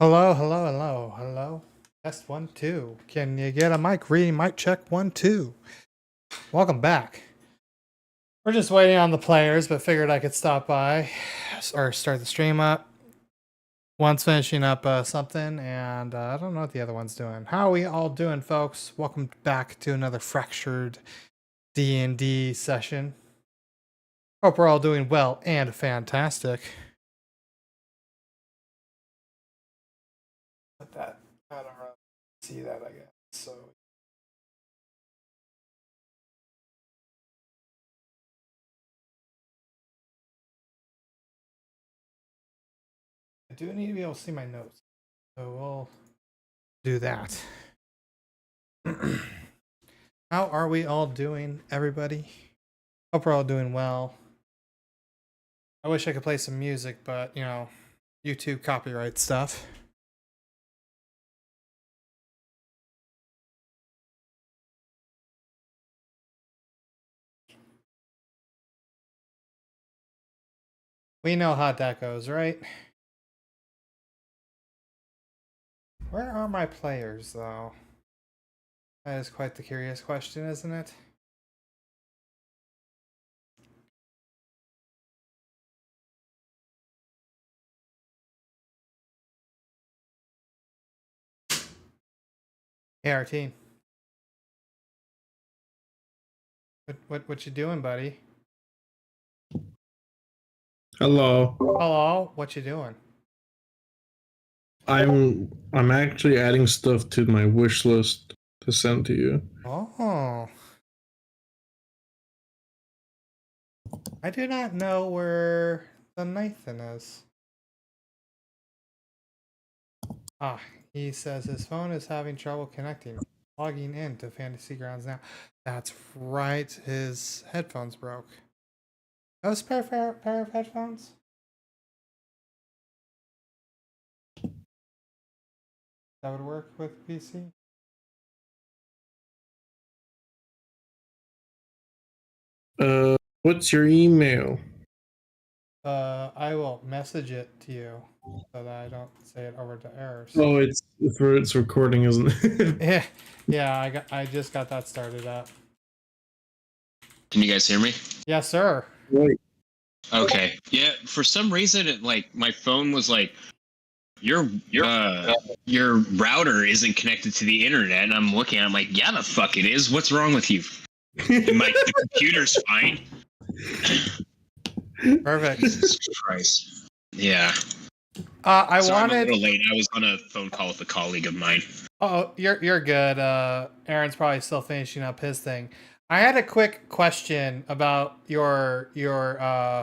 Hello, hello, hello, hello. Test 1, 2. Can you get a mic reading? Mic check 1, 2. Welcome back. We're just waiting on the players, but figured I could stop by or start the stream up. One's finishing up something, and I don't know what the other one's doing. How are we all doing, folks? Welcome back to another fractured D&D session. Hope we're all doing well and fantastic. But that, I don't really see that, I guess. So. I do need to be able to see my notes, so we'll do that. How are we all doing, everybody? Hope we're all doing well. I wish I could play some music, but, you know, YouTube copyright stuff. We know how that goes, right? Where are my players, though? That is quite the curious question, isn't it? Hey, Artine. What you doing, buddy? Hello. Hello, what you doing? I'm actually adding stuff to my wish list to send to you. Oh. I do not know where the Nathan is. Ah, he says his phone is having trouble connecting. Logging in to Fantasy Grounds now. That's right, his headphones broke. Those pair of headphones? That would work with PC? What's your email? I will message it to you so that I don't say it over to errors. Oh, it's recording, isn't it? Yeah, I just got that started up. Can you guys hear me? Yes, sir. Wait. Okay. Yeah, for some reason it my phone was like your router isn't connected to the internet, and I'm looking, I'm like, yeah, the fuck it is. What's wrong with you? And the computer's fine. Perfect. Jesus Christ. Yeah. I Sorry, wanted. I'm a little late. I was on a phone call with a colleague of mine. Oh, you're good. Aaron's probably still finishing up his thing. I had a quick question about your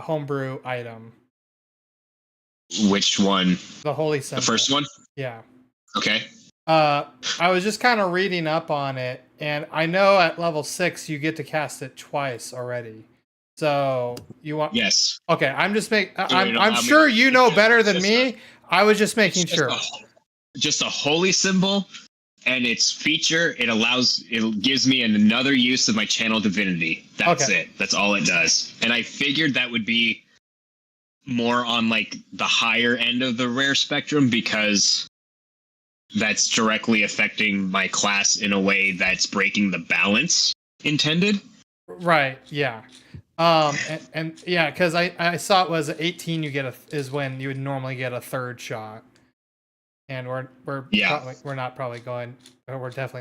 homebrew item. Which one? The holy symbol. The first one? Yeah. Okay. I was just kind of reading up on it, and I know at level 6 you get to cast it twice already. So you want? Yes. Okay, I'm sure you know better than me. I was just making sure. Just a holy symbol, and its feature, it gives me another use of my channel divinity. That's it. That's all it does. And I figured that would be more on like the higher end of the rare spectrum, because that's directly affecting my class in a way that's breaking the balance intended. Right. Yeah. And yeah, because I saw it was 18. Is when you would normally get a third shot, and we're definitely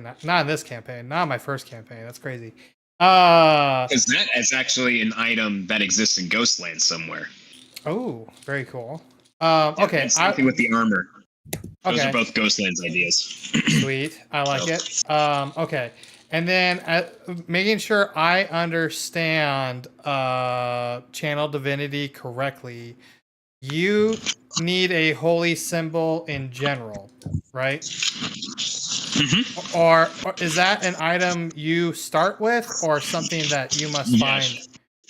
not in this campaign, not in my first campaign. That's crazy. Because that is actually an item that exists in Ghostland somewhere. Oh, very cool. Okay. Same thing with the armor. Those Okay. are both Ghostlands ideas. Sweet. I like it. Okay. And then making sure I understand channel divinity correctly, you need a holy symbol in general, right? Mm-hmm. Or is that an item you start with, or something that you must find?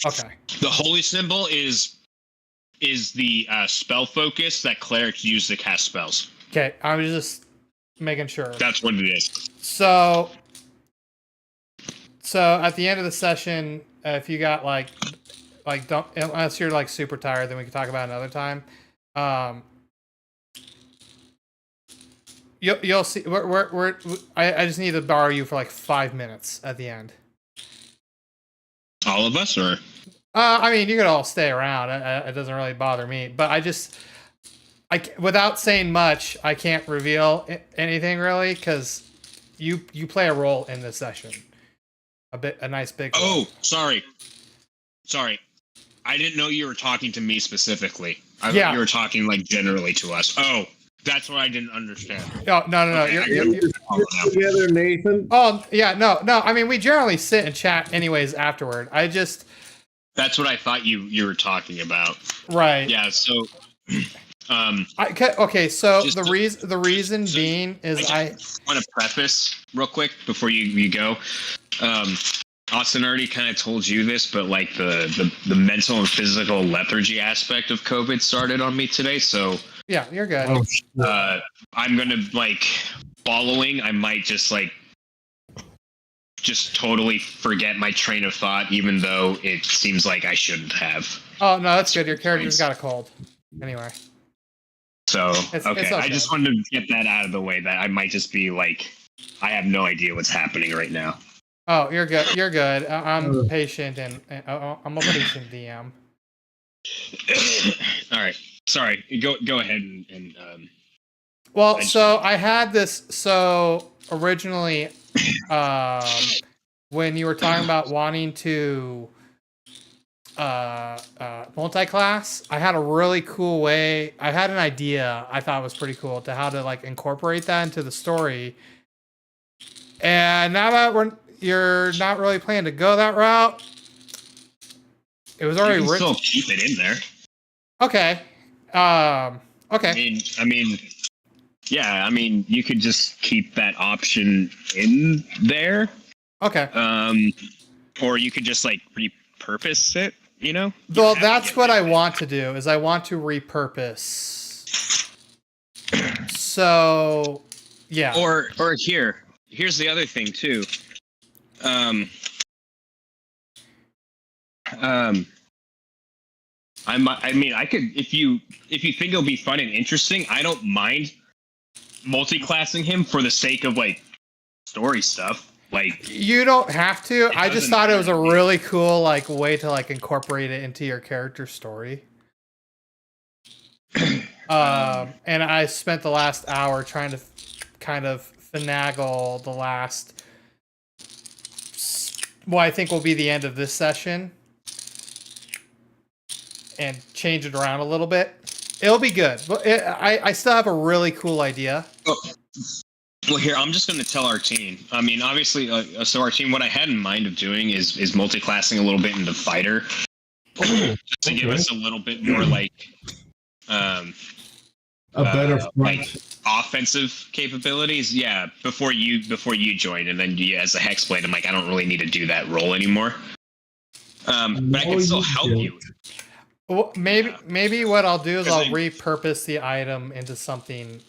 Okay. The holy symbol is the spell focus that clerics use to cast spells. Okay, I was just making sure. That's what it is. So at the end of the session, if you got like don't, unless you're like super tired, then we can talk about it another time. You'll see. I just need to borrow you for like 5 minutes at the end. All of us, or I mean, you could all stay around. It doesn't really bother me. But without saying much, I can't reveal anything really because you play a role in this session. A nice big. Oh, role. sorry. I didn't know you were talking to me specifically. I Yeah. thought you were talking like generally to us. Oh, that's what I didn't understand. Oh, no. Okay, You're, Together, Nathan. oh, yeah, no. I mean, we generally sit and chat anyways afterward. That's what I thought you were talking about. Right. Yeah. So, okay. So Just the reason being is I want to preface real quick before you go. Austin already kind of told you this, but like the mental and physical lethargy aspect of COVID started on me today. So yeah, you're good. Oh, I'm gonna following. I might just totally forget my train of thought, even though it seems like I shouldn't have. Oh no, that's good. Your character's got a cold. Anyway. So It's okay, okay. I just wanted to get that out of the way. That I might just be I have no idea what's happening right now. Oh, you're good. You're good. I'm patient and I'm a patient DM. All right. Sorry. Go ahead and Well, so I had this. So originally, when you were talking about wanting to multi-class, I had a really cool way. I had an idea I thought was pretty cool to how to incorporate that into the story. And now that you're not really planning to go that route, it was already you can written. still keep it in there. Okay. Okay. I mean, yeah. I mean, you could just keep that option in there. Okay. Or you could just repurpose it. You know. Well, that's what I want to do. Is I want to repurpose. So, yeah. Or here's the other thing too. I could if you think it'll be fun and interesting, I don't mind multi-classing him for the sake of story stuff. You don't have to. I just thought it was a really cool way to incorporate it into your character story. And I spent the last hour trying to kind of finagle the last, what I think will be the end of this session, and change it around a little bit. It'll be good. But I still have a really cool idea. Oh. Well, here, I'm just going to tell our team. I mean, obviously, so our team, what I had in mind of doing is multi-classing a little bit into fighter. Just to give us a little bit more a better offensive capabilities. Yeah, before you join, and then as a Hexblade, I'm I don't really need to do that role anymore. But I can still help you. Well, maybe what I'll do is I'll repurpose the item into something.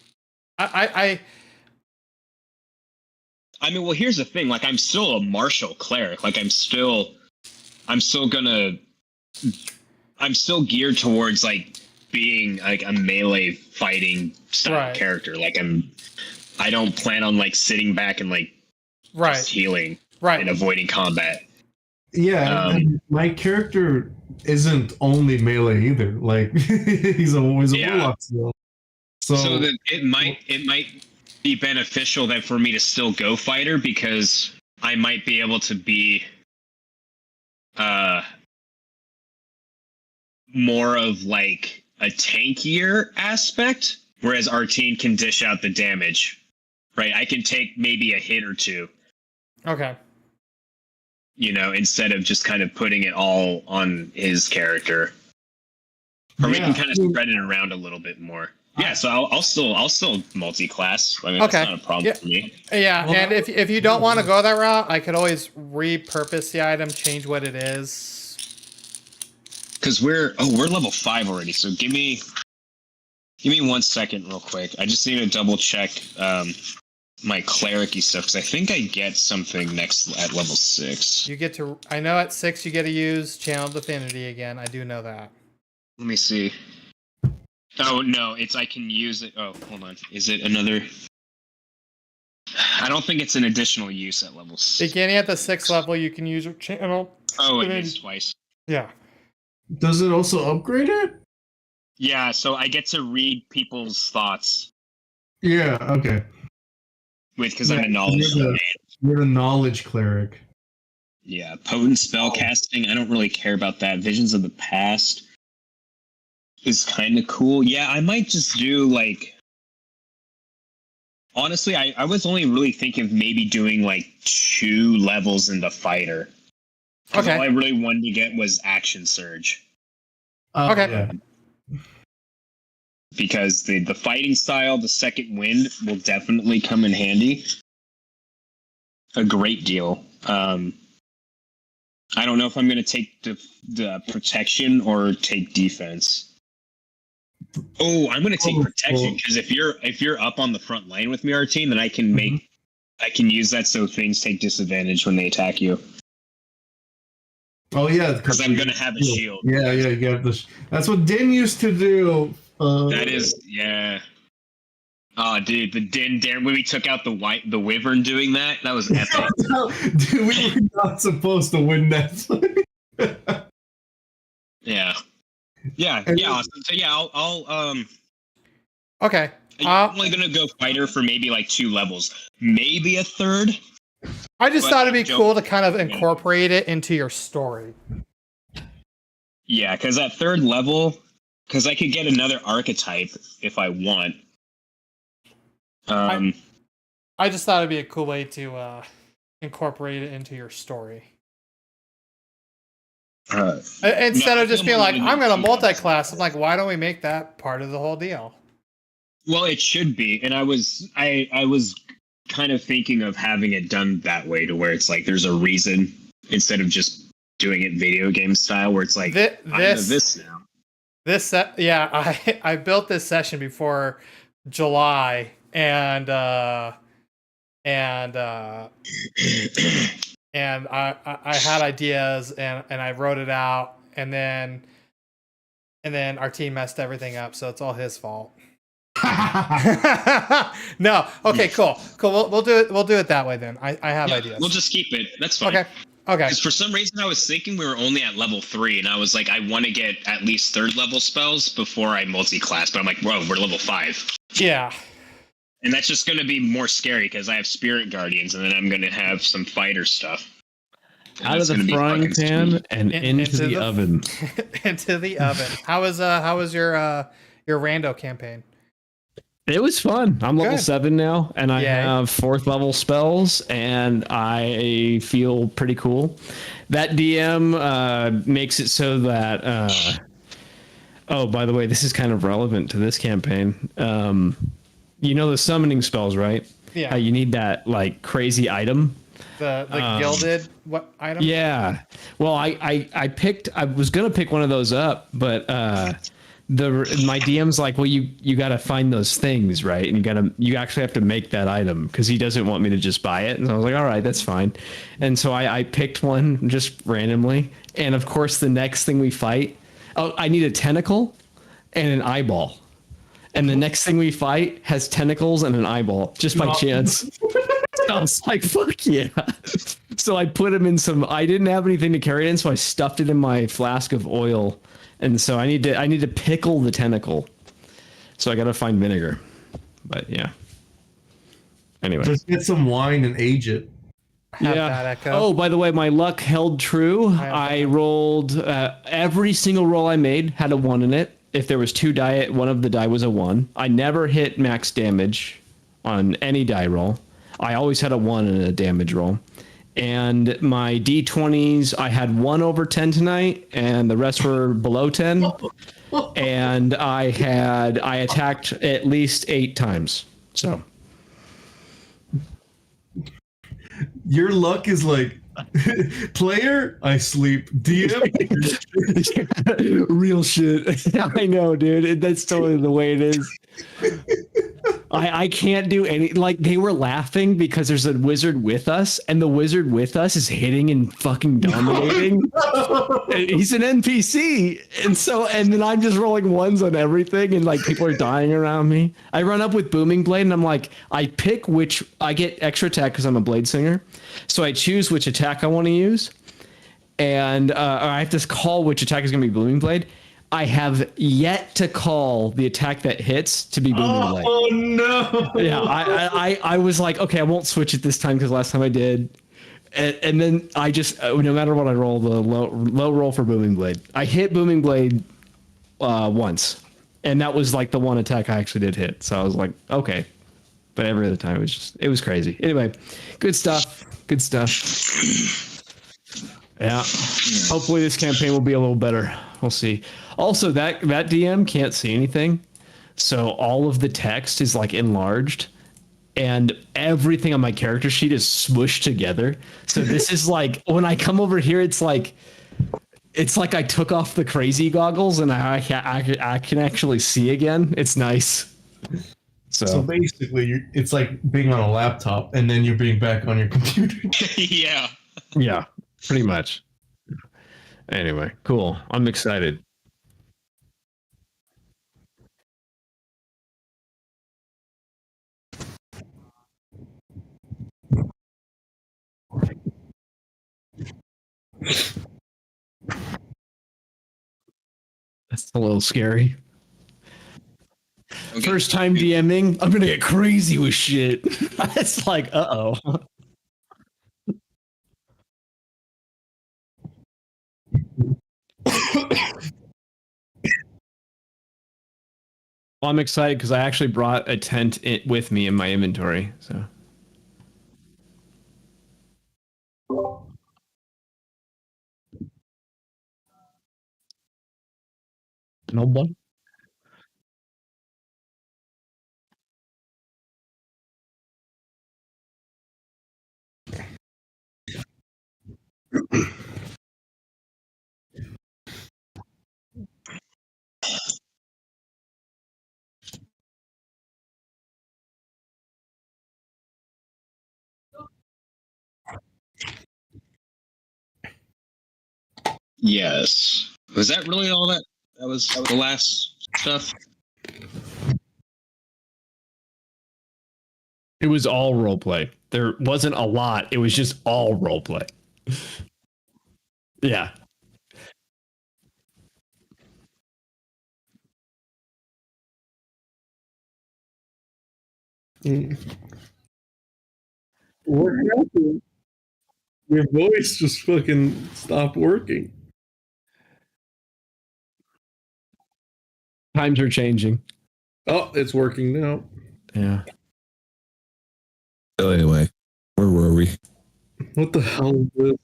I mean, well, here's the thing. I'm still a martial cleric. I'm still geared towards being a melee fighting style character. I don't plan on sitting back and just healing and avoiding combat. Yeah, my character isn't only melee either. He's always a warlock still. So that it might be beneficial that for me to still go fighter, because I might be able to be more of a tankier aspect, whereas Artine can dish out the damage. Right? I can take maybe a hit or two. Okay. Instead of just kind of putting it all on his character. Or we can kind of spread it around a little bit more. Yeah, so I'll still multi-class. I mean, that's not a problem for me. Yeah, well, and if you don't want to go that route, I could always repurpose the item, change what it is. Because we're level 5 already. So give me 1 second, real quick. I just need to double check my cleric-y stuff, because I think I get something next at level 6. I know at 6 you get to use Channel Divinity again. I do know that. Let me see. Oh, no, I can use it. Oh, hold on. Is it another? I don't think it's an additional use at levels. Beginning at the 6th level, you can use your channel. Oh, it is twice. Yeah. Does it also upgrade it? Yeah, so I get to read people's thoughts. Yeah, okay. Because I'm a knowledge domain. You're a knowledge cleric. Yeah, potent spell casting. I don't really care about that. Visions of the past is kind of cool. Yeah, I might just do like. Honestly, I was only really thinking of maybe doing like 2 levels in the fighter. Okay. All I really wanted to get was action surge. Okay. Yeah. Because the fighting style, the second wind, will definitely come in handy. A great deal. I don't know if I'm going to take the protection or take defense. Oh, I'm going to take protection because if you're up on the front line with me, our team, then I can I can use that so things take disadvantage when they attack you. Oh yeah, because I'm going to have a shield. Yeah, you got this. That's what Din used to do. That is, yeah. Oh, dude, the Din Darren when we took out the wyvern doing that was epic. Dude, we were not supposed to win that. Yeah. Yeah, awesome. So yeah, I'll Okay. I'm only gonna go fighter for maybe like 2 levels, maybe a 3rd. I just thought it'd be cool to kind of incorporate it into your story. Yeah, because at 3rd level, because I could get another archetype if I want. I just thought it'd be a cool way to incorporate it into your story. Instead of just being like, I'm going to multi-class, I'm like, why don't we make that part of the whole deal? Well, it should be, and I was kind of thinking of having it done that way to where it's like there's a reason instead of just doing it video game style where it's like this now. I built this session before July and I had ideas and I wrote it out and then our team messed everything up, so it's all his fault. No, okay, cool. We'll do it that way then. I have ideas. We'll just keep it. That's fine. Okay. Because for some reason I was thinking we were only at level 3, and I was like, I want to get at least 3rd level spells before I multi-class. But I'm like, whoa, we're level 5. Yeah. And that's just going to be more scary because I have Spirit Guardians, and then I'm going to have some fighter stuff. Out of the frying pan and into the oven. Into the oven. How was your rando campaign? It was fun. I'm level 7 now, and I have 4th level spells, and I feel pretty cool. That DM makes it so that. Oh, by the way, this is kind of relevant to this campaign. You know the summoning spells, right? Yeah. You need that like crazy item. The gilded what item? Yeah. Well, I was gonna pick one of those up, but my DM's like, well, you got to find those things, right? And you actually have to make that item because he doesn't want me to just buy it. And I was like, all right, that's fine. And so I picked one just randomly. And of course, the next thing we fight, I need a tentacle and an eyeball. And the next thing we fight has tentacles and an eyeball just by chance. I was like, fuck yeah. So I put him in I didn't have anything to carry it in, so I stuffed it in my flask of oil. And so I need to pickle the tentacle. So I got to find vinegar. But yeah. Anyway. Just get some wine and age it. Yeah. Oh, by the way, my luck held true. I rolled every single roll I made had a 1 in it. If there was 2 die, one of the die was a 1. I never hit max damage on any die roll. I always had a 1 in a damage roll. And my D20s, I had 1 over 10 tonight, and the rest were below 10. And I attacked at least 8 times. So your luck is like player, I sleep. DM, real shit. I know, dude. That's totally the way it is. I can't do any. Like, they were laughing because there's a wizard with us, and the wizard with us is hitting and fucking dominating. He's an NPC, and then I'm just rolling ones on everything, and like people are dying around me. I run up with booming blade, and I'm like, I pick which I get extra attack because I'm a blade singer, so I choose which attack I want to use, and or I have to call which attack is going to be booming blade. I have yet to call the attack that hits to be booming blade. Oh no! Yeah, I was like, okay, I won't switch it this time because last time I did, and then I just no matter what I roll, the low roll for booming blade. I hit booming blade once, and that was like the one attack I actually did hit. So I was like, okay, but every other time it was crazy. Anyway, good stuff. Good stuff. Yeah. Hopefully this campaign will be a little better. We'll see. Also, that DM can't see anything, so all of the text is like enlarged, and everything on my character sheet is smushed together. So this is like when I come over here, it's like I took off the crazy goggles and I can actually see again. It's nice. So basically, it's like being on a laptop and then you're being back on your computer. Yeah. Yeah, pretty much. Anyway, cool. I'm excited. That's a little scary. Okay. First time DMing, I'm gonna get crazy with shit. It's like, uh-oh. Well, I'm excited because I actually brought a tent with me in my inventory. So. No one. Yes. Was that really all that? That was the last stuff? It was all roleplay. There wasn't a lot. It was just all roleplay. Yeah. What happened? Your voice just fucking stopped working. Times are changing. Oh, it's working now. Yeah. So anyway, where were we? What the hell is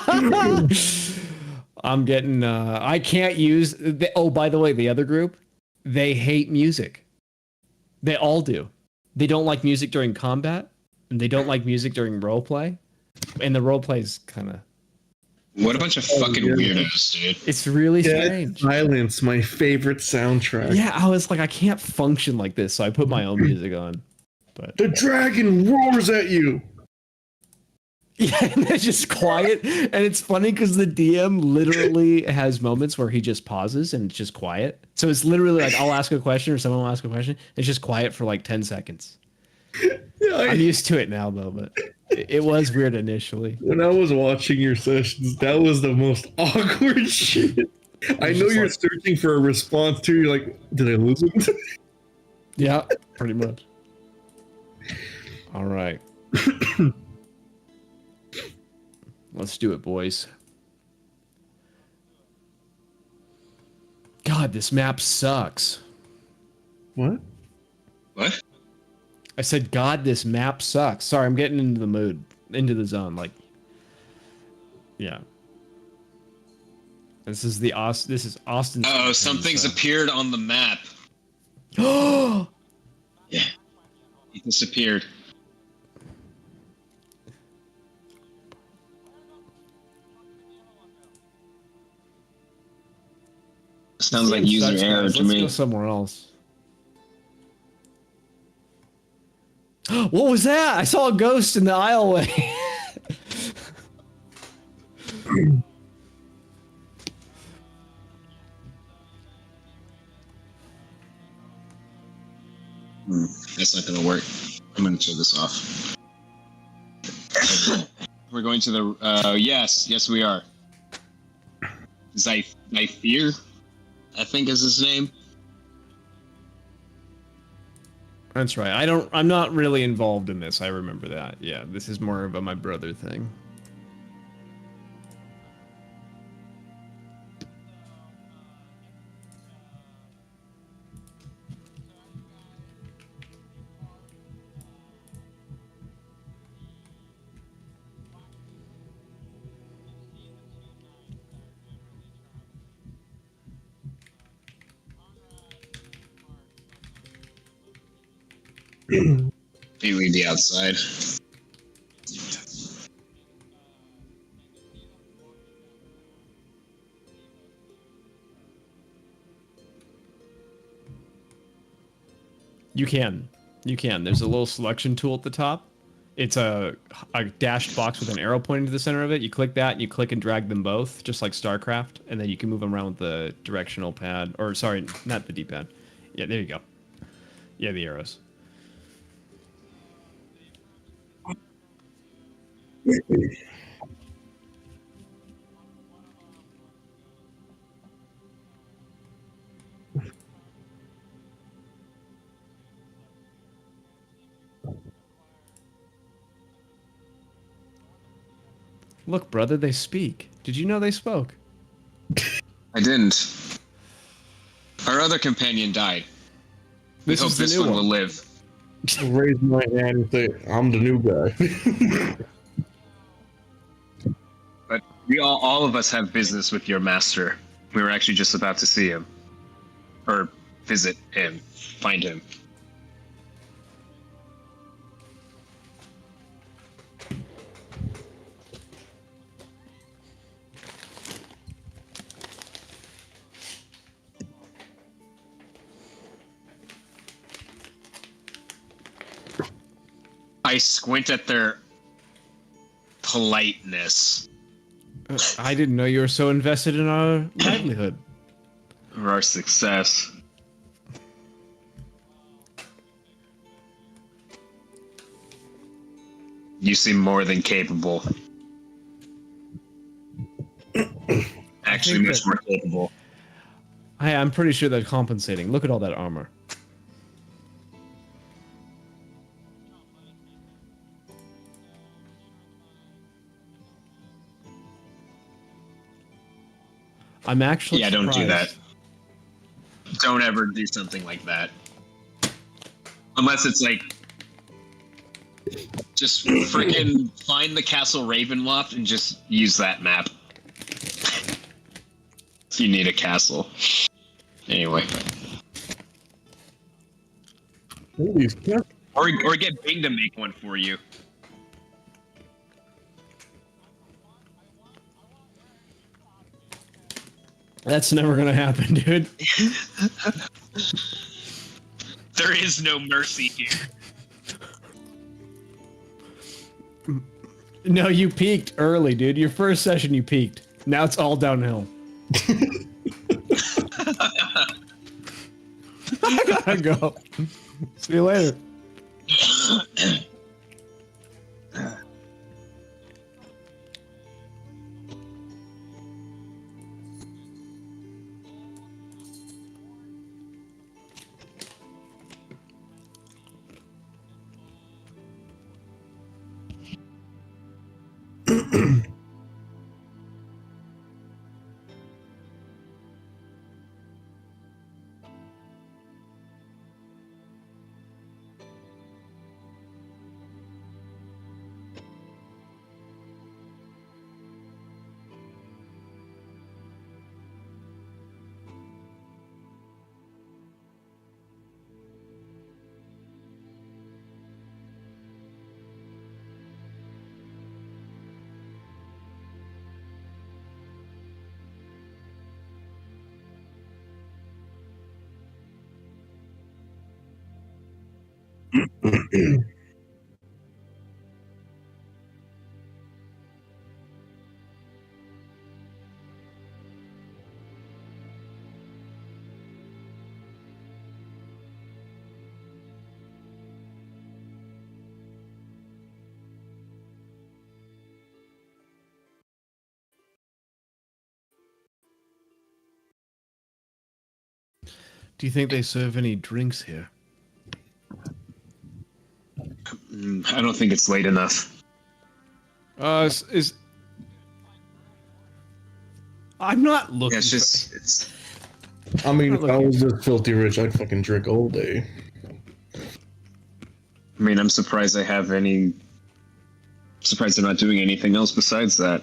this? I'm getting I can't use oh, by the way, the other group, they hate music. They all do. They don't like music during combat, and they don't like music during roleplay. And the roleplay is kind of What a bunch of fucking weirdos, dude. it's really Dead strange. Silence, my favorite soundtrack. Yeah, I was like, I can't function like this, so I put my own music on. But The dragon roars at you. yeah, and it's just quiet. And it's funny because the DM literally has moments where he just pauses and it's just quiet. So it's literally like I'll ask a question or someone will ask a question. It's just quiet for like 10 seconds. I'm used to it now though, but it was weird initially. When I was watching your sessions, that was the most awkward shit. I know you're like, searching for a response too. You're like, did I lose him? Yeah, pretty much. All right. Let's do it, boys. God, this map sucks. What? What? I said, God, this map sucks. Sorry, I'm getting into the mood, into the zone. Like, yeah. This is Austin. Oh, something's appeared on the map. Oh, Yeah. He disappeared. Sounds like user error to Let's me. go somewhere else. What was that? I saw a ghost in the aisleway. That's not gonna work. I'm gonna turn this off. We're going to the. Yes, we are. Zyfir, I think is his name. That's right. I'm not really involved in this. I remember that. Yeah, this is more of a my brother thing. Maybe the outside. You can. There's a little selection tool at the top. It's a dashed box with an arrow pointing to the center of it. You click that, and you click and drag them both, just like StarCraft, and then you can move them around with the directional pad. Or, sorry, not the D-pad. Yeah, there you go. Yeah, the arrows. Look, brother, they speak. Did you know they spoke? I didn't. Our other companion died. We hope this one will live. Raise my hand and say, I'm the new guy. But we all of us have business with your master. We were actually just about to see him. Or visit him. Find him. I squint at their politeness. I didn't know you were so invested in our livelihood. Or our success. You seem more than capable. Actually, much more capable. I'm pretty sure they're compensating. Look at all that armor. I'm actually don't do that. surprised. Don't ever do something like that. Unless it's like, just freaking find the Castle Ravenloft and just use that map. You need a castle. Anyway. Or get Bing to make one for you. That's never gonna happen, dude. There is no mercy here. No, you peaked early, dude. Your first session, you peaked. Now it's all downhill. I gotta go. See you later. Do you think they serve any drinks here? I don't think it's late enough. I'm not looking. Yeah, it's. I mean, Not if I looking. was just filthy rich, I'd fucking drink all day. I mean, I'm surprised they're not doing anything else besides that.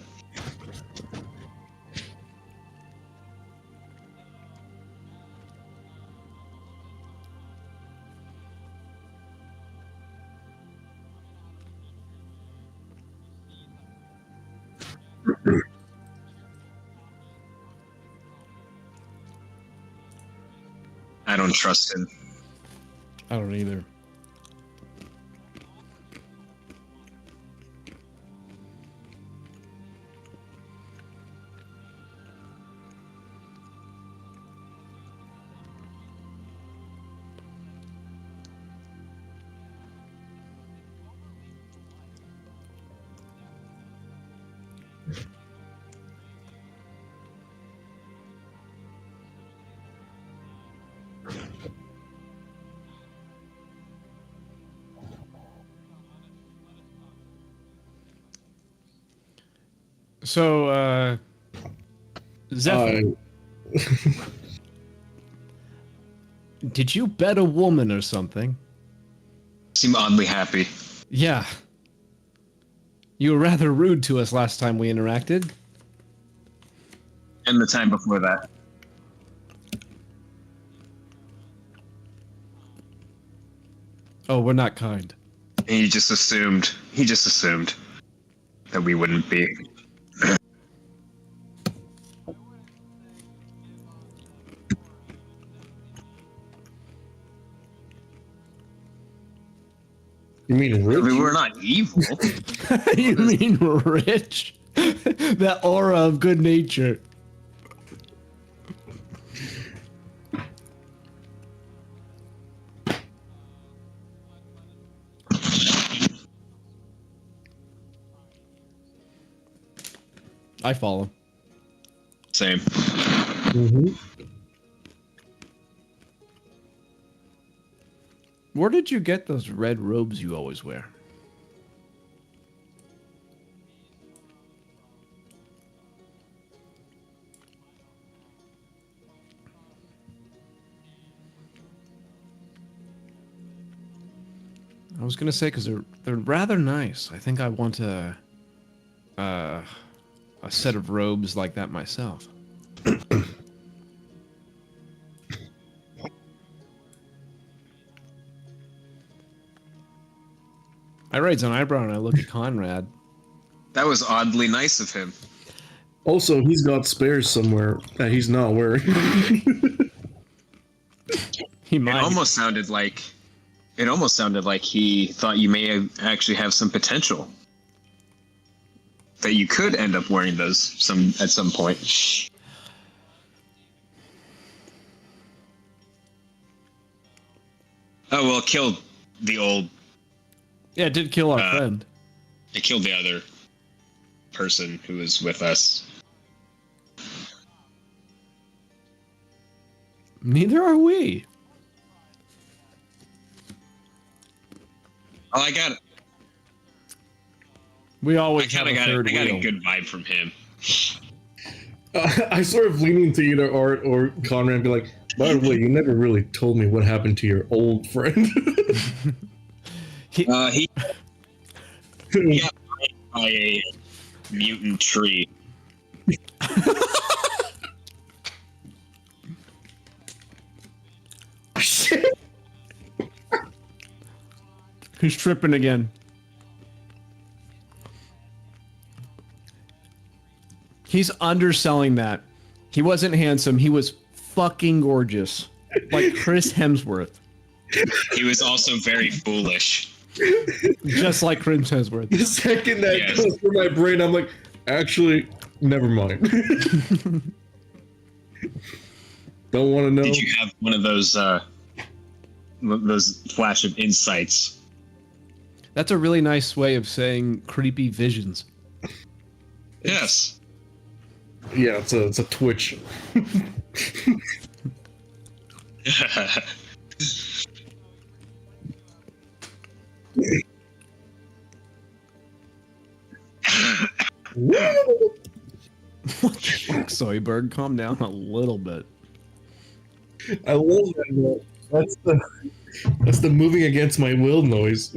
I don't trust him. I don't either. So, Zephyr, did you bet a woman or something? Seem oddly happy. Yeah. You were rather rude to us last time we interacted. And the time before that. Oh, we're not kind. He just assumed that we wouldn't be. You mean I rich? mean, we're not evil. You mean rich? That aura of good nature. I follow. Same. Mm-hmm. Where did you get those red robes you always wear? I was gonna say because they're rather nice. I think I want a set of robes like that myself. I raise an eyebrow and I look at Conrad. That was oddly nice of him. Also, he's got spares somewhere that he's not wearing. He It might. almost sounded like he thought you may actually have some potential. That you could end up wearing those at some point. Oh well, it killed the old. Yeah, it did kill our friend. It killed the other person who was with us. Neither are we. Oh, I got. We I always have kind a of third got a wheel. good vibe from him. I sort of lean into either Art or Conrad and be like, by the way, you never really told me what happened to your old friend. He got bit by a mutant tree. Shit. He's tripping again. He's underselling that. He wasn't handsome. He was fucking gorgeous. Like Chris Hemsworth. He was also very foolish. Just like Chris Hemsworth. The second that Yes. goes through my brain, I'm like, actually, never mind. Don't want to know. Did you have one of those flash of insights? That's a really nice way of saying creepy visions. Yes. Yeah, it's a twitch. What the fuck, Soyberg? Calm down a little bit. I love that. That's the moving against my will noise.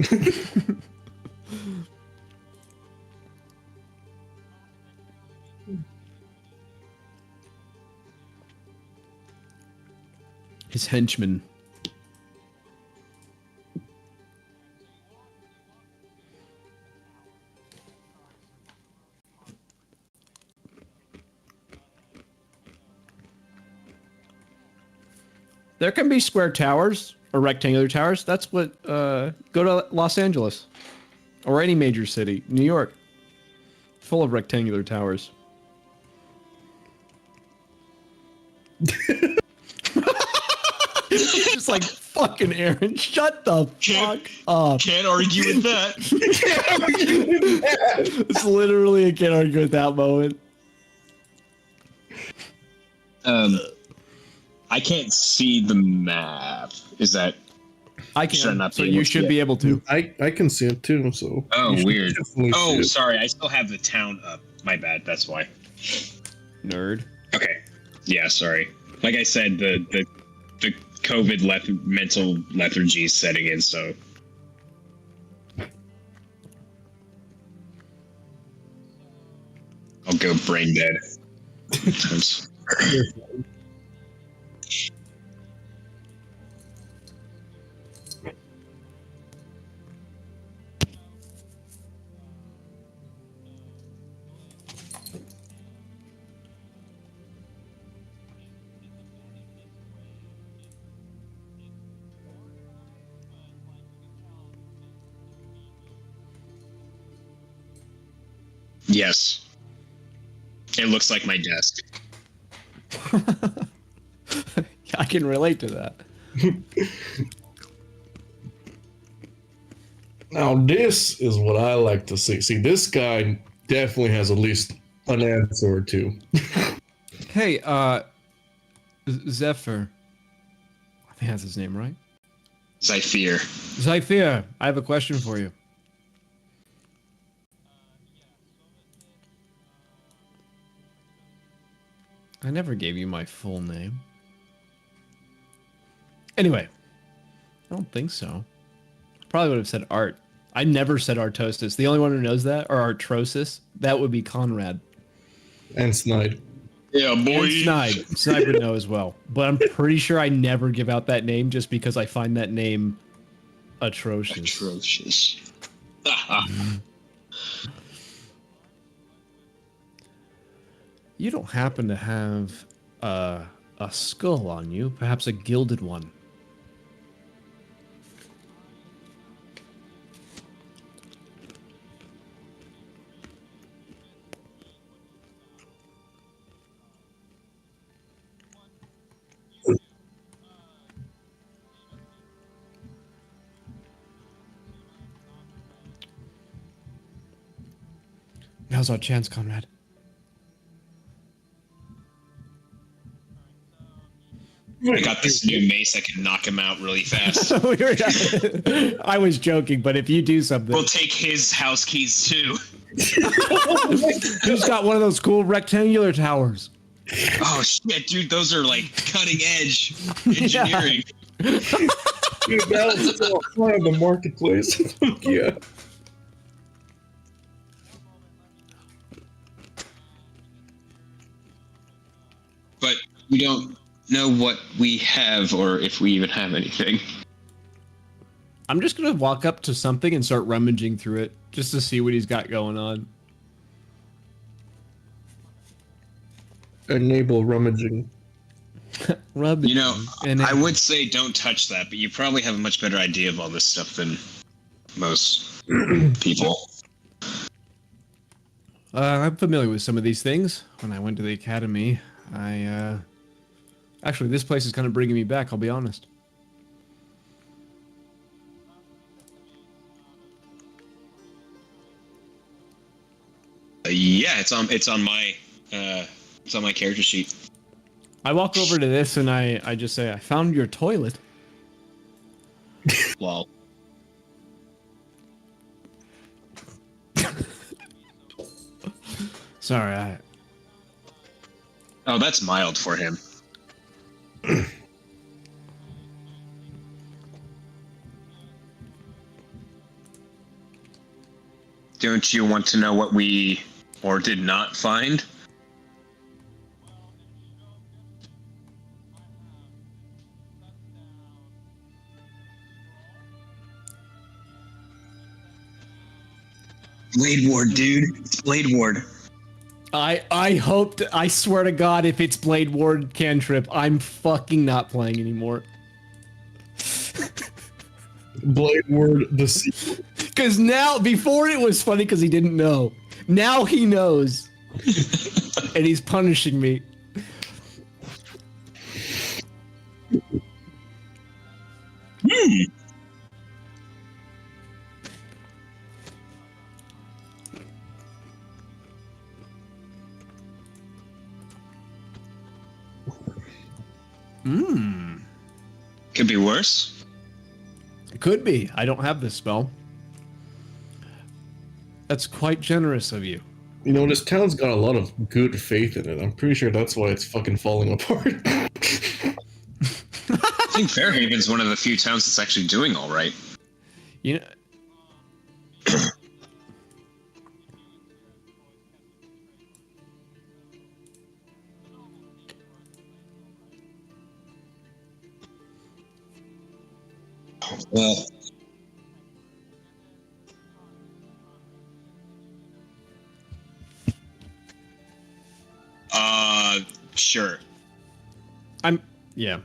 His henchman. There can be square towers or rectangular towers. That's what, go to Los Angeles or any major city, New York, full of rectangular towers. It's just like, fucking Aaron, shut the fuck up. Can't argue with that. It's literally a can't argue with that moment. I can't see the map. Is that? I Should I can, not so be you able to should yet? be able to. I can see it too, so. Oh, you should weird. definitely see Oh, it. sorry. I still have the town up. My bad. That's why. Nerd. Okay. Yeah, sorry. Like I said, the COVID mental lethargy is setting in, so. I'll go brain dead. Sometimes. Yes. It looks like my desk. I can relate to that. Now this is what I like to see. See, this guy definitely has at least an answer or two. Hey, Zephyr. I think that's his name, right? Zyphir. Zyphir, I have a question for you. I never gave you my full name. Anyway, I don't think so. Probably would have said Art. I never said Artosis. The only one who knows that, or Artrosis, that would be Conrad. And Snide. Yeah, boy. And Snide. Snide would know as well. But I'm pretty sure I never give out that name just because I find that name atrocious. Atrocious. You don't happen to have a skull on you, perhaps a gilded one. Now's our chance, Conrad. I got this new mace. I can knock him out really fast. I was joking, but if you do something... We'll take his house keys too. Who's got one of those cool rectangular towers? Oh shit, dude, those are like cutting edge engineering. Dude, that was so fun on the marketplace. Yeah. But we don't know what we have or if we even have anything. I'm just gonna walk up to something and start rummaging through it just to see what he's got going on. Enable rummaging. Rummaging. You know, And I would say don't touch that, but you probably have a much better idea of all this stuff than most people. I'm familiar with some of these things. When I went to the academy, actually, this place is kind of bringing me back, I'll be honest. Yeah, it's on my character sheet. I walk over to this and I just say, I found your toilet. Well, Sorry, oh, that's mild for him. Don't you want to know what we or did not find? Blade Ward, dude. It's Blade Ward. I hope to, I swear to God, if it's Blade Ward cantrip, I'm fucking not playing anymore. Blade Ward the sequel. Because now, before it was funny because he didn't know. Now he knows. And he's punishing me. Could be worse. It could be. I don't have this spell. That's quite generous of you. You know, this town's got a lot of good faith in it. I'm pretty sure that's why it's fucking falling apart. I think Fairhaven's one of the few towns that's actually doing all right. You know, Well, sure. yeah.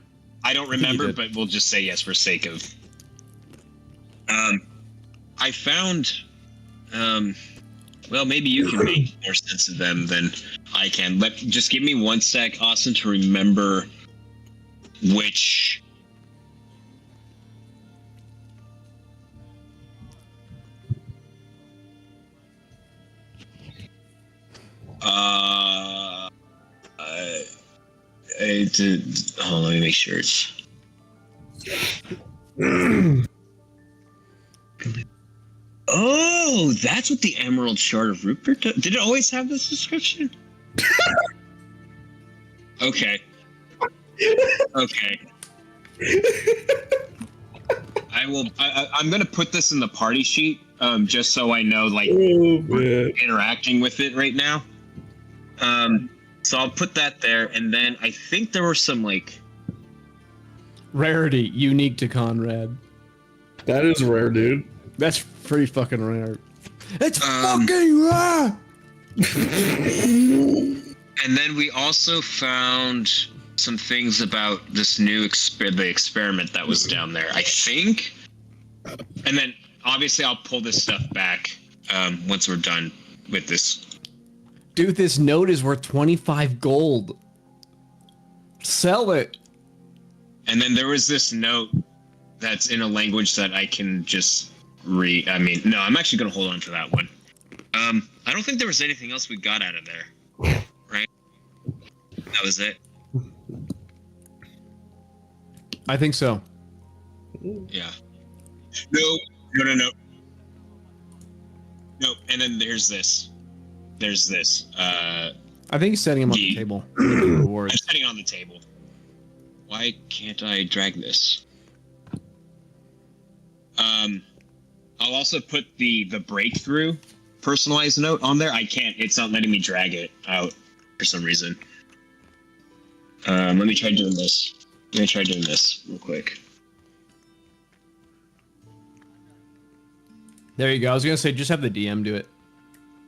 I don't I think you remember, did. but we'll just say yes for sake of. I found, well, maybe you can make more sense of them than I can. Just give me 1 sec, Austin, to remember which. Hold on, let me make sure it's. Oh, that's what the Emerald Shard of Rupert. Did it always have this description? Okay. Okay. I'm gonna put this in the party sheet, just so I know, like, we're interacting with it right now. So I'll put that there, and then I think there were some, like... Rarity, unique to Conrad. That is rare, dude. That's pretty fucking rare. It's fucking rare! And then we also found some things about this new the experiment that was down there, I think. And then, obviously, I'll pull this stuff back once we're done with this. Dude, this note is worth 25 gold. Sell it. And then there was this note that's in a language that I can just read. I mean, no, I'm actually going to hold on to that one. I don't think there was anything else we got out of there. Right? That was it. I think so. Yeah. No. No, and then there's this. There's this. I think he's setting him on the table. I'm setting it on the table. Why can't I drag this? I'll also put the breakthrough personalized note on there. I can't. It's not letting me drag it out for some reason. Let me try doing this. Let me try doing this real quick. There you go. I was gonna say just have the DM do it.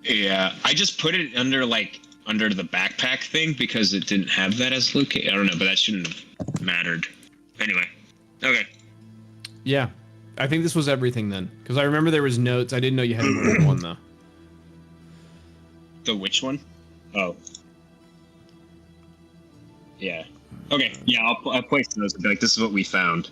Yeah, I just put it under the backpack thing because it didn't have that as locate. I don't know, but that shouldn't have mattered. Anyway, okay. Yeah, I think this was everything then, because I remember there was notes. I didn't know you had more than one though. The which one? Oh. Yeah. Okay. Yeah, I'll place those and be like, this is what we found.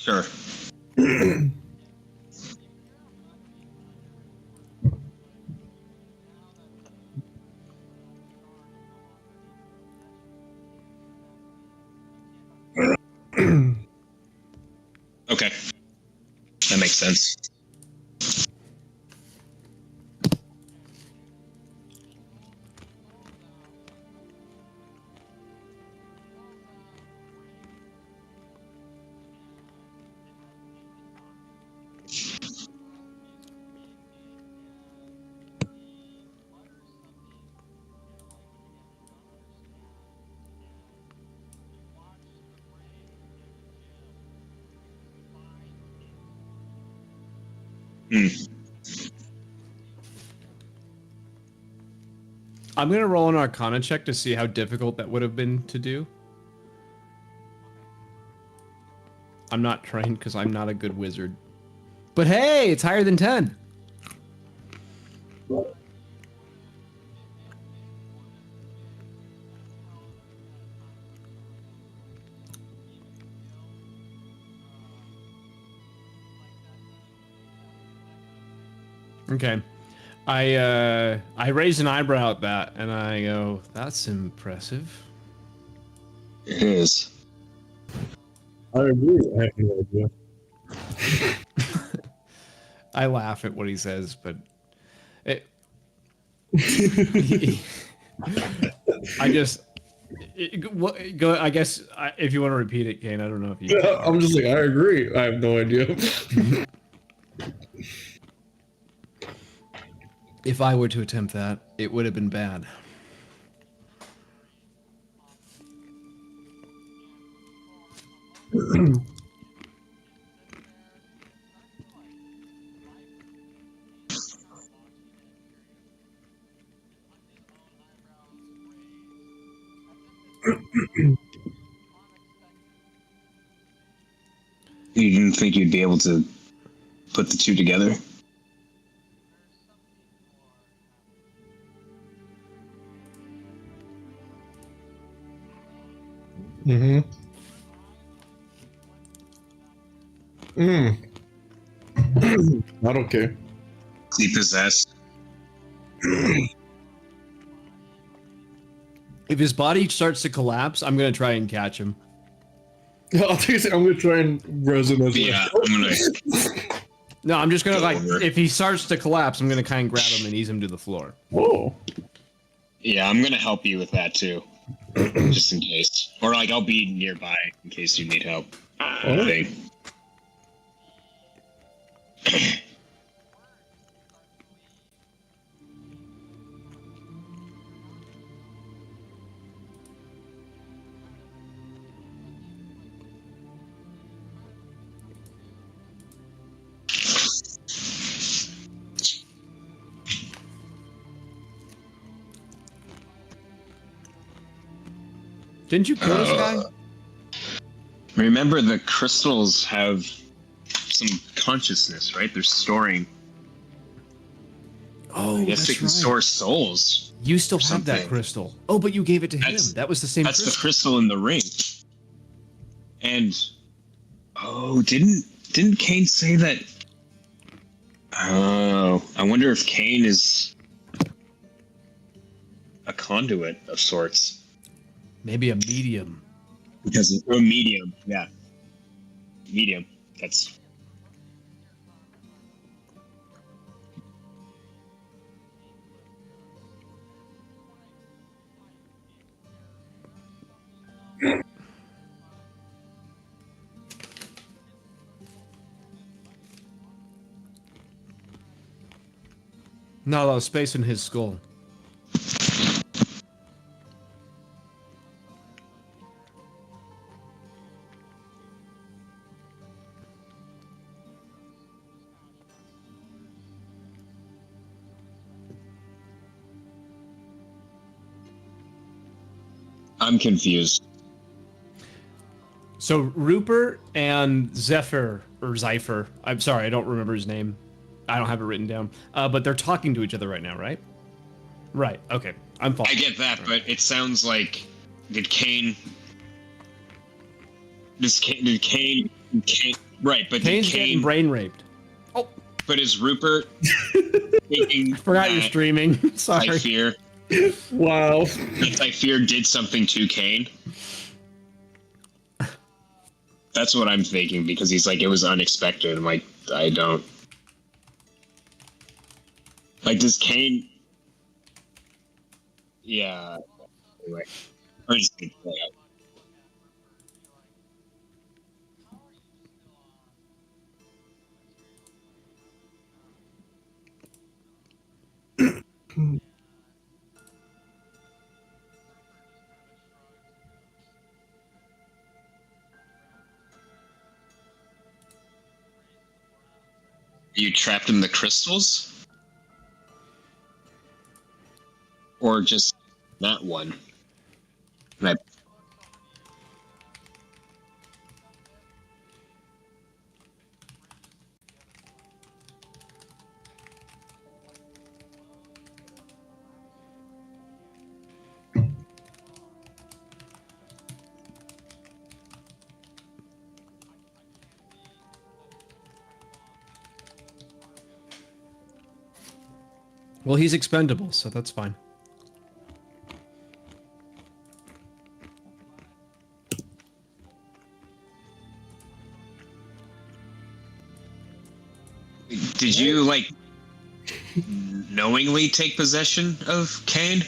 Sure. Okay. That makes sense. I'm gonna roll an Arcana check to see how difficult that would have been to do. I'm not trained because I'm not a good wizard. But hey, it's higher than 10. Okay. I raise an eyebrow at that and I go, that's impressive. It is. I agree. I have no idea. I laugh at what he says, but it, I just go. I guess if you want to repeat it, Kane. I don't know if you. Yeah, I'm just like, I agree. I have no idea. If I were to attempt that, it would have been bad. You didn't think you'd be able to put the two together? Mm-hmm. Not okay. He possessed. If his body starts to collapse, I'm gonna try and catch him. I'm gonna try and resonate. Yeah, I'm gonna. No, I'm just gonna Go like over. if he starts to collapse, I'm gonna kind of grab him and ease him to the floor. Oh. Yeah, I'm gonna help you with that too, just in case. Or like I'll be nearby in case you need help. Oh. Thing. Didn't you kill this guy? Remember, the crystals have some consciousness, right? They're storing. Oh, I guess they can store souls. You still have that something. crystal. Oh, but you gave it to him. That's- That was the same That's crystal. the crystal in the ring. And didn't Kane say that? Oh, I wonder if Kane is a conduit of sorts. Maybe a medium. Because a medium, yeah. Medium. That's. Not a lot of space in his skull. I'm confused. So Rupert and Zephyr, or Zypher, I'm sorry, I don't remember his name. I don't have it written down. But they're talking to each other right now, right? Right, okay. I'm following. I get that, but it sounds like did Kane Right, but did Kane's getting Kane... brain raped. But is Rupert thinking Forgot you're that streaming. Sorry. I fear Wow. I fear did something to Kane? That's what I'm thinking, because he's like, it was unexpected. I'm like, I don't... Like, does Kane... Yeah. Anyway. Or just play out. You trapped in the crystals? Or just that one? And Well, he's expendable, so that's fine. did you, like, knowingly take possession of Kane?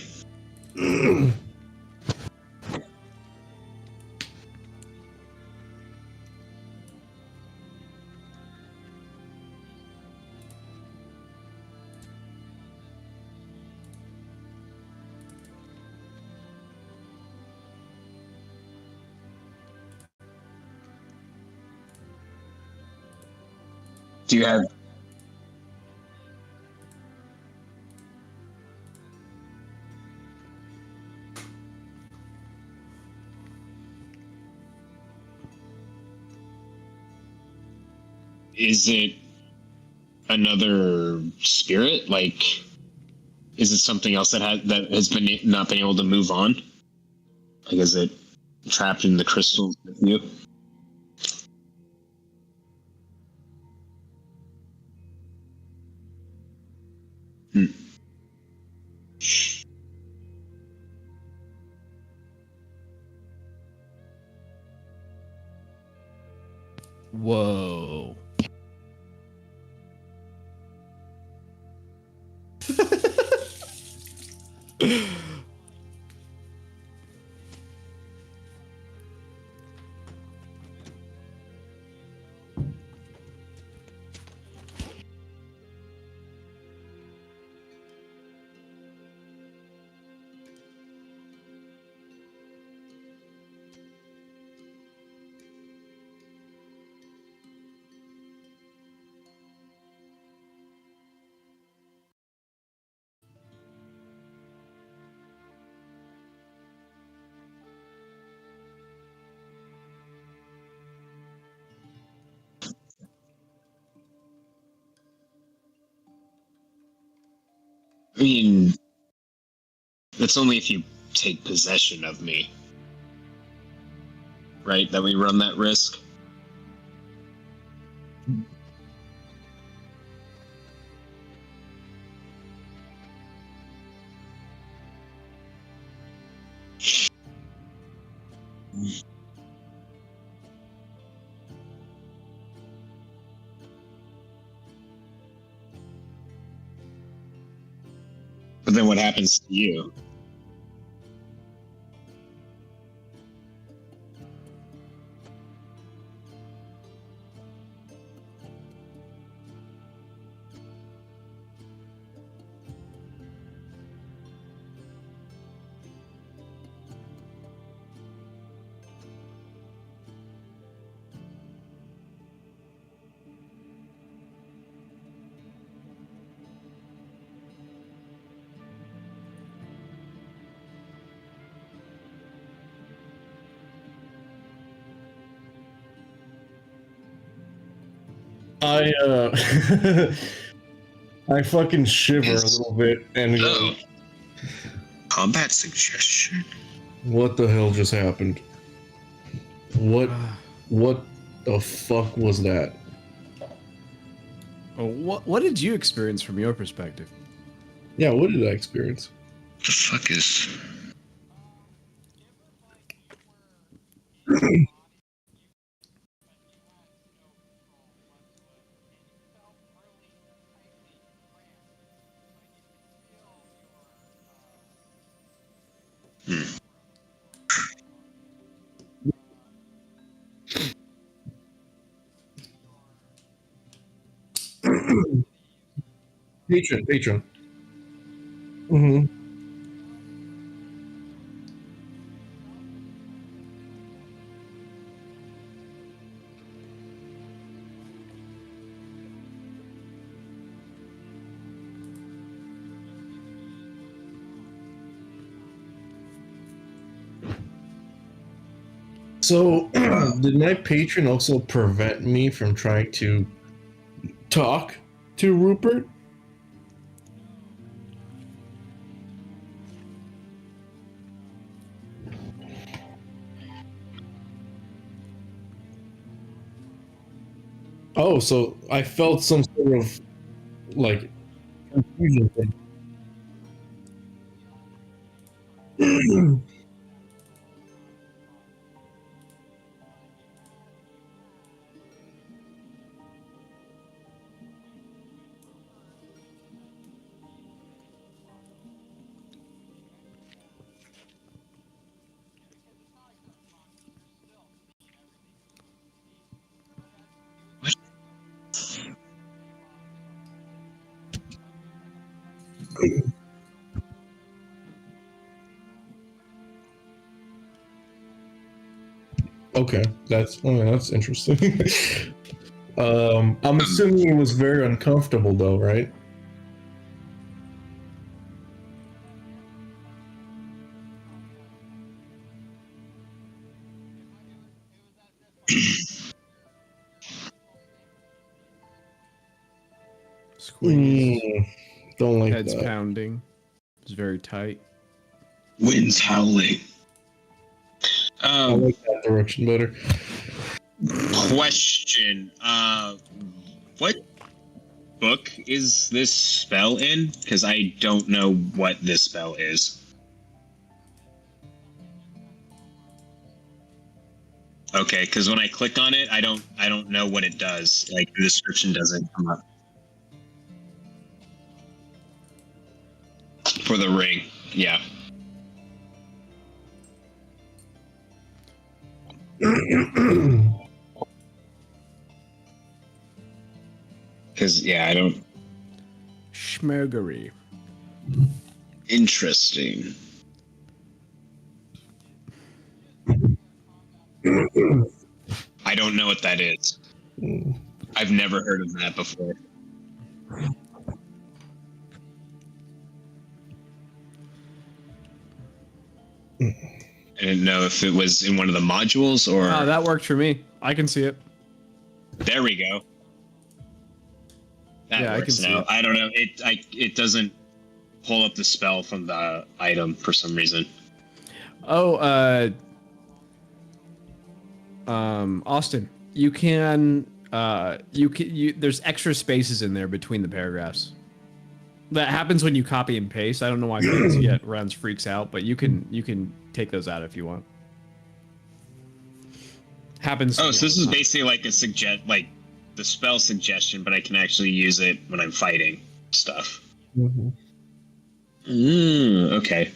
Do you have... Is it another spirit? Like, is it something else that has been not been able to move on? Like, is it trapped in the crystals with you? Whoa. I mean, it's only if you take possession of me, right? That we run that risk. But then what happens to you? I I fucking shiver a little bit and go, Oh. Combat suggestion. what the hell just happened? What the fuck was that? Oh, what did you experience from your perspective? Yeah, what did I experience? The fuck is? Patron. Mm-hmm. So, did my patron also prevent me from trying to talk to Rupert? Oh, so I felt some sort of like confusion thing. Okay, that's interesting. I'm assuming it was very uncomfortable though, right? Squeezed, Don't like heads that. pounding. It's very tight. Winds howling. I like that direction better. Question. What book is this spell in? Because I don't know what this spell is. Okay, because when I click on it, I don't know what it does. Like the description doesn't come up. For the ring, yeah. Because I don't. Schmergery. Interesting. I don't know what that is. I've never heard of that before. I didn't know if it was in one of the modules or. Oh, that worked for me. I can see it. There we go. That Yeah, I can works see now. it. I don't know. It doesn't pull up the spell from the item for some reason. Oh, Austin, you can there's extra spaces in there between the paragraphs. That happens when you copy and paste. I don't know why runs freaks out, but you can take those out if you want. Happens. Oh, so this is basically like like the spell suggestion, but I can actually use it when I'm fighting stuff. Okay.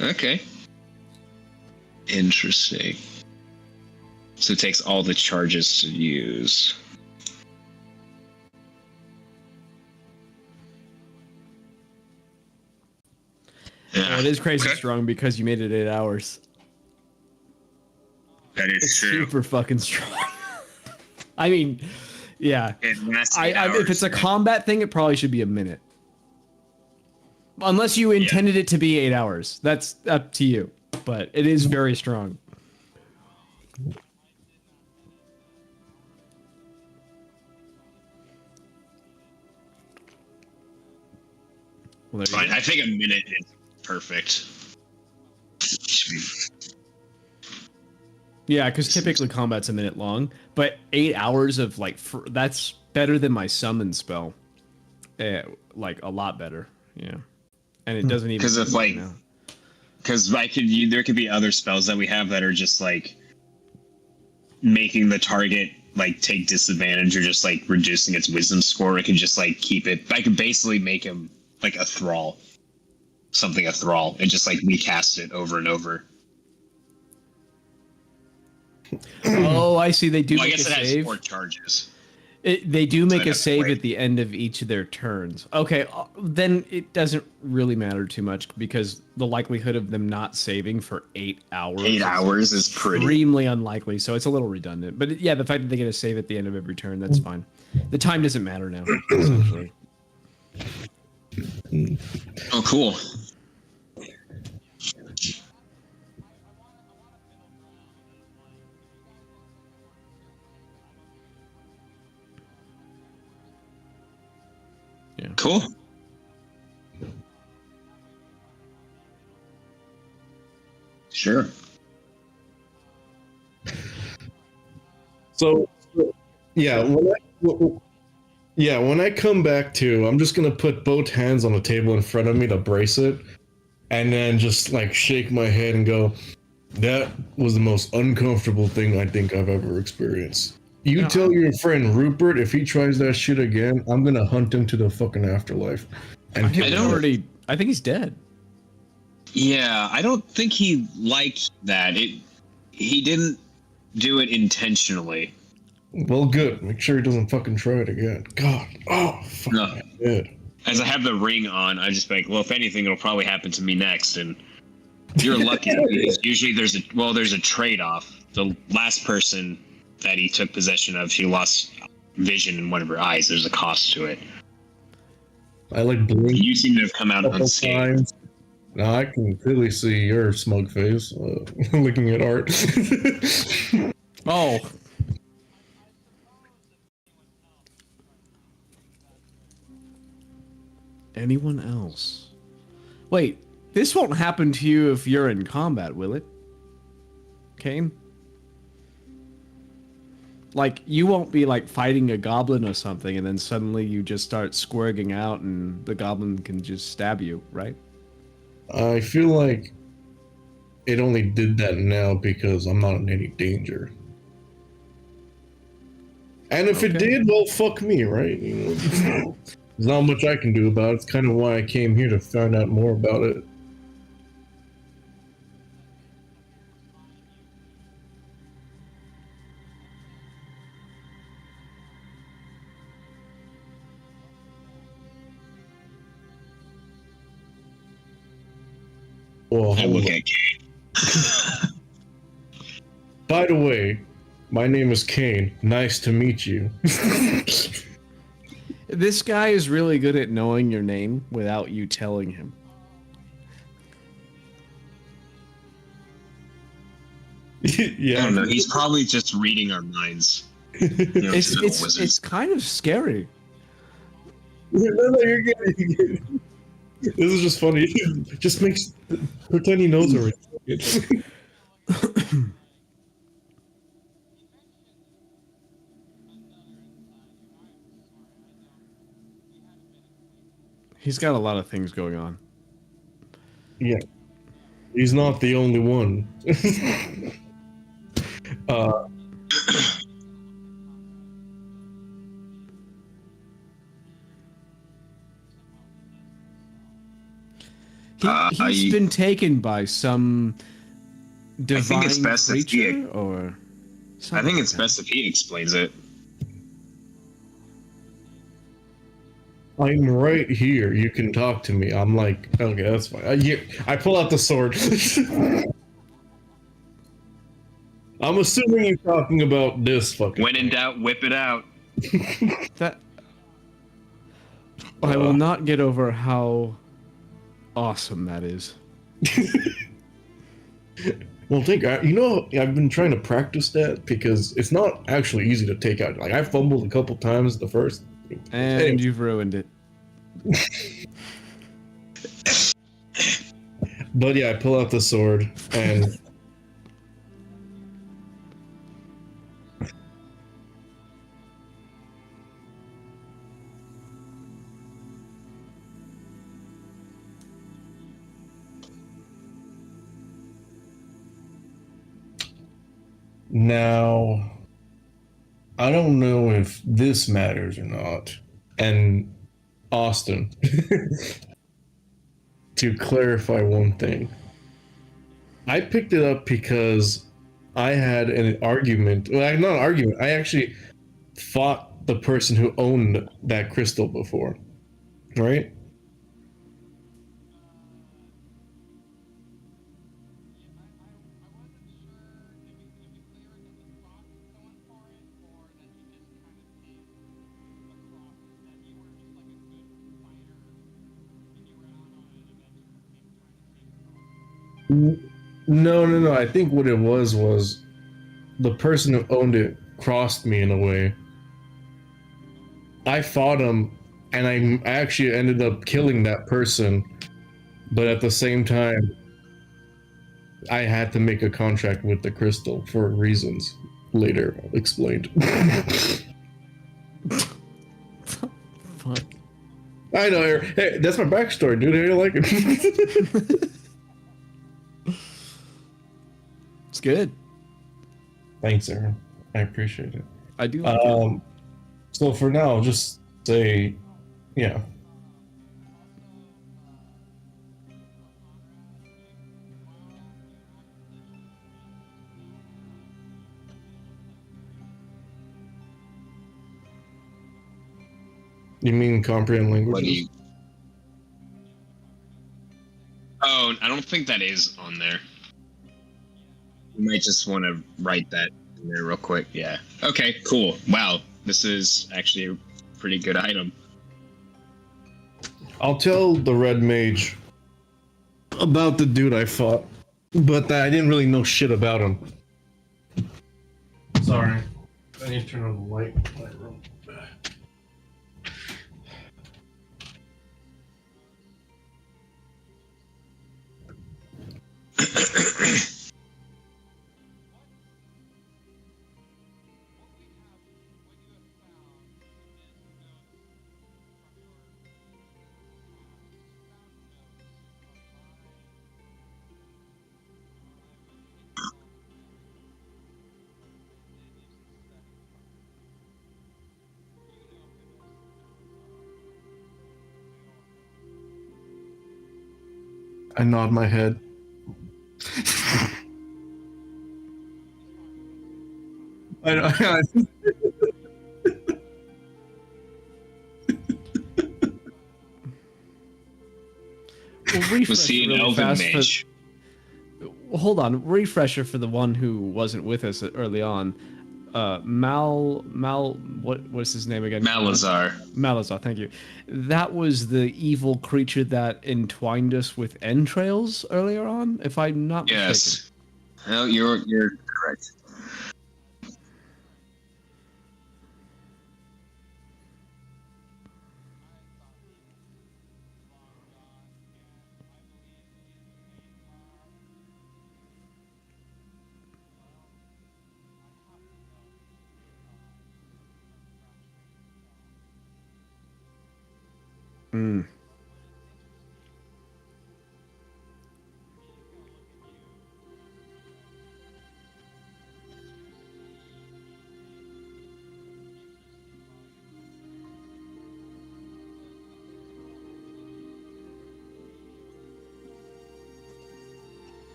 Okay. Interesting. So it takes all the charges to use. Yeah. Well, it is crazy strong because you made it 8 hours. That is It's true. super fucking strong. I mean, yeah. It lasts 8 hours, if it's a combat thing, it probably should be a minute. Unless you intended it to be 8 hours. That's up to you. But it is very strong. Well, there you Fine. go. I think a minute is perfect. Yeah, because typically combat's a minute long, but 8 hours of like that's better than my summon spell. Like a lot better. Yeah, and it doesn't even Because if like, because there could be other spells that we have that are just like making the target like take disadvantage or just like reducing its wisdom score. It can just like keep it. I could basically make him like a thrall, something a thrall, and just like recast it over and over. Oh, I see. They do Well, I make guess a it has save. 4 charges. They do make a have to save wait. at the end of each of their turns. Okay, then it doesn't really matter too much because the likelihood of them not saving for 8 hours 8 hours is pretty. extremely unlikely, so it's a little redundant. But yeah, the fact that they get a save at the end of every turn, that's fine. The time doesn't matter now, essentially. Oh, cool. Yeah. Cool. Sure. So, yeah, when I come back to, I'm just gonna put both hands on the table in front of me to brace it, and then just like shake my head and go, "That was the most uncomfortable thing I think I've ever experienced." You tell your friend Rupert if he tries that shit again, I'm gonna hunt him to the fucking afterlife. And I think I don't- I think he's dead. Yeah, I don't think he liked that. He didn't do it intentionally. Well, good. Make sure he doesn't fucking try it again. God. Oh, fuck. No. Good. As I have the ring on, I just like, well, if anything, it'll probably happen to me next. And you're lucky because usually there's a trade-off. The last person that he took possession of, she lost vision in one of her eyes. There's a cost to it. I like blink You seem to have come out a couple unscathed. times. Now I can clearly see your smug face looking at art. Oh. Anyone else? Wait, this won't happen to you if you're in combat, will it? Kane? Like, you won't be, like, fighting a goblin or something, and then suddenly you just start squirging out, and the goblin can just stab you, right? I feel like it only did that now because I'm not in any danger. And if it Okay. did, well, fuck me, right? You know, there's not much I can do about it. It's kind of why I came here to find out more about it. Well, I hold look on. at Kane. By the way, my name is Kane. Nice to meet you. This guy is really good at knowing your name without you telling him. I Yeah. don't know. He's probably just reading our minds. You know, little wizards. It's kind of scary. No, you're good. You're good. This is just funny. Just makes pretend he knows already. He's got a lot of things going on. Yeah. He's not the only one. He's been taken by some divine it's best if creature, he- or I something think like it's that. best if he explains it. I'm right here. You can talk to me. I'm like, okay, that's fine. I pull out the sword. I'm assuming you're talking about this fucking. When in doubt, whip it out. That I will not get over how awesome that is. Well, I've been trying to practice that because it's not actually easy to take out. Like I fumbled a couple times the first. And Anyway. you've ruined it. But yeah, I pull out the sword and now I don't know if this matters or not. And Austin, to clarify one thing, I picked it up because I had an argument. Well, not an argument. I actually fought the person who owned that crystal before, right? No. I think what it was the person who owned it crossed me in a way. I fought him, and I actually ended up killing that person, but at the same time, I had to make a contract with the crystal for reasons later explained. Fuck. I know, Eric. Hey, that's my backstory, dude. How do you like it? It's good. Thanks, Aaron. I appreciate it. I do like it. So for now, I'll just say, yeah. You mean comprehend languages? What do you? Oh, I don't think that is on there. You might just want to write that in there real quick. Yeah. Okay, cool. Wow, this is actually a pretty good item. I'll tell the red mage about the dude I fought, but I didn't really know shit about him. Sorry. I need to turn on the light in my room. I nod my head. I know. We'll Was he an really elven fast mage? Hold on, refresher for the one who wasn't with us early on. What was his name again? Malazar. Malazar, thank you. That was the evil creature that entwined us with entrails earlier on, if I'm not mistaken. Yes. No, you're correct. Mm.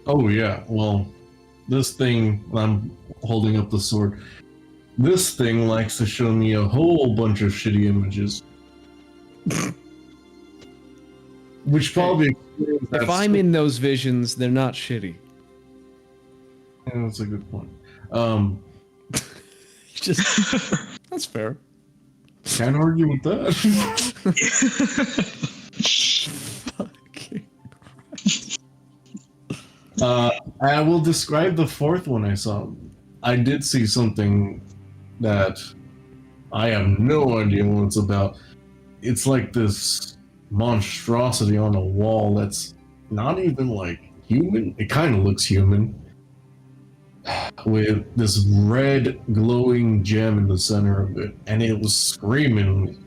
Oh yeah, well, this thing, I'm holding up the sword. This thing likes to show me a whole bunch of shitty images. Which probably If I'm in those visions, they're not shitty. Yeah, that's a good point. Just that's fair. Can't argue with that. Fucking I will describe the fourth one I saw. I did see something that I have no idea what it's about. It's like this monstrosity on a wall that's not even like human. It kind of looks human, with this red glowing gem in the center of it, and it was screaming.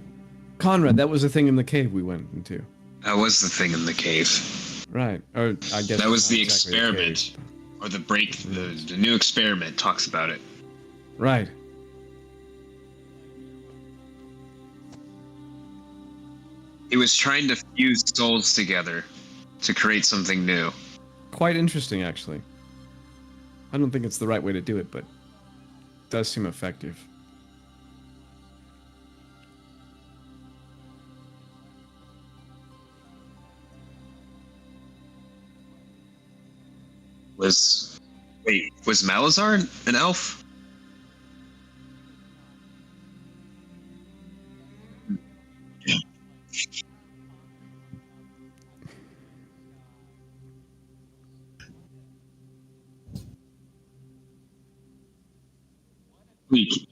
Conrad, that was the thing in the cave we went into. That was the thing in the cave. Right. Or I guess That was not the exactly a experiment. cave. Or the break, the new experiment talks about it. Right. It was trying to fuse souls together to create something new. Quite interesting, actually. I don't think it's the right way to do it, but it does seem effective. Was Malazar an elf? Weak.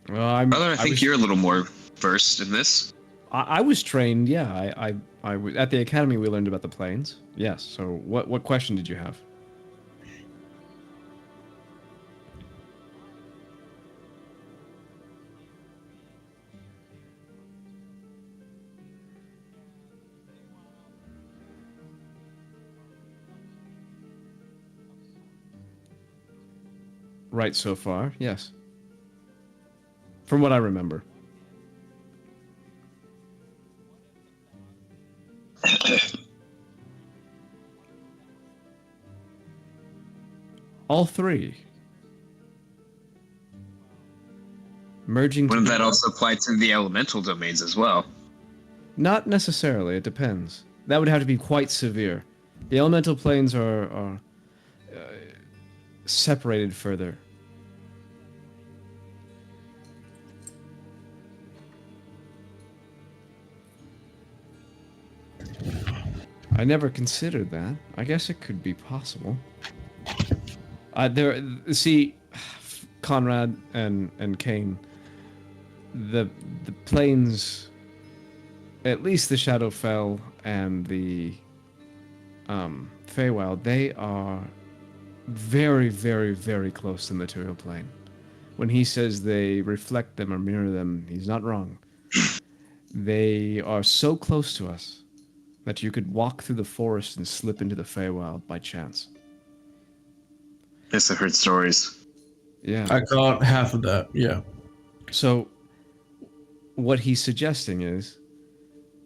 Well, Brother, I think you're a little more versed in this. I was trained, yeah. At the academy we learned about the planes. Yes. So what question did you have? Right so far, yes. From what I remember. All three. Merging Wouldn't that together. also apply to the elemental domains as well? Not necessarily, it depends. That would have to be quite severe. The elemental planes are separated further. I never considered that. I guess it could be possible. See, Conrad and Kane, the planes, at least the Shadowfell and the Feywild, they are very, very, very close to the material plane. When he says they reflect them or mirror them, he's not wrong. They are so close to us that you could walk through the forest and slip into the Feywild by chance. Yes, I've heard stories. Yeah. I caught half of that. Yeah. So, what he's suggesting is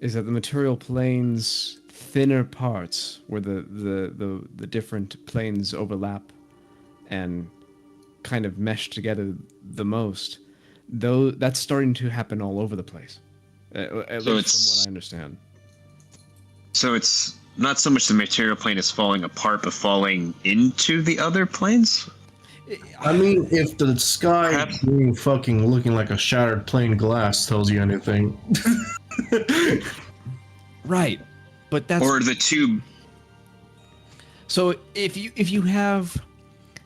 that the material plane's thinner parts, where the different planes overlap and kind of mesh together the most, though that's starting to happen all over the place. At So least it's- from what I understand. So it's not so much the material plane is falling apart, but falling into the other planes? I mean, if the sky Perhaps- being fucking looking like a shattered plain glass tells you anything. Right. But that's Or the two... so if you have,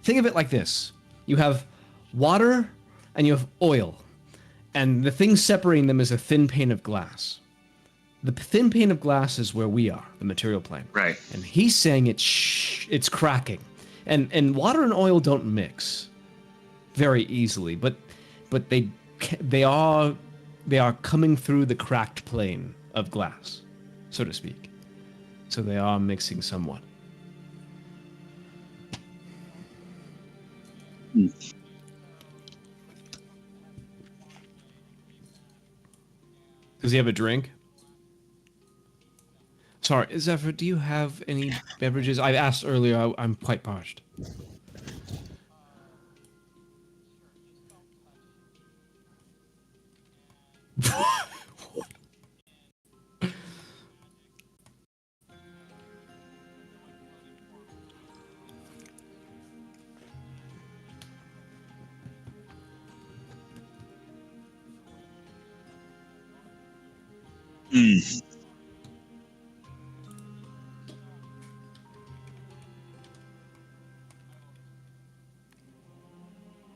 think of it like this. You have water and you have oil. And the thing separating them is a thin pane of glass. The thin pane of glass is where we are, the material plane. Right. And he's saying it's cracking. And water and oil don't mix very easily, but they are coming through the cracked plane of glass, so to speak. So they are mixing somewhat. Does he have a drink? Sorry, Zephyr, do you have any beverages? I asked earlier, I'm quite parched.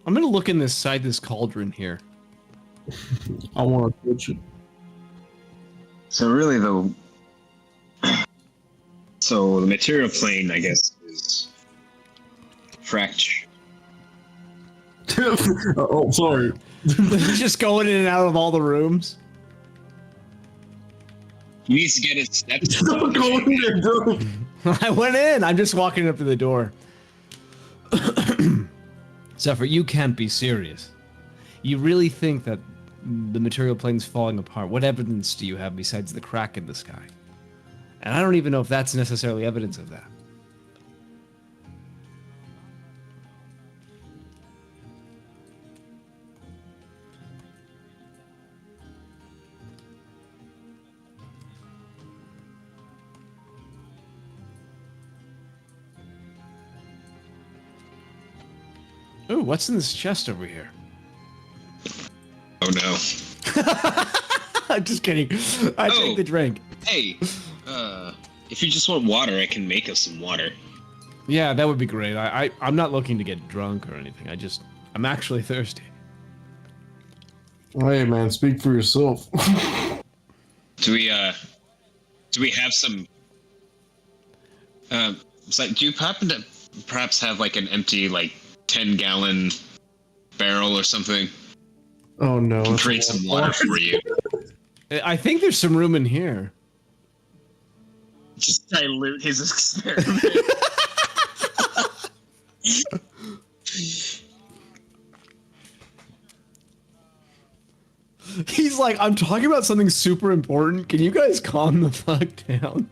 I'm gonna look inside this cauldron here. I want to touch it. So really, so the material plane, I guess, is fracture. Oh, sorry. Just going in and out of all the rooms. He needs to get his steps. Stop going there, bro. I went in. I'm just walking up to the door. Zephyr, you can't be serious. You really think that the material plane's falling apart? What evidence do you have besides the crack in the sky? And I don't even know if that's necessarily evidence of that. Ooh, what's in this chest over here? Oh no. I'm just kidding. I take the drink. Hey, if you just want water, I can make us some water. Yeah, that would be great. I'm not looking to get drunk or anything. I'm actually thirsty. Hey, man, speak for yourself. Do we have some? It's like, do you happen to perhaps have like an empty 10-gallon barrel or something? Oh no. I can create some water for you. I think there's some room in here. Just dilute his experiment. He's like, I'm talking about something super important. Can you guys calm the fuck down?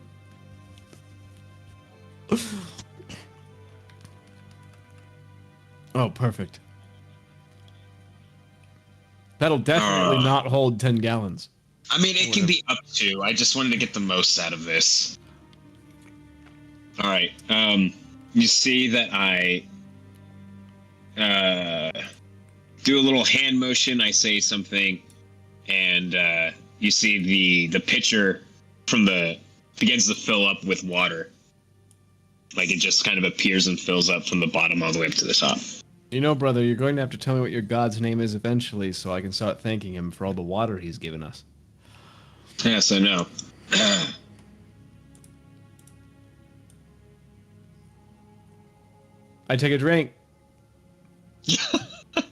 Oh, perfect. That'll definitely not hold 10 gallons. I mean, it can be up to. I just wanted to get the most out of this. All right. You see that I do a little hand motion. I say something, and you see the pitcher begins to fill up with water. Like it just kind of appears and fills up from the bottom all the way up to the top. You know, brother, you're going to have to tell me what your god's name is eventually so I can start thanking him for all the water he's given us. Yes, I know. I take a drink. Are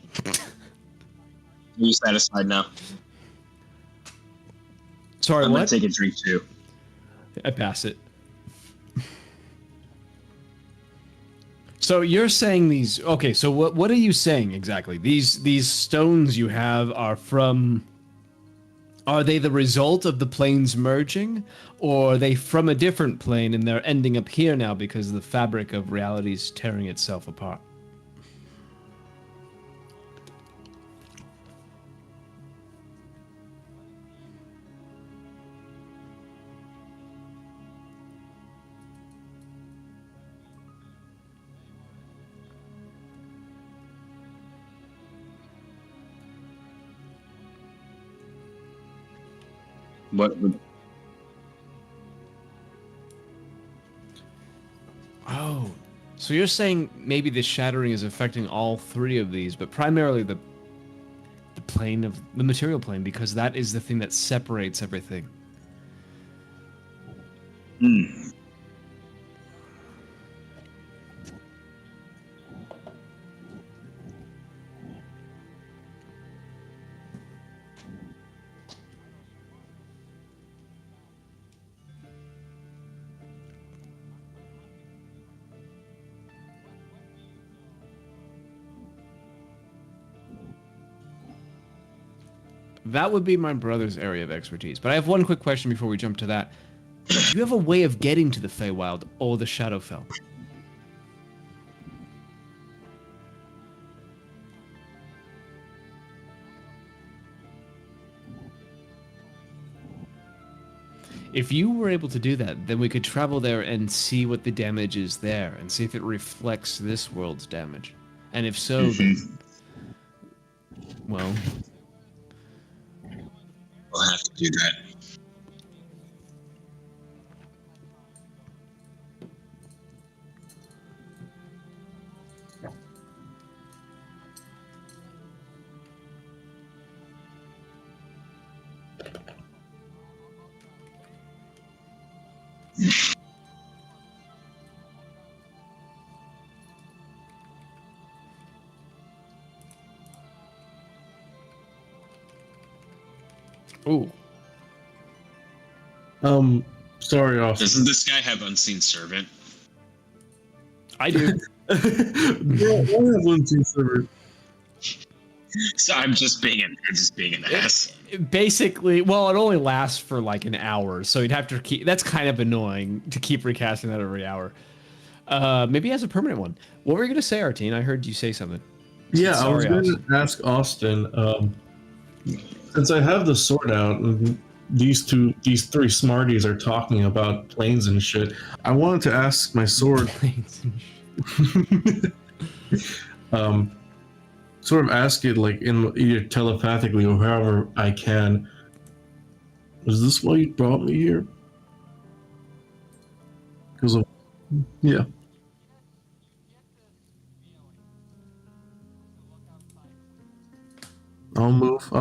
you satisfied now? Sorry, I'm what? gonna take a drink too. I pass it. So you're saying these? Okay, so what are you saying exactly? These stones you have are from? Are they the result of the planes merging, or are they from a different plane and they're ending up here now because the fabric of reality is tearing itself apart? What would... Oh, so you're saying maybe the shattering is affecting all three of these, but primarily the plane of the material plane, because that is the thing that separates everything. Hmm. That would be my brother's area of expertise. But I have one quick question before we jump to that. Do you have a way of getting to the Feywild or the Shadowfell? If you were able to do that, then we could travel there and see what the damage is there and see if it reflects this world's damage. And if so, then, well, We'll have to do that. Ooh. Sorry, Austin. Doesn't this guy have Unseen Servant? I do. Yeah, I have one too, sir. So I'm just being an ass. Basically, well, it only lasts for like an hour, so you'd have to keep. That's kind of annoying to keep recasting that every hour. Maybe he has a permanent one. What were you gonna say, Artine? I heard you say something. Yeah, I was Sorry, going Austin. to ask Austin. Since I have the sword out, and these three smarties are talking about planes and shit. I wanted to ask my sword. Sort of ask it like in either telepathically or however I can. Is this why you brought me here? Because of yeah. I'll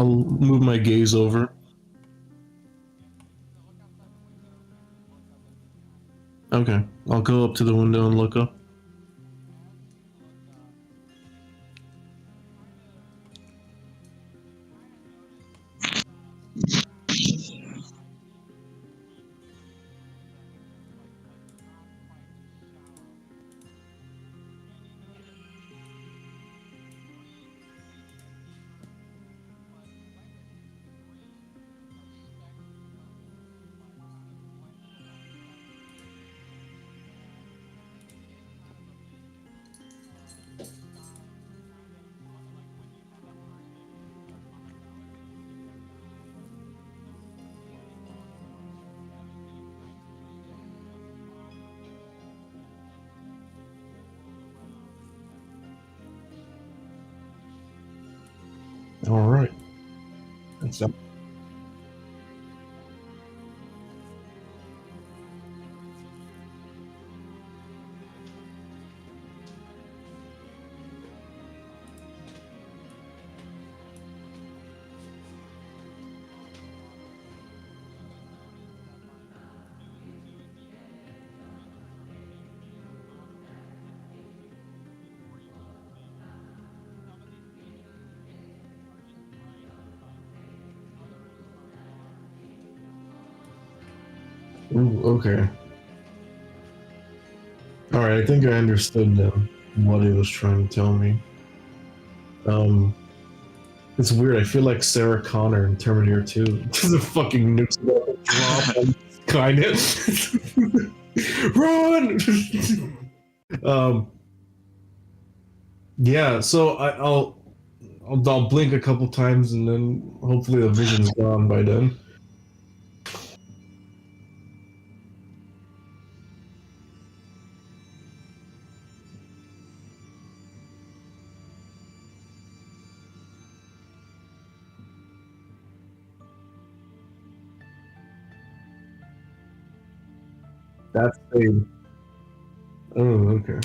move my gaze over. Okay, I'll go up to the window and look up. All right. That's up. Ooh, okay. All right, I think I understood what he was trying to tell me. It's weird. I feel like Sarah Connor in Terminator 2. The fucking nukes about to drop on Skynet. Run! Yeah. So I'll blink a couple times and then hopefully the vision's gone by then. That's big. Oh, okay.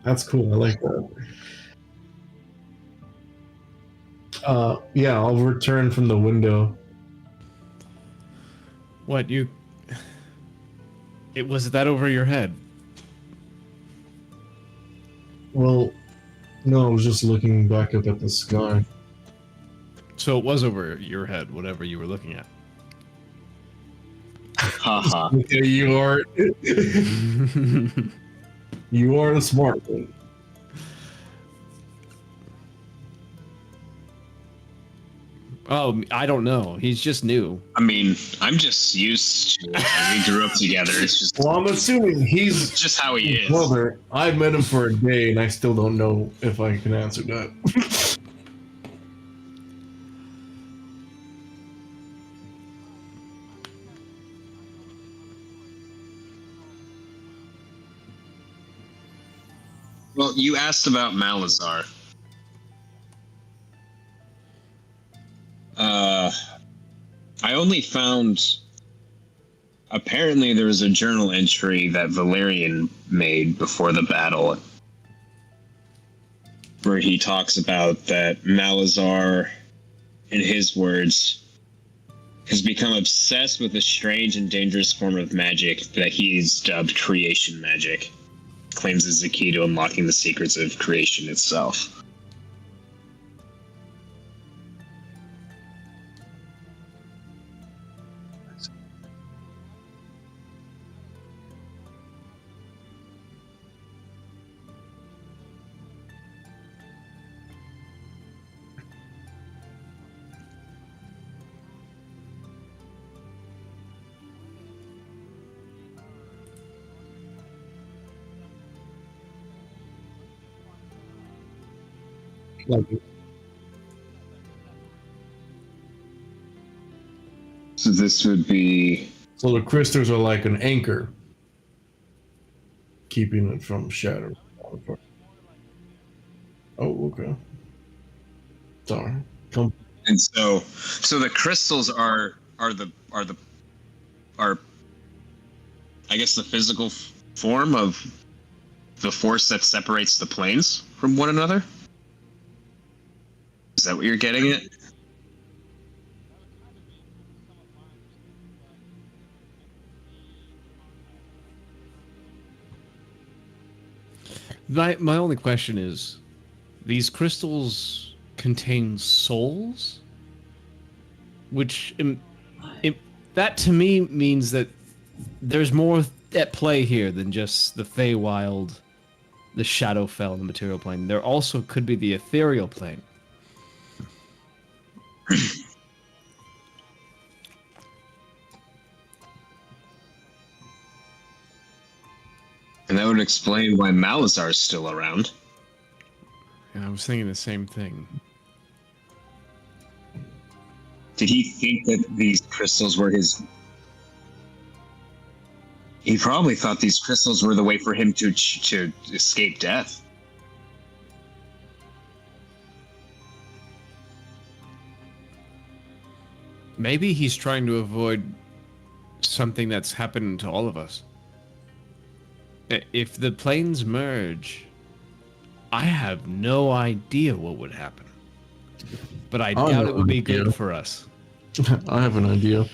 That's cool. I like that. Yeah, I'll return from the window. What you? It was that over your head. Well, no, I was just looking back up at the sky. So it was over your head, whatever you were looking at. Haha. Okay, you are. You are the smart one. Oh, I don't know. He's just new. I mean, I'm just used to it. We grew up together. It's just, Well, I'm assuming he's just how he is. brother. I've met him for a day, and I still don't know if I can answer that. Well, you asked about Malazar. I only found. Apparently, there was a journal entry that Valerian made before the battle, where he talks about that Malazar, in his words, has become obsessed with a strange and dangerous form of magic that he's dubbed creation magic. Claims is the key to unlocking the secrets of creation itself. Like, So this would be... so the crystals are like an anchor, keeping it from shattering. Oh, okay. Sorry. Come. And so the crystals are I guess the physical form of the force that separates the planes from one another? Is that what you're getting at? My only question is, these crystals contain souls? Which, that to me means that there's more at play here than just the Feywild, the Shadowfell, and the material plane. There also could be the ethereal plane. And that would explain why Malazar is still around. Yeah, I was thinking the same thing. Did he think that these crystals were his... He probably thought these crystals were the way for him to escape death. Maybe he's trying to avoid something that's happened to all of us. If the planes merge, I have no idea what would happen. But I doubt it would be good for us. I have an idea.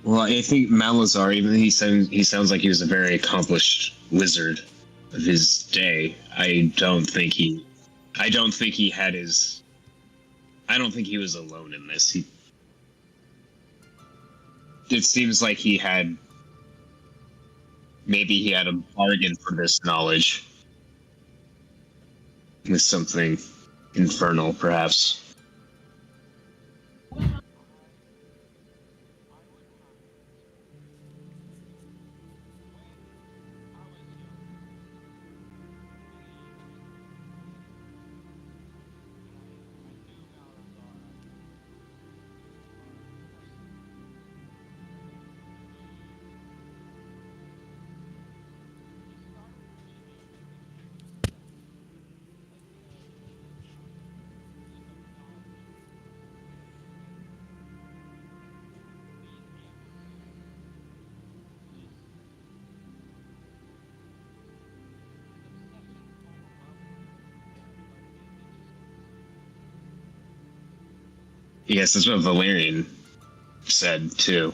Well, I think Malazar, even he sounds like he was a very accomplished wizard of his day. I don't think he was alone in this. It seems like he had a bargain for this knowledge with something infernal, perhaps. Yes, that's what Valerian said, too.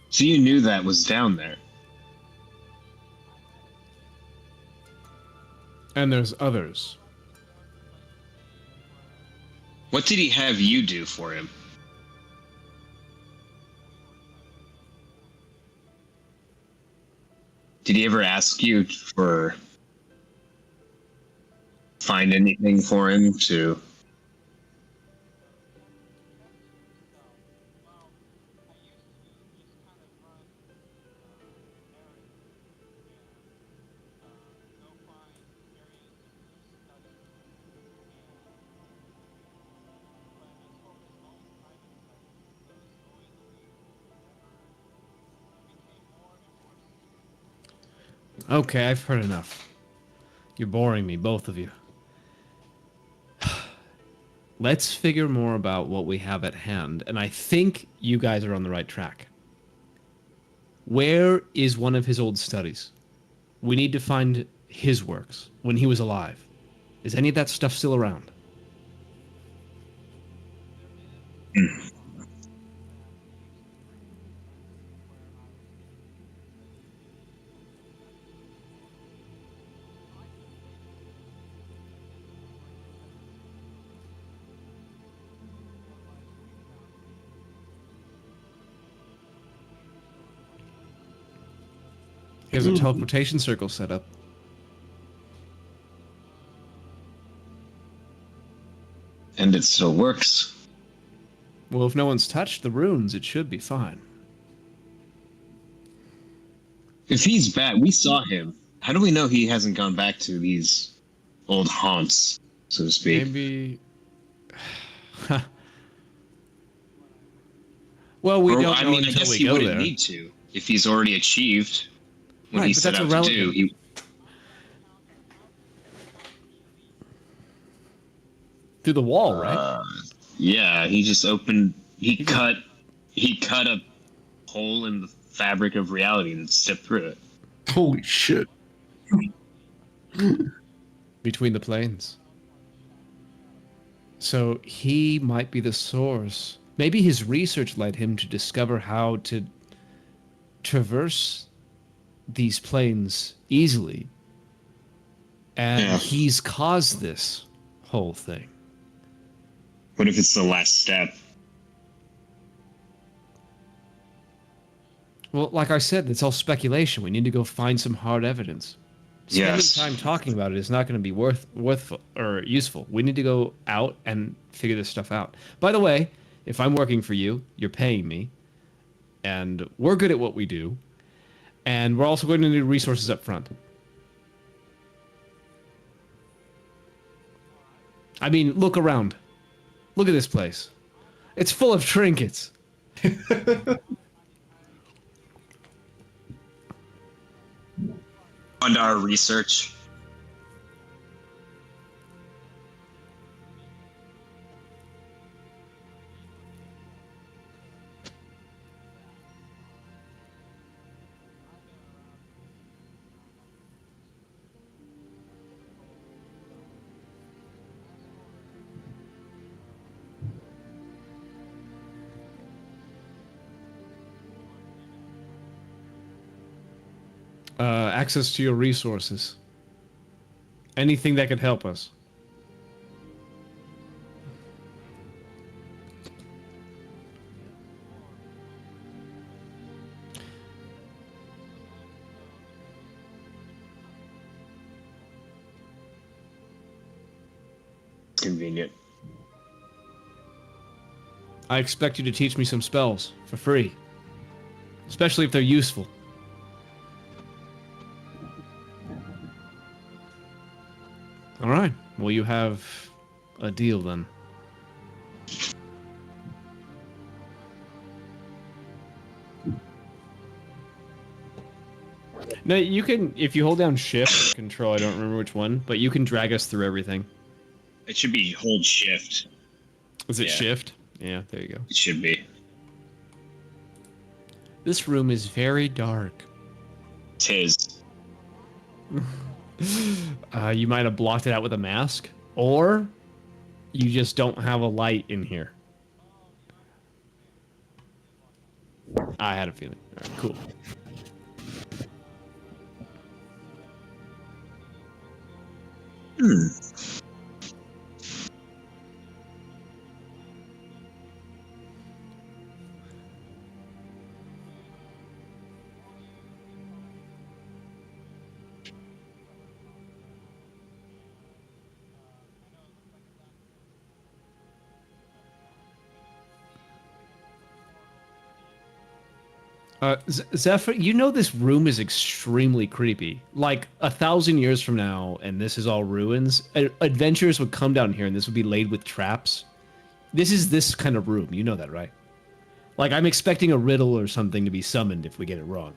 So you knew that was down there? And there's others. What did he have you do for him? Did he ever ask you for... find anything for him to... Okay, I've heard enough. You're boring me, both of you. Let's figure more about what we have at hand, and I think you guys are on the right track. Where is one of his old studies? We need to find his works when he was alive. Is any of that stuff still around? There's a teleportation circle set up. And it still works. Well, if no one's touched the runes, it should be fine. If he's back, we saw him. How do we know he hasn't gone back to these old haunts, so to speak? Maybe. Well, we Or, don't I know mean, I until guess we he go wouldn't there. need to if he's already achieved what Right, he but set that's out to do. irrelevant. Through the wall, right? Yeah, he just opened. He cut a hole in the fabric of reality and stepped through it. Holy shit. Between the planes. So he might be the source. Maybe his research led him to discover how to traverse these planes easily. And he's caused this whole thing. What if it's the last step? Well, like I said, it's all speculation. We need to go find some hard evidence. Spending Yes. time talking about it is not going to be worthful or useful. We need to go out and figure this stuff out. By the way, if I'm working for you, you're paying me, and we're good at what we do, and we're also going to need resources up front. I mean, look around. Look at this place. It's full of trinkets. On our research. Access to your resources. Anything that could help us. Convenient. I expect you to teach me some spells for free. Especially if they're useful. Alright, well you have a deal then. No, you can, if you hold down shift or control, I don't remember which one, but you can drag us through everything. It should be hold shift. Is it Yeah. shift? Yeah, there you go. It should be. This room is very dark. Tis. You might have blocked it out with a mask, or you just don't have a light in here. I had a feeling. All right, cool. Zephyr, you know this room is extremely creepy. Like 1,000 years from now, and this is all ruins, adventurers would come down here and this would be laid with traps. This is this kind of room. You know that, right? Like, I'm expecting a riddle or something to be summoned if we get it wrong.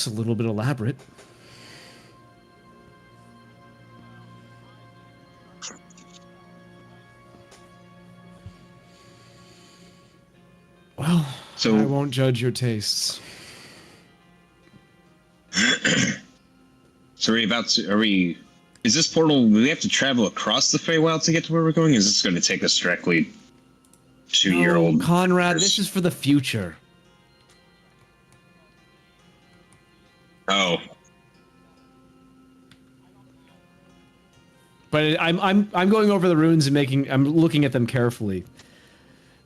looks a little bit elaborate. Well, So- I won't judge your tastes. So is this portal, do we have to travel across the Feywild to get to where we're going? Is this going to take us directly to your No, old... Conrad, this is for the future. Oh. But I'm going over the runes and I'm looking at them carefully.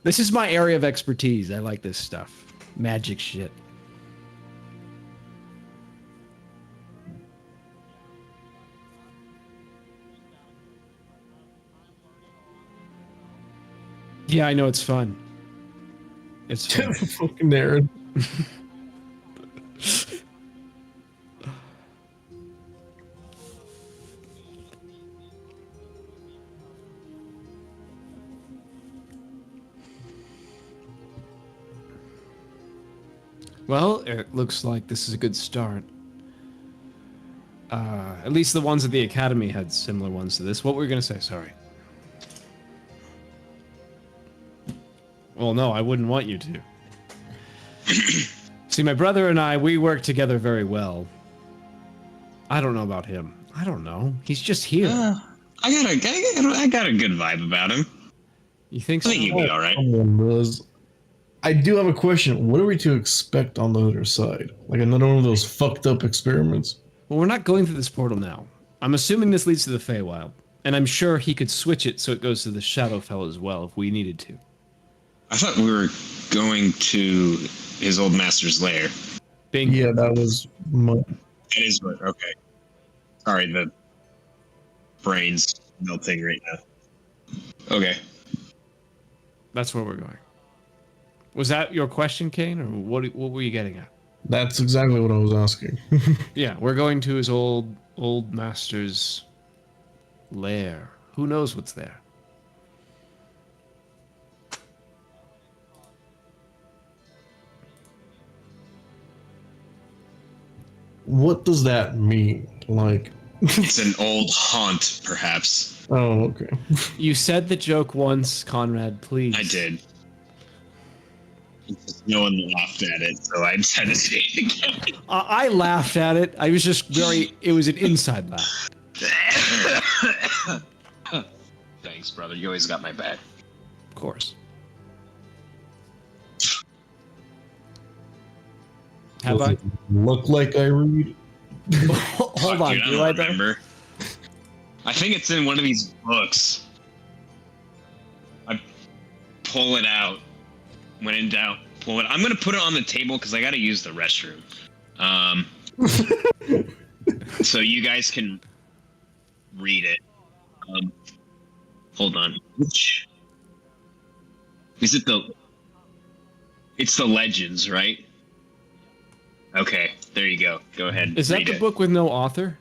This is my area of expertise. I like this stuff. Magic shit. Yeah, I know it's fun. It's fun. Fucking nerd. Well, it looks like this is a good start. At least the ones at the academy had similar ones to this. What were we gonna say? Sorry. Well, no, I wouldn't want you to. See, my brother and we work together very well. I don't know about him. I don't know. He's just here. I got a good vibe about him. You think I so? think he'll be all right. Someone does. I do have a question. What are we to expect on the other side? Like another one of those fucked up experiments? Well, we're not going through this portal now. I'm assuming this leads to the Feywild. And I'm sure he could switch it so it goes to the Shadowfell as well if we needed to. I thought we were going to his old master's lair. Bing. Yeah, that was my... That is what. Okay. Sorry, the brain's melting right now. Okay. That's where we're going. Was that your question, Kane, or what were you getting at? That's exactly what I was asking. Yeah, we're going to his old master's lair. Who knows what's there? What does that mean? Like... It's an old haunt, perhaps. Oh, okay. You said the joke once, Conrad, please. I did. No one laughed at it, so I just had to say it again. I laughed at it. I was just it was an inside laugh. Thanks, brother. You always got my back. Of course. Have Does I? it look like I read? Hold on, Dude, I do don't I though? remember. I think it's in one of these books. I pull it out. When in doubt, pull it. I'm gonna put it on the table because I gotta use the restroom. So you guys can read it. Hold on. Which is it? It's the Legends, right? Okay, there you go. Go ahead. Is that read the it. book with no author?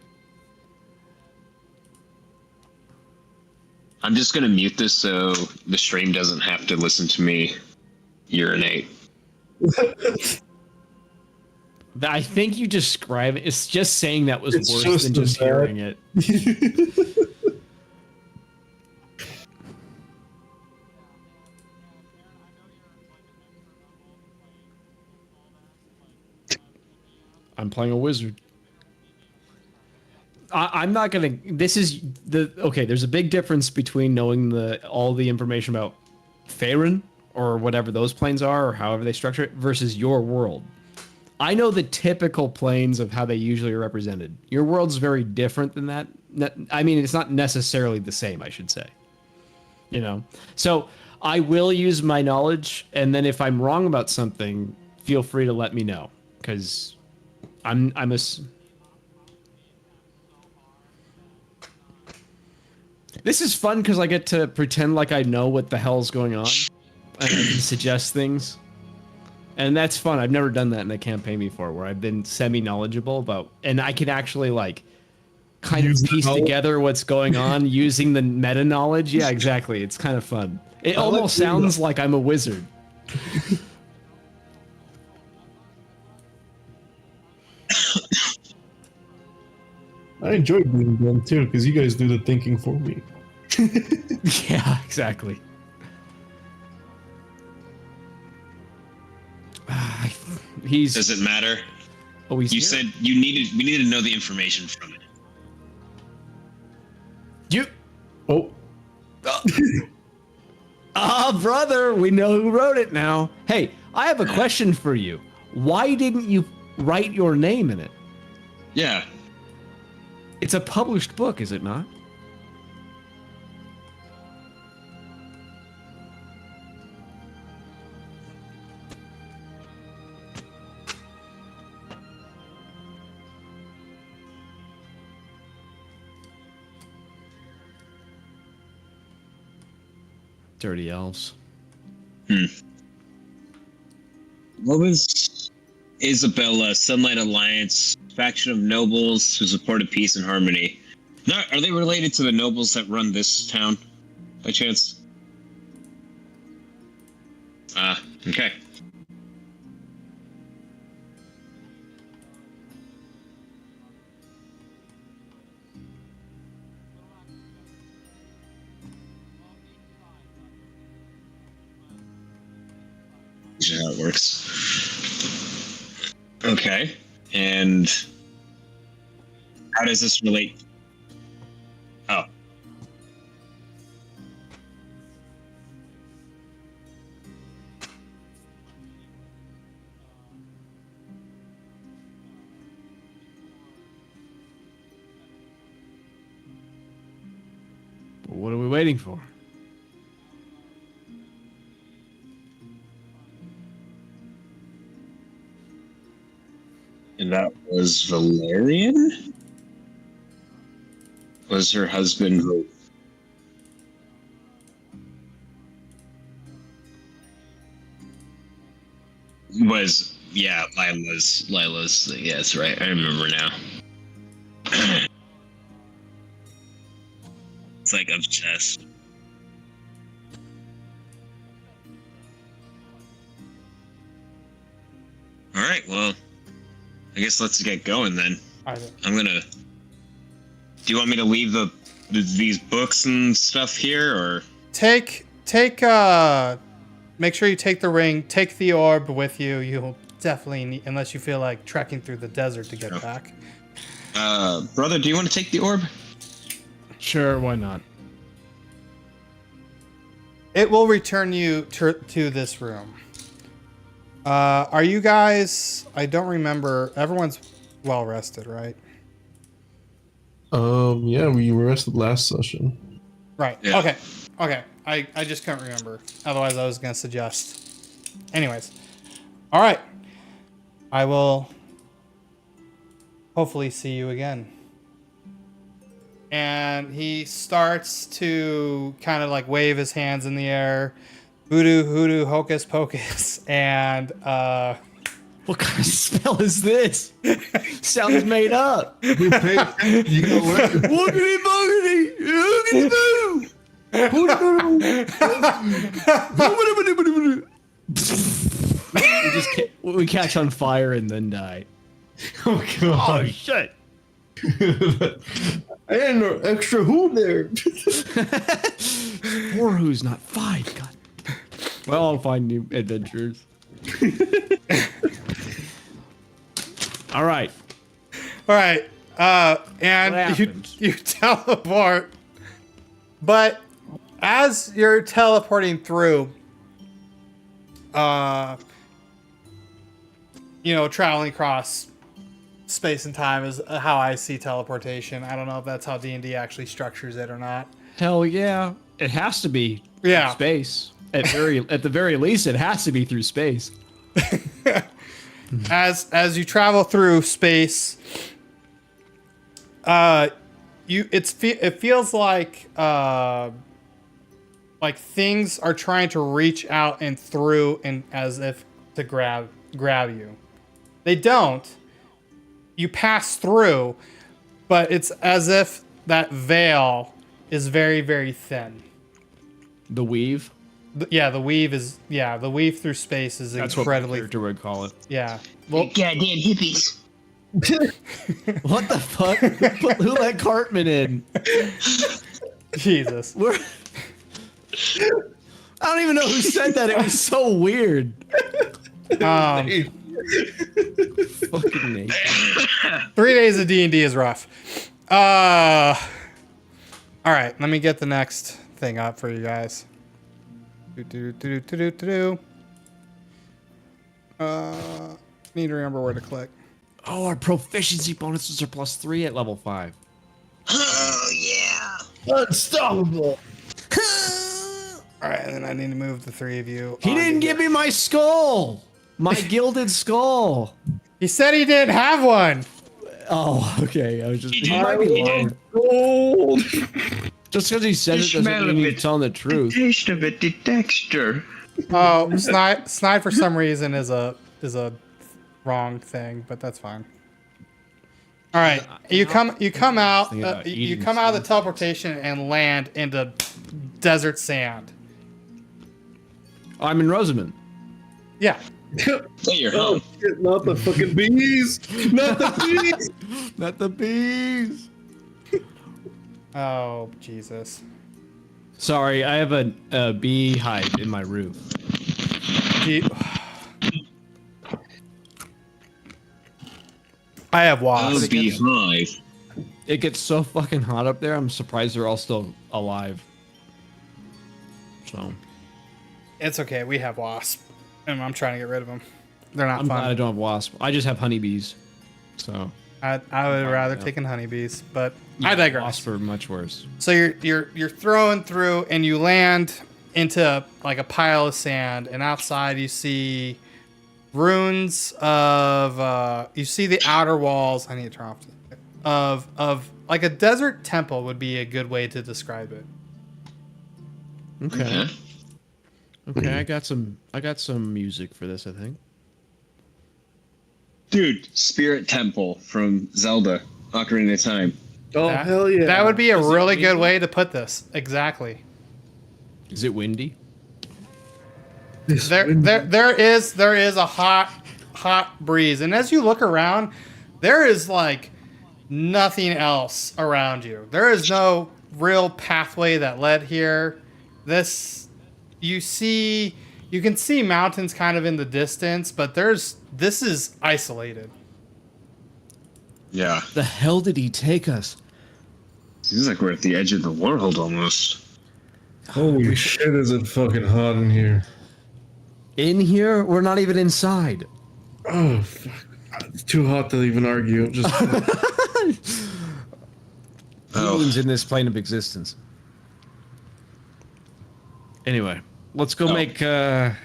I'm just gonna mute this so the stream doesn't have to listen to me urinate. I think you describe it. It's just saying that was It's worse just than just bad. hearing it. I'm playing a wizard. I'm not gonna. This is okay. There's a big difference between knowing all the information about Faerun or whatever those planes are, or however they structure it, versus your world. I know the typical planes of how they usually are represented. Your world's very different than that. I mean, it's not necessarily the same, I should say. You know, so I will use my knowledge, and then if I'm wrong about something, feel free to let me know, because I'm a. This is fun because I get to pretend like I know what the hell's going on, and I can suggest things. And that's fun. I've never done that in a campaign before, where I've been semi-knowledgeable about, and I can actually like kind Use of the piece knowledge. together what's going on using the meta knowledge. Yeah, exactly. It's kind of fun. It I like almost doing sounds that. like I'm a wizard. I enjoy being done too, because you guys do the thinking for me. Yeah, exactly. He's. Does it matter? Oh, he's You here. said we needed to know the information from it. You. Oh, Ah, brother, we know who wrote it now. Hey, I have a question for you. Why didn't you write your name in it? Yeah. It's a published book, is it not? Dirty elves. What was Isabella, Sunlight Alliance, faction of nobles who supported peace and harmony? No, are they related to the nobles that run this town, by chance? Ah, okay. This is how it works. Okay, and how does this relate? Oh. What are we waiting for? And that was Valerian? Was her husband who? Was, yeah, Lila's, yeah, that's right, I remember now. It's like obsessed. Alright, well, I guess let's get going then. I'm gonna. Do you want me to leave these books and stuff here, or make sure you take the ring, take the orb with you. You'll definitely need, unless you feel like trekking through the desert to get back. brother, do you want to take the orb? Sure, why not? It will return you to this room. Are you guys? I don't remember. Everyone's well rested, right? yeah, we rested last session. Right. Yeah. Okay. I just couldn't remember. Otherwise, I was gonna suggest. Anyways, all right. I will hopefully see you again. And he starts to kind of like wave his hands in the air, voodoo, hoodoo, hocus pocus, and What kind of spell is this? Sounds made up. You pay attention, you gotta learn. Woogity boogity, woogity boo. We catch on fire and then die. Oh god. Shit. I had no extra who there. 4 who's not 5. God. Well, I'll find new adventures. All right. And What you happened? teleport, but as you're teleporting through, traveling across space and time is how I see teleportation. I don't know if that's how D&D actually structures it or not. Hell yeah. It has to be Yeah. space. At the very least, it has to be through space. As you travel through space, it feels like things are trying to reach out and through and as if to grab you. They don't. You pass through, but it's as if that veil is very, very thin. The weave. The weave through space is That's incredibly. what my character would call it. Yeah. Well, Goddamn hippies. What the fuck? Who let Cartman in? Jesus. We're... I don't even know who said that. It was so weird. Um, Fucking name. 3 days of D&D is rough. All right, let me get the next thing up for you guys. Need to remember where to click. Oh, our proficiency bonuses are +3 at level 5. Oh yeah. Unstoppable. All right, and then I need to move the 3 of you. He onto didn't give here. me my skull. My gilded skull. He said he didn't have one. Oh, okay. I was just. He He did. might be He lying. did. Gold. Just because he said The it doesn't smell mean of he's it. telling the truth. Taste of it, the texture. Oh, snide for some reason is a wrong thing, but that's fine. All right, you come out Thinking about you eating come out of the stuff. teleportation and land into desert sand. I'm in Rosamond. Yeah. Hey, you're Oh home. shit! Not the fucking bees! Not the bees! Not the bees. Oh Jesus. Sorry, I have a beehive in my roof. I have wasps. Oh, beehive. It gets so fucking hot up there. I'm surprised they're all still alive. So It's okay. We have wasps, and I'm trying to get rid of them. They're not I'm glad I fun. don't have wasps. I just have honeybees. So I would rather yeah. take in honeybees, but I digress. Wasps are much worse. So you're throwing through, and you land into like a pile of sand, and outside you see runes of you see the outer walls. I need to turn off of like a desert temple would be a good way to describe it. Okay. Okay, I got some music for this, I think. Dude, Spirit Temple from Zelda, Ocarina of Time. Oh That- hell yeah! That would be a Is it really good windy? way to put this. Exactly. Is it windy? There is a hot breeze, and as you look around, there is like nothing else around you. There is no real pathway that led here. You can see mountains kind of in the distance, but this is isolated. Yeah. The hell did he take us? Seems like we're at the edge of the world almost. Holy shit! Is it fucking hot in here? In here? We're not even inside. Oh, fuck. It's too hot to even argue. Just Humans in this plane of existence. Anyway, let's go make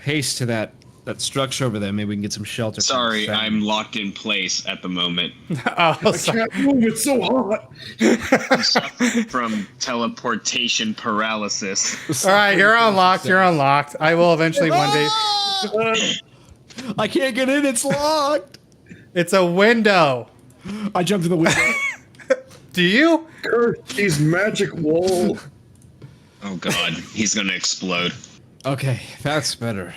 haste to that structure over there. Maybe we can get some shelter. from the Sorry, sand. I'm locked in place at the moment. Oh, sorry. can't move. It's so hot. I'm suffering from teleportation paralysis. All right, you're unlocked. You're unlocked. I will eventually one day. I can't get in. It's locked. It's a window. I jumped to the window. Do you? Kirsty's magic wall. Oh god, he's gonna explode. Okay, that's better.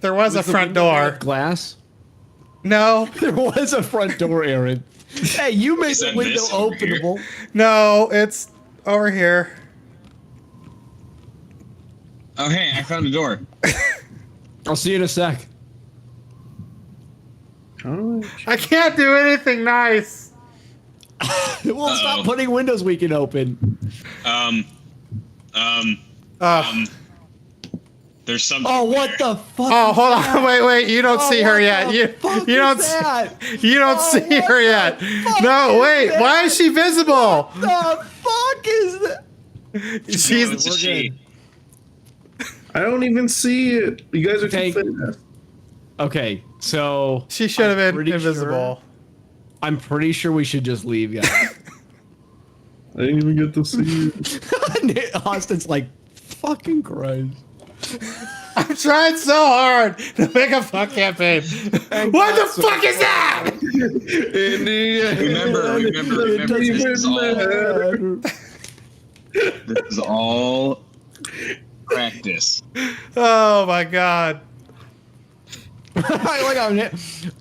There was a front door. Glass. No, There was a front door, Aaron. Hey, you made Is the that window this over here? openable. no, it's over here. Oh hey, I found a door. I'll see you in a sec. I can't do anything nice. Well, stop putting windows we can open. There's something. Oh, what the fuck? Oh, hold on. Wait. You don't see her what yet. the You fuck don't is see, that? you don't Oh, see what her the yet. fuck No, is wait. that? Why is she visible? The fuck is that? She's It's a she. I don't even see it. You guys are Okay. too fast. Okay, so she should have I'm been pretty invisible. I'm pretty sure we should just leave, guys. I didn't even get to see it. Austin's like, fucking Christ. I'm trying so hard to make a fuck campaign. What the fuck is that? Remember, this is all practice. Oh my god.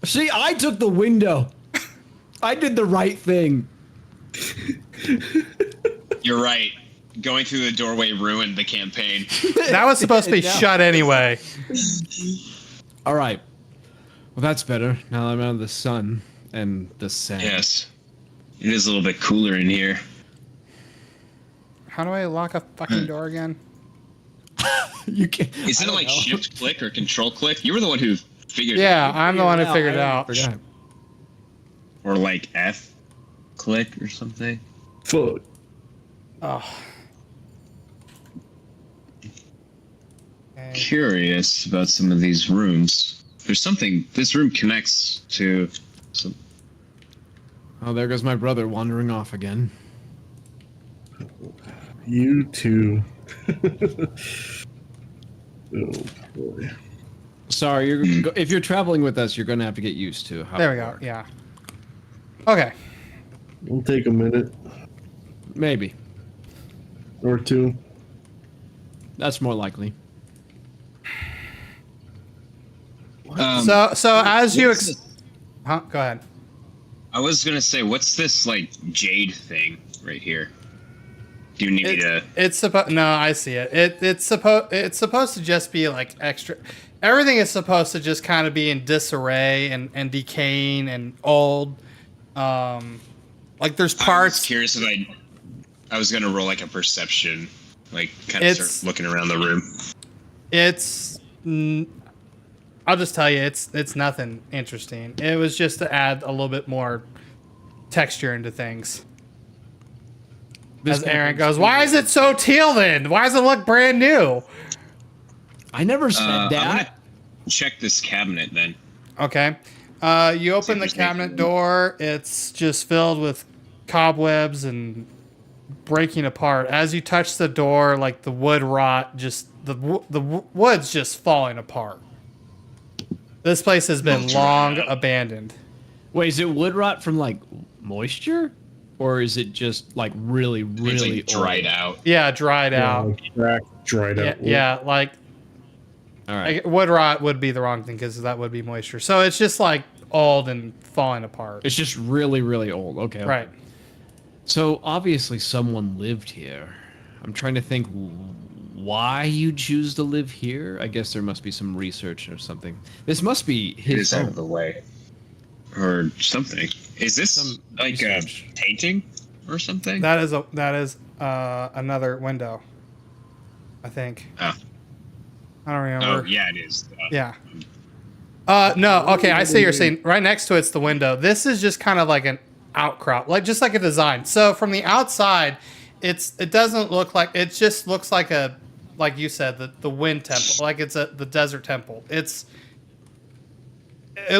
See, I took the window. I did the right thing. You're right. Going through the doorway ruined the campaign. That was supposed to be No. shut anyway. All right. Well, that's better. Now I'm out of the sun and the sand. Yes. It is a little bit cooler in here. How do I lock a fucking door again? You can't. Is it like shift click or control click? You were the one who figured Yeah, it out. I'm the one who figured it I out. forgot. Or like F click or something. Fuck. Oh. Okay. Curious about some of these rooms. There's something. This room connects to some. Oh, there goes my brother wandering off again. You too. Oh boy. Sorry, if you're traveling with us, you're going to have to get used to how There we we go. work. Yeah. Okay. It'll take a minute Maybe. or two. That's more likely. So as you what's huh? Go ahead. I was gonna say, what's this like jade thing right here? Do you need me to? It's supposed. No, I see it. It's supposed to just be like extra. Everything is supposed to just kind of be in disarray and decaying and old. Like there's I was parts. curious if I was gonna roll like a perception, like kind of It's- start looking around the room. I'll just tell you, it's nothing interesting. It was just to add a little bit more texture into things. As Aaron goes, why is it so teal then? Why does it look brand new? I never said I'm that. gonna check this cabinet then. Okay. You open the cabinet door. It's just filled with cobwebs and breaking apart. As you touch the door, like the wood rot, just the wood's just falling apart. This place has been long abandoned. Wait, is it wood rot from like moisture? Or is it just like really, It's really like dried old? out. Yeah, dried out. Cracked, dried Yeah, out. yeah, like All right. wood rot would be the wrong thing because that would be moisture. So it's just like old and falling apart. It's just really, really old. Okay. Right. So obviously someone lived here. I'm trying to think why you choose to live here. I guess there must be some research or something. This must be It his is out of home. the way, or something. Is this Some like research. a painting or something? That is another window. I think. Oh. I don't remember. Oh yeah, it is. Yeah. No, okay, I see what you're saying. Right next to it's the window. This is just kind of like an outcrop, like just like a design. So from the outside, it doesn't look like, it just looks like a, like you said, the wind temple, like it's the desert temple. It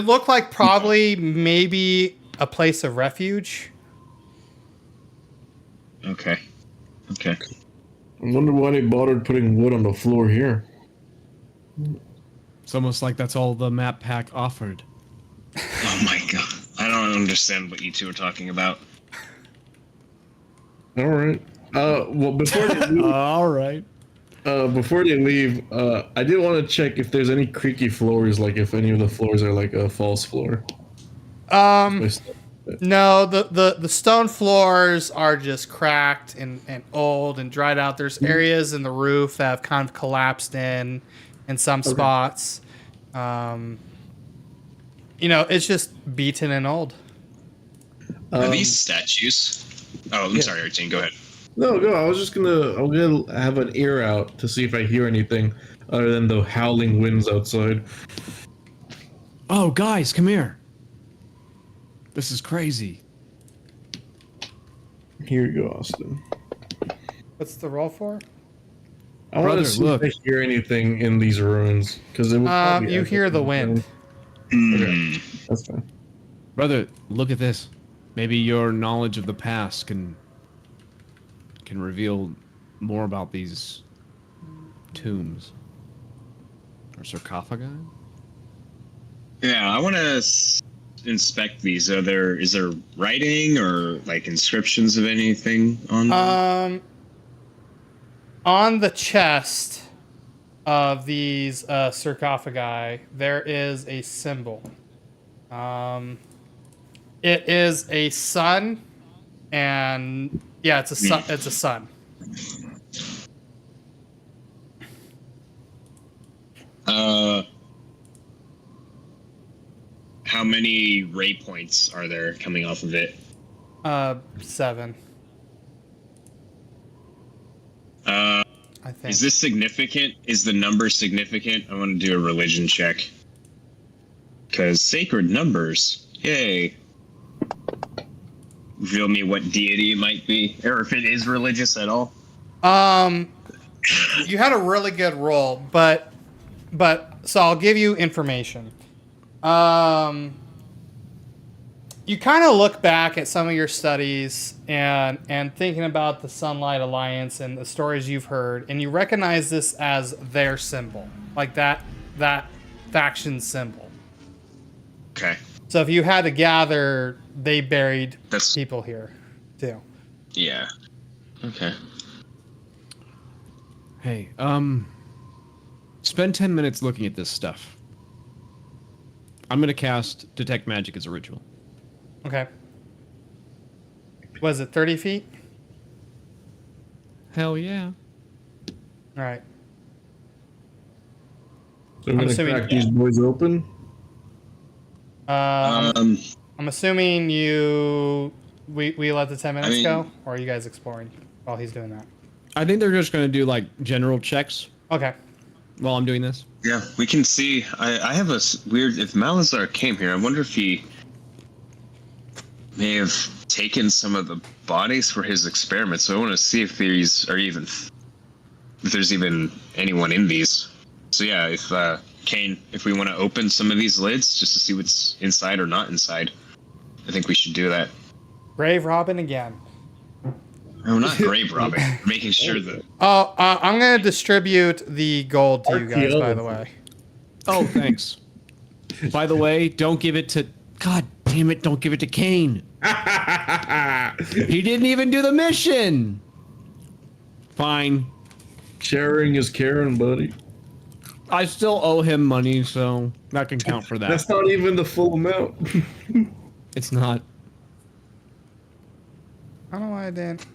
looked like probably maybe a place of refuge. Okay. Okay. I wonder why they bothered putting wood on the floor here. It's almost like that's all the map pack offered. Oh my god. I don't understand what you two are talking about. All right. Well, before they leave, All right. I did want to check if there's any creaky floors, like if any of the floors are like a false floor. No, the stone floors are just cracked and old and dried out. There's areas in the roof that have kind of collapsed in some spots. It's just beaten and old. Are these statues? Oh, I'm sorry, Arcane. Go ahead. No, I was just I'm gonna have an ear out to see if I hear anything other than the howling winds outside. Oh, guys, come here. This is crazy. Here you go, Austin. What's the roll for? I want Brother, to see look. if I hear anything in these ruins because it would probably You echo hear the from wind. Okay, that's fine. Brother, look at this. Maybe your knowledge of the past can reveal more about these tombs or sarcophagi. Yeah, I want to inspect these. Is there writing or like inscriptions of anything on them? On the chest of these sarcophagi, there is a symbol. It is a sun, and yeah, it's a sun. It's a sun. How many ray points are there coming off of it? 7. Uh, I think. is this significant? Is the number significant? I want to do a religion check. Because sacred numbers, yay. Reveal me what deity it might be, or if it is religious at all. You had a really good roll, but so I'll give you information. You kind of look back at some of your studies and thinking about the Sunlight Alliance and the stories you've heard, and you recognize this as their symbol, like that faction symbol. Okay. So if you had to gather, they buried That's people here, too. yeah. Okay. Hey, spend 10 minutes looking at this stuff. I'm gonna cast Detect Magic as a ritual. Okay. Was it 30 feet? Hell yeah. All right. So I'm gonna assuming- crack these boys open. I'm assuming we let the 10 minutes go, or are you guys exploring while he's doing that? I think they're just gonna do like general checks Okay. while I'm doing this. Yeah, we can see. I have a weird. If Malazar came here, I wonder if he may have taken some of the bodies for his experiments. So I want to see if there's even anyone in these. So yeah, if Kane, if we want to open some of these lids just to see what's inside or not inside, I think we should do that. Grave Robin again. No, not grave robbing. Making sure that. Oh, I'm going to distribute the gold to you guys, by the way. Oh, thanks. By the way, don't give it to... God damn it, don't give it to Kane. He didn't even do the mission. Fine. Sharing is caring, buddy. I still owe him money, so that can count for that. That's not even the full amount. It's not. I don't know why I didn't.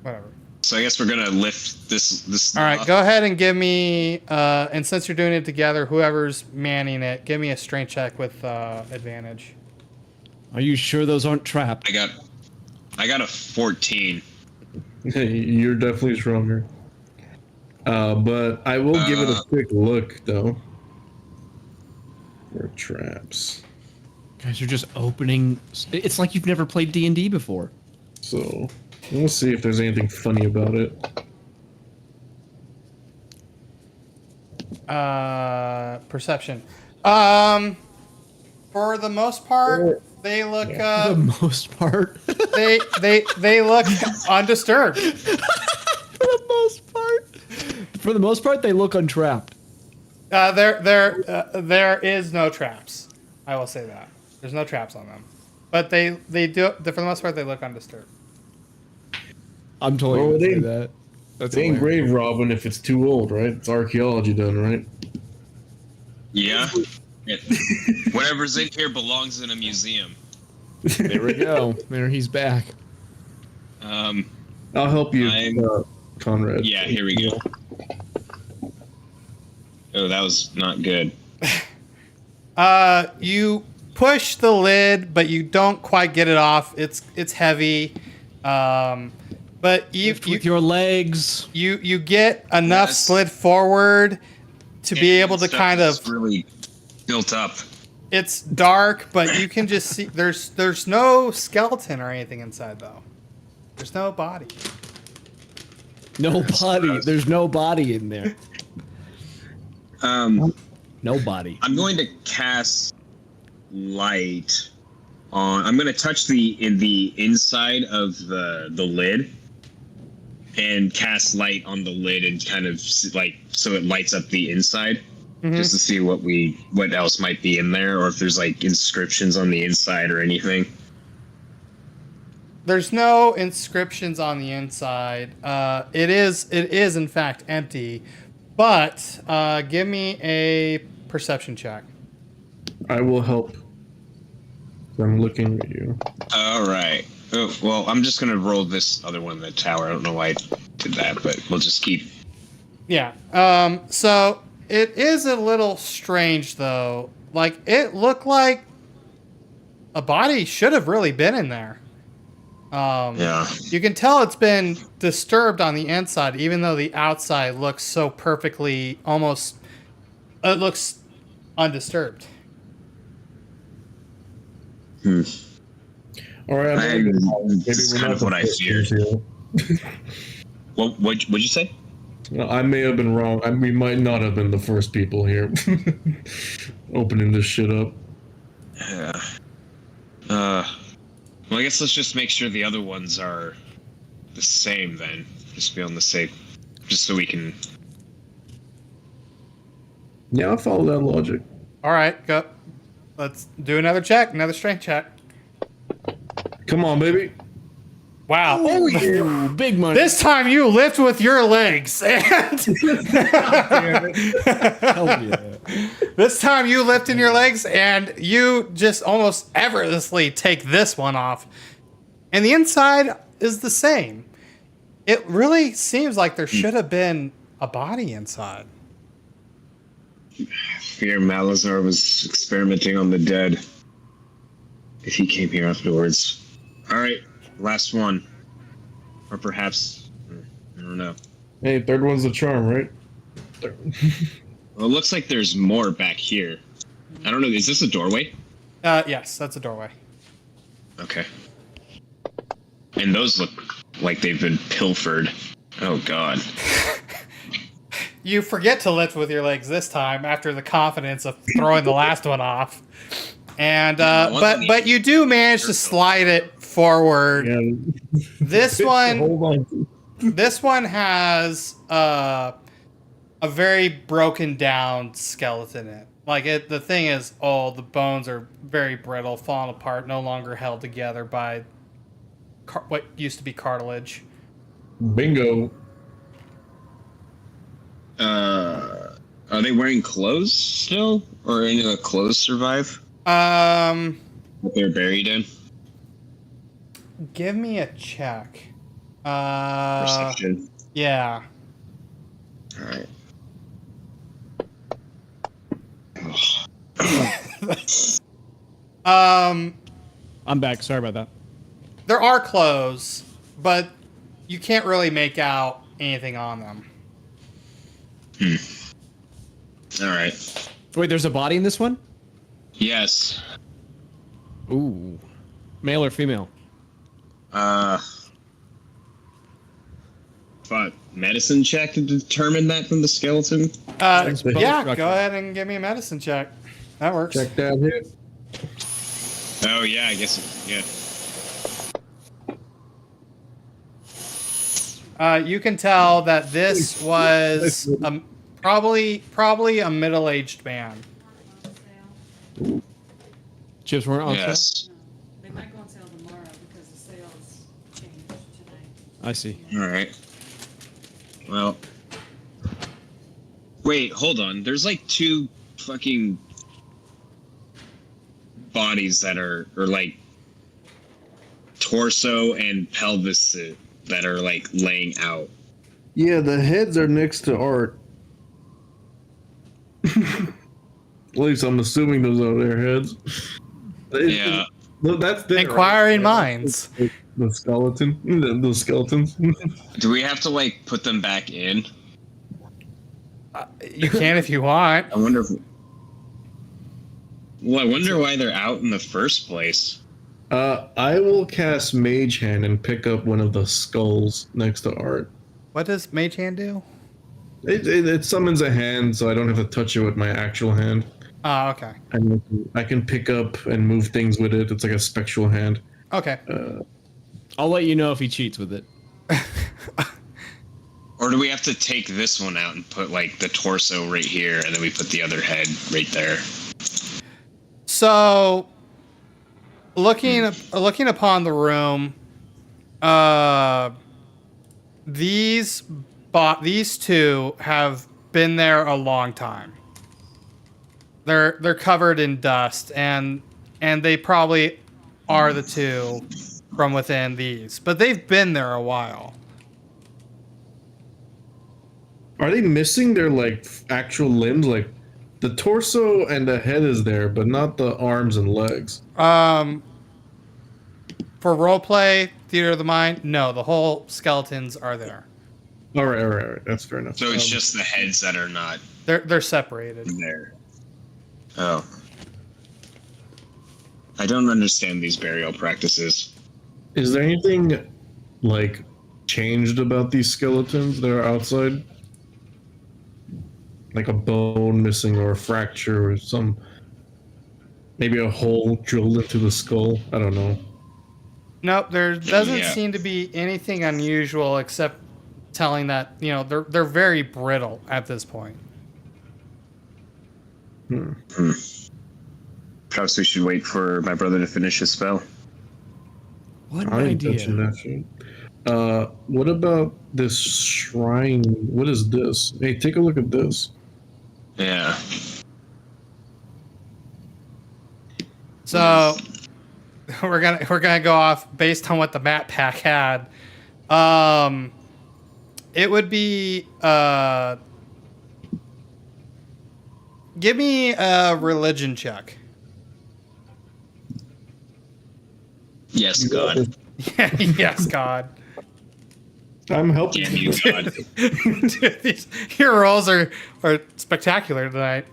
Whatever. So I guess we're gonna lift this. All right, go ahead and give me, and since you're doing it together, whoever's manning it, give me a strength check with advantage. Are you sure those aren't trapped? I got a 14. You're definitely stronger. But I will give it a quick look, though. For traps. Guys are just opening... It's like you've never played D&D before. So, we'll see if there's anything funny about it. Perception. For the most part, they look. For the most part. they look undisturbed. For the most part, they look untrapped. There is no traps. I will say that there's no traps on them, but they do. For the most part, they look undisturbed. I'm totally Oh, gonna say they- that. That's It ain't hilarious. grave robbing if it's too old, right? It's archaeology done, right? Yeah. Whatever's in here belongs in a museum. There we go. There, he's back. I'll help you, Conrad. Yeah, here we go. Oh, that was not good. You push the lid, but you don't quite get it off. It's heavy. But With your legs. you get enough Yes. slid forward to be able to Stuff kind is of. really built up. It's dark, but you can just see. There's no skeleton or anything inside though. There's no body. No body. There's no body in there. No body. I'm going to cast light on. I'm going to touch the inside of the lid, and cast light on the lid and kind of like so it lights up the inside, just to see what else might be in there, or if there's like inscriptions on the inside or anything. There's no inscriptions on the inside. It is in fact empty. But give me a perception check. I will help. I'm looking at you. All right. Oh, well, I'm just gonna roll this other one in the tower. I don't know why I did that, but we'll just keep. Yeah. So it is a little strange though. Like it looked like a body should have really been in there. Yeah. You can tell it's been disturbed on the inside, even though the outside looks so perfectly, almost, it looks undisturbed. All right, maybe It's we're kind not of what I feared. What'd you say? No, I may have been wrong. We might not have been the first people here opening this shit up. Yeah. Well, I guess let's just make sure the other ones are the same then. Just be on the safe, just so we can. Yeah, I'll follow that logic. All right, go. Let's do another check, another strength check. Come on, baby. Wow. Oh, yeah. Big money. This time you lift with your legs. And Hell yeah. this time you lift in your legs and you just almost effortlessly take this one off. And the inside is the same. It really seems like there should have been a body inside. Fear Malazar was experimenting on the dead. If he came here afterwards. Alright, last one. Or perhaps, I don't know. Hey, third one's the charm, right? Well, it looks like there's more back here. I don't know, is this a doorway? Yes, that's a doorway. Okay. And those look like they've been pilfered. Oh god. You forget to lift with your legs this time after the confidence of throwing the last one off. And but you do manage to slide it forward. Yeah. This Hold one on. this one has a very broken down skeleton in it. Like the thing is, all the bones are very brittle, falling apart, no longer held together by what used to be cartilage. Bingo. Are they wearing clothes still? Or any of the clothes survive? Give What they're buried in? me a check. Perception. Yeah. Alright. I'm back. Sorry about that. There are clothes, but you can't really make out anything on them. Alright. Wait, there's a body in this one? Yes. Ooh. Male or female? Fuck. Medicine check to determine that from the skeleton? Yeah, structure. go ahead and give me a medicine check. That works. Check that hit. Oh, yeah, I guess. Yeah. You can tell that this was probably a middle-aged man. Chips weren't on sale? Yes. They might go on sale tomorrow because the sales changed tonight. I see. Alright. Well. Wait, hold on. There's like two fucking bodies that are like torso and pelvis that are like laying out. Yeah, the heads are next to Art. At least I'm assuming those are their heads. Yeah. No, that's their, Inquiring minds. The skeleton. The skeletons. Do we have to like put them back in? You can if you want. I wonder if. Well, I wonder why they're out in the first place. I will cast Mage Hand and pick up one of the skulls next to Art. What does Mage Hand do? It summons a hand, so I don't have to touch it with my actual hand. Oh, okay. And I can pick up and move things with it. It's like a spectral hand. Okay. I'll let you know if he cheats with it. Or do we have to take this one out and put like the torso right here, and then we put the other head right there? So, looking upon the room, these two have been there a long time. They're covered in dust, and they probably are the two from within these, but they've been there a while. Are they missing their like actual limbs? Like the torso and the head is there, but not the arms and legs. For roleplay, theater of the mind, no, the whole skeletons are there. All right. That's fair enough. So it's just the heads that are not They're separated. there. Oh. I don't understand these burial practices. Is there anything like changed about these skeletons that are outside? Like a bone missing or a fracture or some maybe a hole drilled into the skull? I don't know. Nope, there doesn't Yeah. seem to be anything unusual except telling that, you know, they're very brittle at this point. Perhaps we should wait for my brother to finish his spell. What an I ain't touching idea. that shit. What about this shrine? What is this? Hey, take a look at this. Yeah. So we're gonna go off based on what the map pack had. It would be give me a religion check. Yes, God. Yes, God. I'm helping Damn you. you, God. Dude, your rolls are spectacular tonight.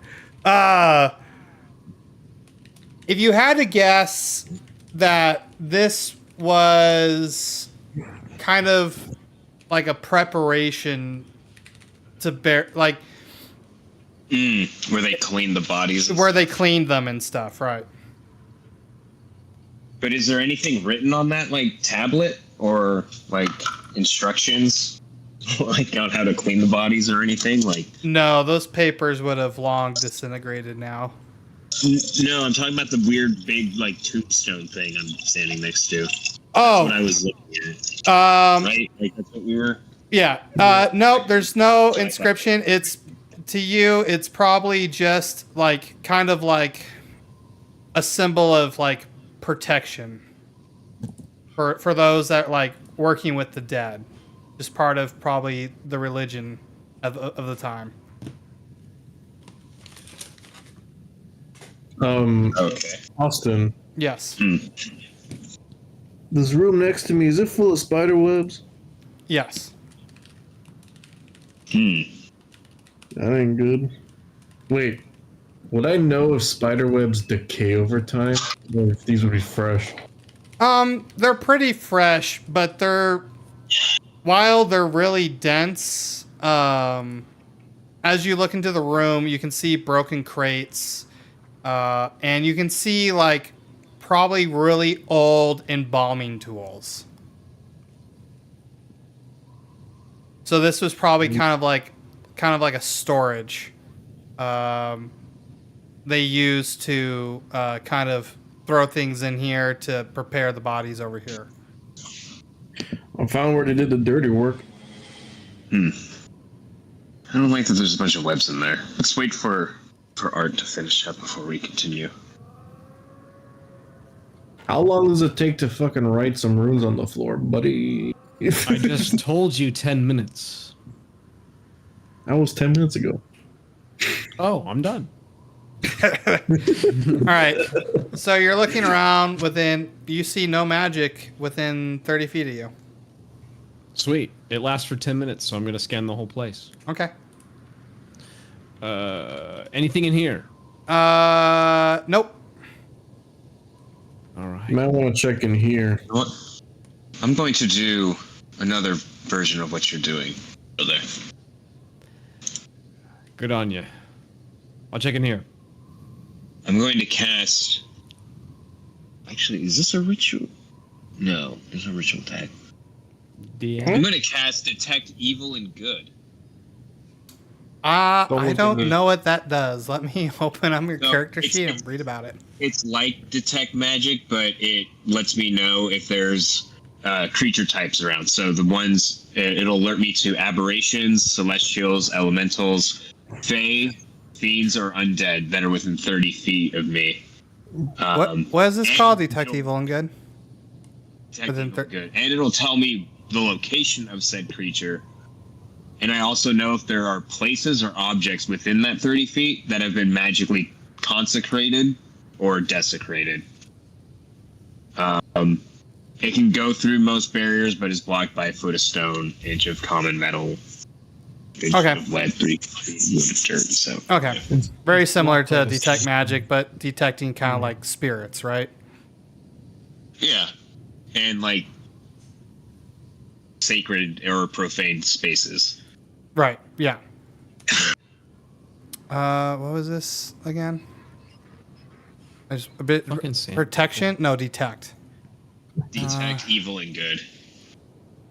If you had to guess that this was kind of like a preparation to bear, like Where they clean the bodies. where they cleaned them and stuff, right? But is there anything written on that, like tablet or like instructions, like on how to clean the bodies or anything? Like, No, those papers would have long disintegrated now. no, I'm talking about the weird big like tombstone thing I'm standing next to. What Oh, I was looking at, right? Like that's what we were. yeah. Nope, there's no inscription. It's to you, it's probably just like kind of like a symbol of like protection for those that like working with the dead. Just part of probably the religion of the time. Okay. Austin, Yes. this room next to me, is it full of spider webs? Yes. That ain't good. Wait, would I know if spider webs decay over time, or if these would be fresh? They're pretty fresh, but while they're really dense, as you look into the room, you can see broken crates, and you can see like probably really old embalming tools. So this was probably kind of like a storage. They used to kind of throw things in here to prepare the bodies over here. I found where they did the dirty work. I don't like that there's a bunch of webs in there. Let's wait for Art to finish up before we continue. How long does it take to fucking write some runes on the floor, buddy? I just told you 10 minutes. That was 10 minutes ago. Oh, I'm done. All right. So you're looking around you see no magic within 30 feet of you. Sweet. It lasts for 10 minutes, so I'm going to scan the whole place. Okay. Anything in here? Nope. All right. You might want to check in here. You know what? I'm going to do another version of what you're doing. Go there. Good on you. I'll check in here. I'm going to cast. Actually, is this a ritual? No, there's a ritual tag. DM? I'm going to cast Detect Evil and Good. I look at don't me. know what that does. Let me open up your No, character it's- sheet and read about it. It's like Detect Magic, but it lets me know if there's creature types around. So the ones, it'll alert me to aberrations, celestials, elementals, fae, fiends, or undead that are within 30 feet of me. What is this and called? Detect it'll- evil and good. Detect Within evil thir- good, and it'll tell me the location of said creature. And I also know if there are places or objects within that 30 feet that have been magically consecrated or desecrated. It can go through most barriers, but is blocked by a foot of stone, inch of common metal, inch Okay. of lead, 3 feet of dirt. So Okay. Very similar to blocked by detect magic, but detecting kind of like spirits, right? yeah, and like sacred or profane spaces. Right. Yeah. What was this again? I just a bit Fucking Sam. protection. No, detect. Detect evil and good.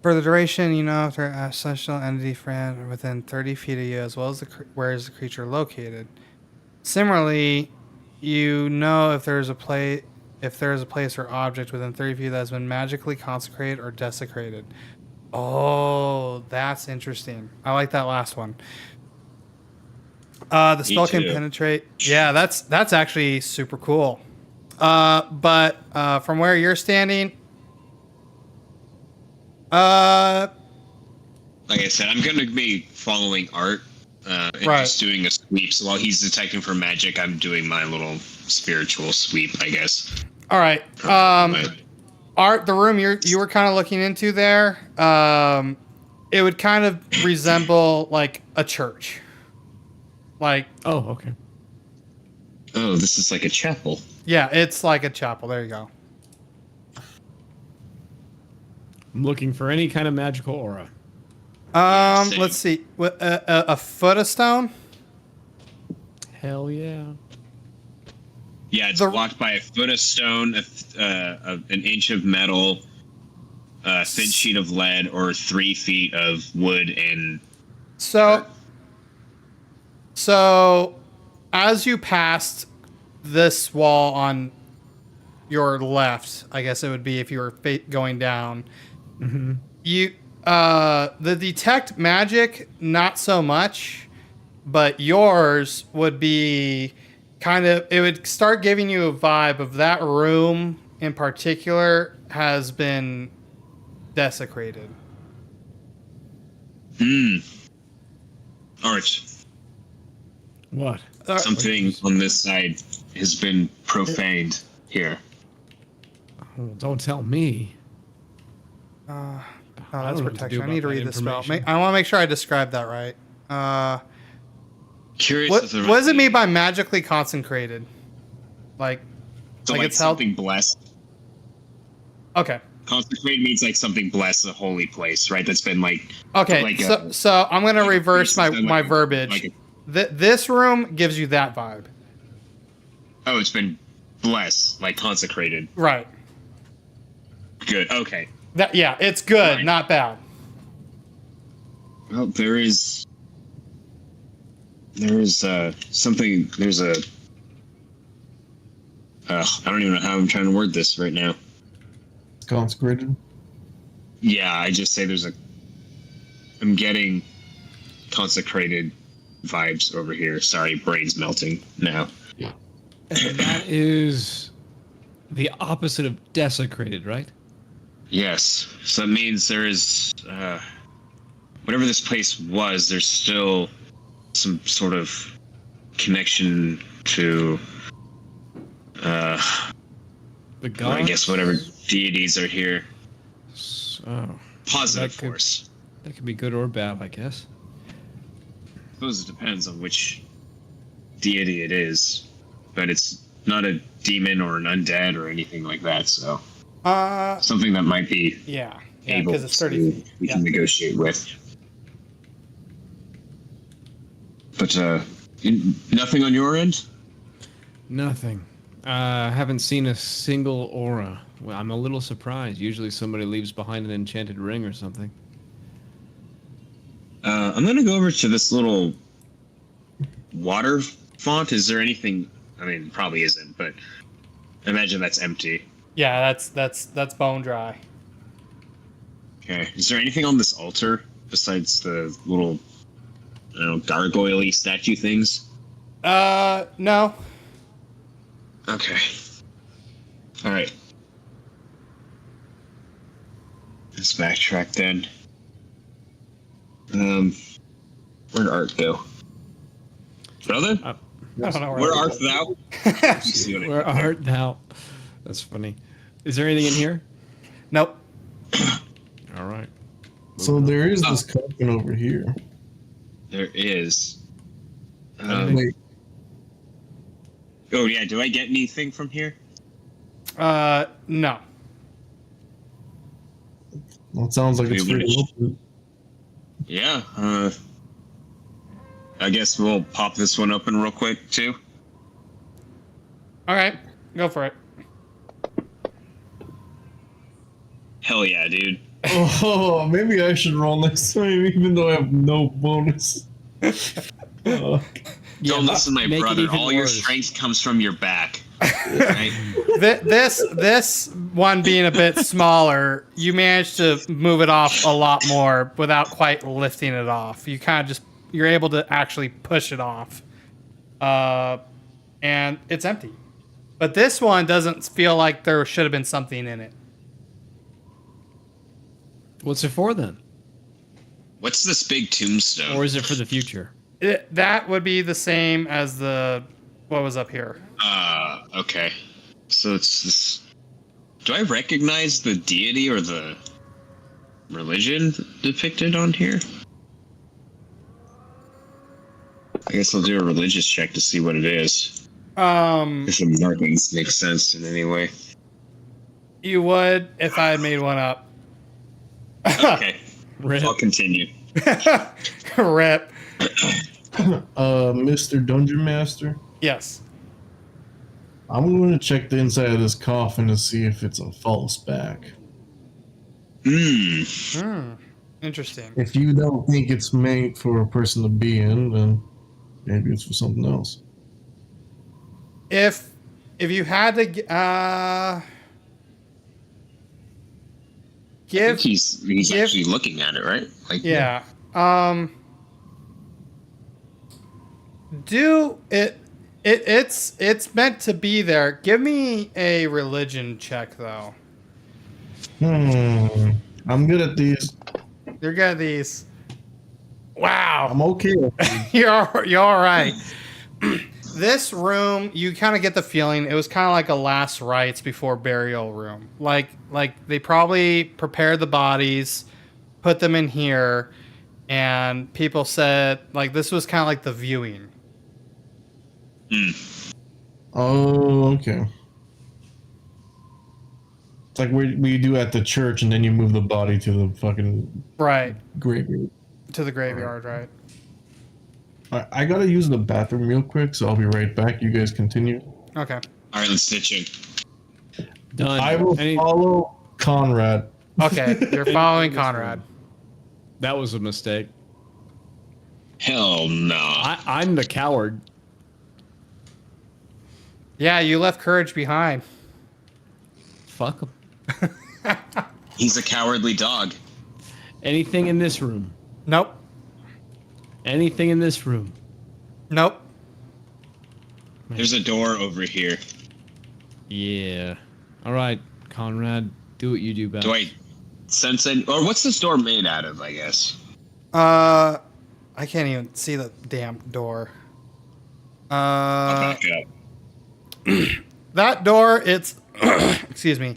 For the duration, you know if there are celestial entity friend within 30 feet of you, as well as where is the creature located. Similarly, you know if there is a place or object within 30 feet that has been magically consecrated or desecrated. Oh, that's interesting. I like that last one. The spell can too. penetrate. Yeah, that's actually super cool. But from where you're standing, Like I said, I'm going to be following Art and Right. just doing a sweep. So while he's detecting for magic, I'm doing my little spiritual sweep, I guess. all right. But- Art, the room you were kind of looking into there, it would kind of resemble like a church. Like, Oh, okay. oh, this is like a chapel. yeah, it's like a chapel. There you go. I'm looking for any kind of magical aura. same. Let's see. A foot of stone? Hell yeah. Yeah, it's The- blocked by a foot of stone, an inch of metal, a thin sheet of lead, or 3 feet of wood and So, as you passed this wall on your left, I guess it would be if you were going down. You, the detect magic, not so much, but yours would be kind of. It would start giving you a vibe of that room in particular has been desecrated. Art. What? Something on this side has been profaned here. Oh, don't tell me. Oh, I that's don't know what to protection. do I need to about that read the spell. information. I want to make sure I describe that right. Curious What if there does might it mean be- by magically consecrated? Like, so like like it's held- something blessed? okay, Consecrated means like something blessed, a holy place, right? That's been like okay. like So I'm gonna like a reverse priest has my been my like a- verbiage. like This room gives you that vibe, oh, it's been blessed, like consecrated. right? Good. Okay. That yeah, it's good, Right. not bad. Well, there's something. There's a. I don't even know how I'm trying to word this right now. Consecrated. Yeah, I just say there's a. I'm getting consecrated vibes over here. Sorry, brain's melting now. And that is the opposite of desecrated, right? Yes, so that means there is whatever this place was. There's still some sort of connection to. The Well, gods. I guess whatever deities are here. So, Positive That could- force. that could be good or bad, I guess. I suppose it depends on which deity it is, but it's not a demon or an undead or anything like that. So something that might be Yeah, able because it's 30 to feet. we Yeah. can negotiate with. But nothing on your end. Nothing. I haven't seen a single aura. Well, I'm a little surprised. Usually somebody leaves behind an enchanted ring or something. I'm gonna go over to this little water font. Is there anything? I mean, probably isn't, but I imagine that's empty. Yeah, that's bone dry. Okay. Is there anything on this altar besides the little, I don't know, gargoyle-y statue things? No. Okay. All right. Let's backtrack then. Where'd Art go? Brother? I don't know Where where. art thou? Where art thou? That's funny. Is there anything in here? Nope. All right. So there is this coffin over here. There is. Wait, Oh yeah, do I get anything from here? No. well, it sounds like it's Maybe pretty open. Yeah. I guess we'll pop this one open real quick too. All right, go for it. Hell yeah, dude. Oh, maybe I should roll next time, even though I have no bonus. Don't listen to my make it brother. even All your worse. strength comes from your back. Right? This one being a bit smaller, you managed to move it off a lot more without quite lifting it off. You kind of just you're able to actually push it off, and it's empty. But this one doesn't feel like there should have been something in it. What's it for then? What's this big tombstone? Or is it for the future? That would be the same as the what was up here. Okay. So it's this. Do I recognize the deity or the religion depicted on here? I guess I'll do a religious check to see what it is. If the markings make sense in any way. You would if I had made one up. Okay. Rip. I'll continue. Rip. Mr. Dungeon Master, Yes. I'm going to check the inside of this coffin to see if it's a false back. Interesting. If you don't think it's made for a person to be in, then maybe it's for something else. If you had to I give think he's actually looking at it, right? Like yeah. Do it it's meant to be there. Give me a religion check though. I'm good at these. You're good at these. Wow. I'm okay. You're all right. This room, you kind of get the feeling it was kind of like a last rites before burial room. Like they probably prepared the bodies, put them in here, and people said like this was kind of like the viewing. Oh, okay. It's like we do at the church, and then you move the body to the fucking Right. graveyard. To the graveyard, right? I gotta use the bathroom real quick, so I'll be right back. You guys continue. Okay. All right, let's stitch in. Done. I will follow Conrad. Okay. You're following Conrad. That was a mistake. Hell no. I'm the coward. Yeah, you left courage behind. Fuck 'em. He's a cowardly dog. Anything in this room? Nope. Anything in this room? Nope. There's a door over here. Yeah. All right, Conrad, do what you do best. Do I sense any? Or what's this door made out of? I guess. I can't even see the damn door. I'll back up. That door, it's excuse me.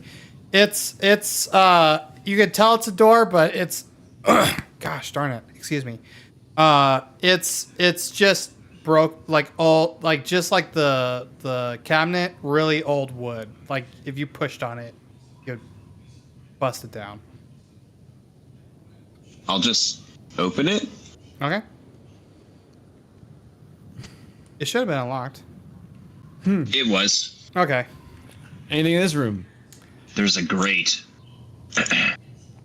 It's you could tell it's a door, but it's gosh darn it, excuse me. It's just broke like old like just like the cabinet, really old wood. Like if you pushed on it, you'd bust it down. I'll just open it. Okay. It should have been unlocked. It was. Okay. Anything in this room? There's a grate.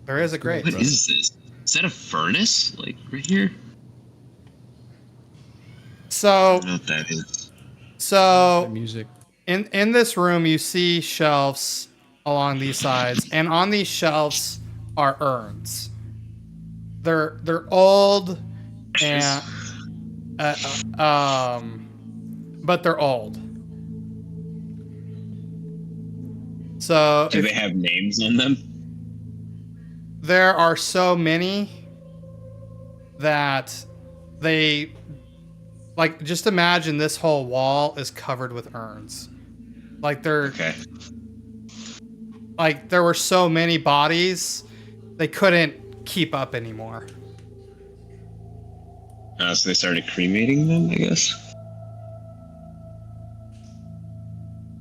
There is a grate. What is this? Is that a furnace? Like right here? So I don't know what that is. so Music. in this room you see shelves along these sides, and on these shelves are urns. They're old and but they're old. So Do they have names on them? there are so many that they like just imagine this whole wall is covered with urns. Like Okay. like there were so many bodies they couldn't keep up anymore. So they started cremating them, I guess.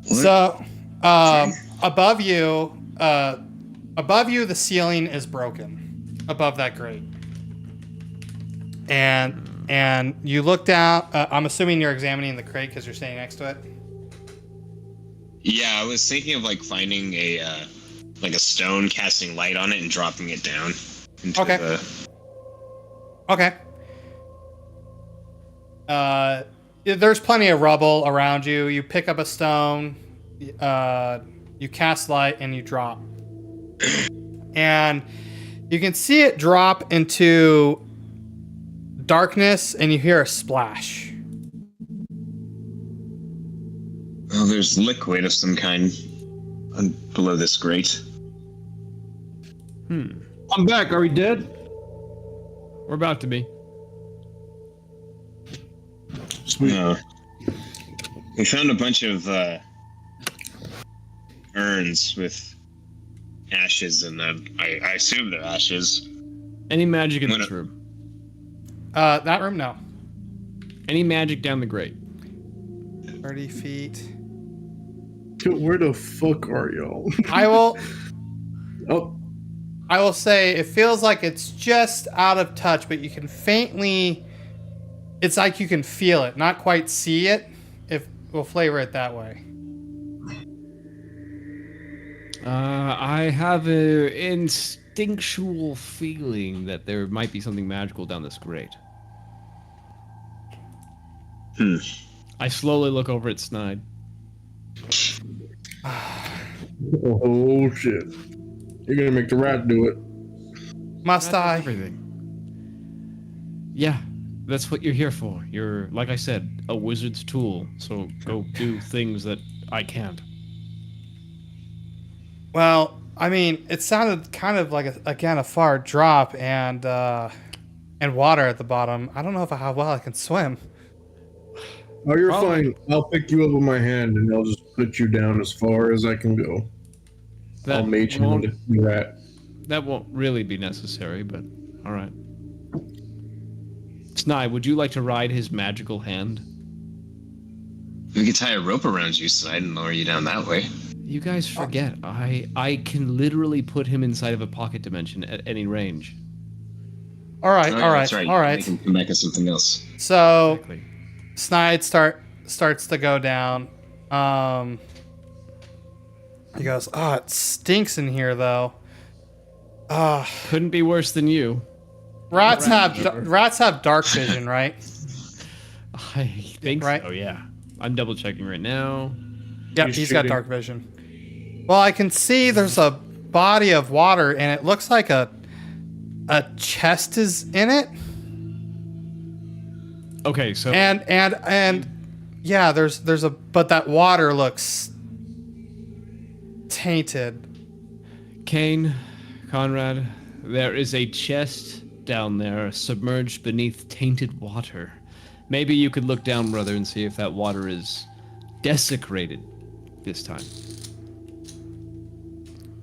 What? So above you the ceiling is broken above that grate. And you look down. I'm assuming you're examining the crate because you're standing next to it. Yeah, I was thinking of like finding a stone, casting light on it, and dropping it down into Okay. the. Okay. There's plenty of rubble around you. You pick up a stone, you cast light, and you drop. And you can see it drop into darkness, and you hear a splash. Oh, there's liquid of some kind below this grate. I'm back. Are we dead? We're about to be. Sweet. No. We found a bunch of urns with ashes in them. I assume they're ashes. Any magic in I'm this gonna- room? That room, no. Any magic down the grate? 30 feet. Dude, where the fuck are y'all? I will Oh, say it feels like it's just out of touch, but you can faintly. It's like you can feel it, not quite see it. If we'll flavor it that way. I have an instinctual feeling that there might be something magical down this grate. I slowly look over at Snide. oh shit! You're gonna make the rat do it. Must That's I? everything. Yeah, that's what you're here for. You're, like I said, a wizard's tool. So go do things that I can't. Well, I mean, it sounded kind of like a far drop and water at the bottom. I don't know how well I can swim. Oh, you're Probably. fine. I'll pick you up with my hand and I'll just put you down as far as I can go. I'll mage you won't, into the rat. that won't really be necessary, but all right. Snide, would you like to ride his magical hand? We could tie a rope around you, Side, and lower you down that way. You guys forget, I can literally put him inside of a pocket dimension at any range. All right, Oh, all yeah, right, that's right. all Make right. him come back as something else. So Exactly. Snide starts to go down. He goes, "Oh, it stinks in here, though." Couldn't be worse than you. Rats have dark vision, right? I think Right. so, yeah. I'm double checking right now. Yep, He's he's got shooting. dark vision. Well, I can see there's a body of water, and it looks like a chest is in it, Okay, so and yeah, there's a but that water looks tainted. Kane, Conrad, there is a chest down there submerged beneath tainted water. Maybe you could look down, brother, and see if that water is desecrated this time.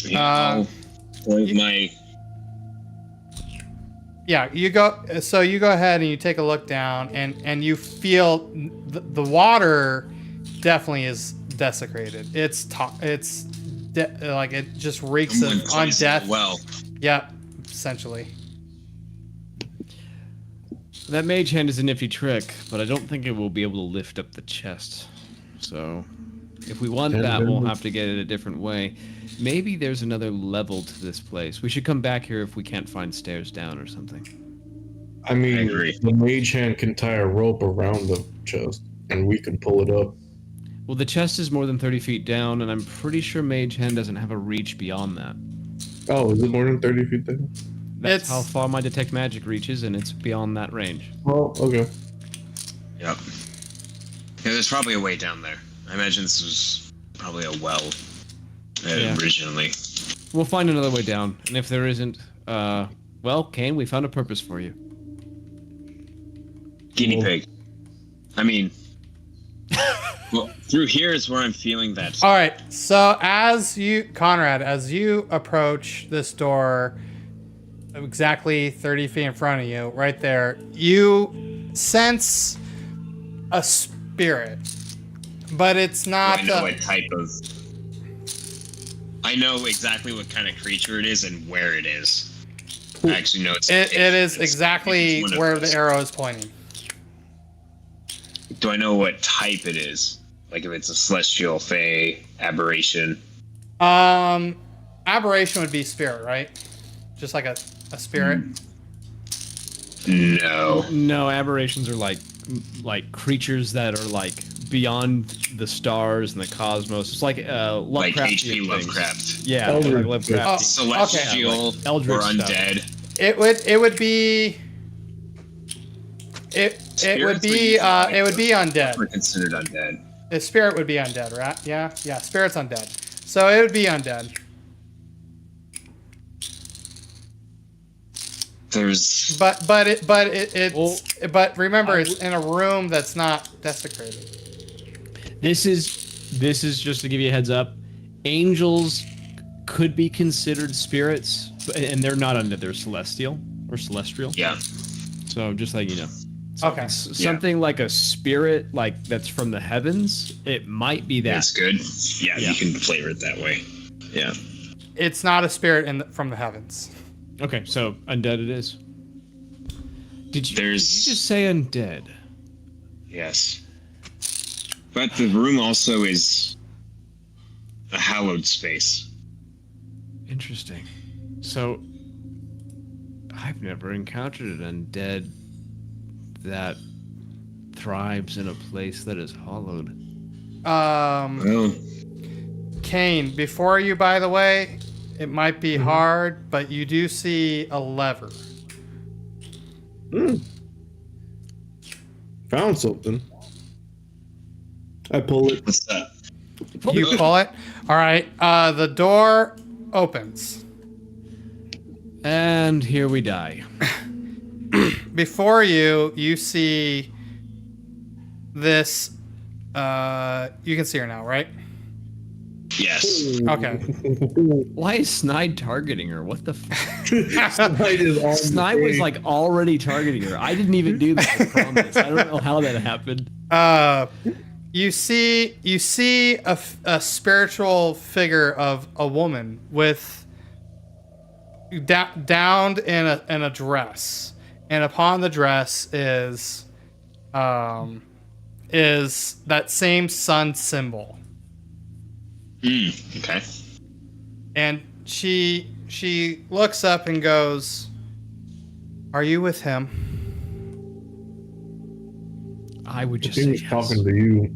Yeah, Uh, I'll point my. Yeah, you go ahead and you take a look down, and you feel the water definitely is desecrated. Like it just reeks Someone of poisoned undeath. the well. Yeah, essentially. That mage hand is a nifty trick, but I don't think it will be able to lift up the chest. So, if we want that, we'll have to get it a different way. Maybe there's another level to this place. We should come back here if we can't find stairs down or something. I mean, I agree. the mage hand can tie a rope around the chest, and we can pull it up. Well, the chest is more than 30 feet down, and I'm pretty sure mage hand doesn't have a reach beyond that. Oh, is it more than 30 feet then? That's It's- how far my detect magic reaches, and it's beyond that range. Oh, okay. Yep. Yeah, there's probably a way down there. I imagine this was probably a well. Yeah. originally. We'll find another way down, and if there isn't, well, Kane, we found a purpose for you. Guinea pig. I mean, well, through here is where I'm feeling that. All right. So Conrad, as you approach this door, exactly 30 feet in front of you, right there, you sense a spirit, but it's not. I know what type of. I know exactly what kind of creature it is and where it is. I actually know It is exactly where the arrow is pointing. Do I know what type it is? Like if it's a celestial, fey, aberration. Aberration would be spirit, right? Just like a spirit. No. No, aberrations are like creatures that are like beyond the stars and the cosmos. It's like Like Lovecraftian H.P. things. Lovecraft. Yeah, Eldritch. like Lovecraftian. Celestial like eldritch or stuff. undead. It would be. It would be undead. We're considered undead. The spirit would be undead, right? Yeah, spirit's undead. So it would be undead. There's But remember, it's in a room that's not desecrated. This is just to give you a heads up. Angels could be considered spirits, and they're not undead. They're celestial or celestial. yeah. So just like you know. So Okay. Something like a spirit, like that's from the heavens. It might be that. That's good. Yeah, Yeah. you can flavor it that way. Yeah. It's not a spirit from the heavens. Okay, so undead it is. Did you There's- just say undead? Yes. But the room also is a hallowed space. Interesting. So I've never encountered an undead that thrives in a place that is hollowed. Well, Kane, before you, by the way, it might be hard, but you do see a lever. Found something. I pull it. what's that? You pull it. All right. The door opens. And here we die. Before you, you see this. You can see her now, right? Yes. Okay. Why is Snide targeting her? What the fuck? Snide is on Snide the was thing. like already targeting her. I didn't even do that, I promise. I don't know how that happened. You see a spiritual figure of a woman with downed in a dress, and upon the dress is that same sun symbol. Okay. And she looks up and goes, "Are you with him?" I would just He say was yes. talking to you.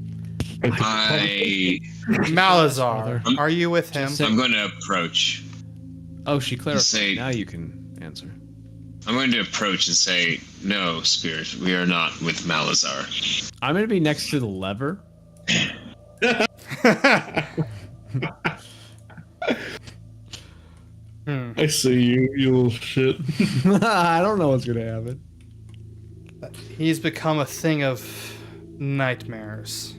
Malazar, are you with him? I'm going to approach. Oh, she clarified. Say- Now you can answer. I'm going to approach and say, no, spirit, we are not with Malazar. I'm gonna be next to the lever. I see you, you little shit. I don't know what's gonna happen. He's become a thing of nightmares.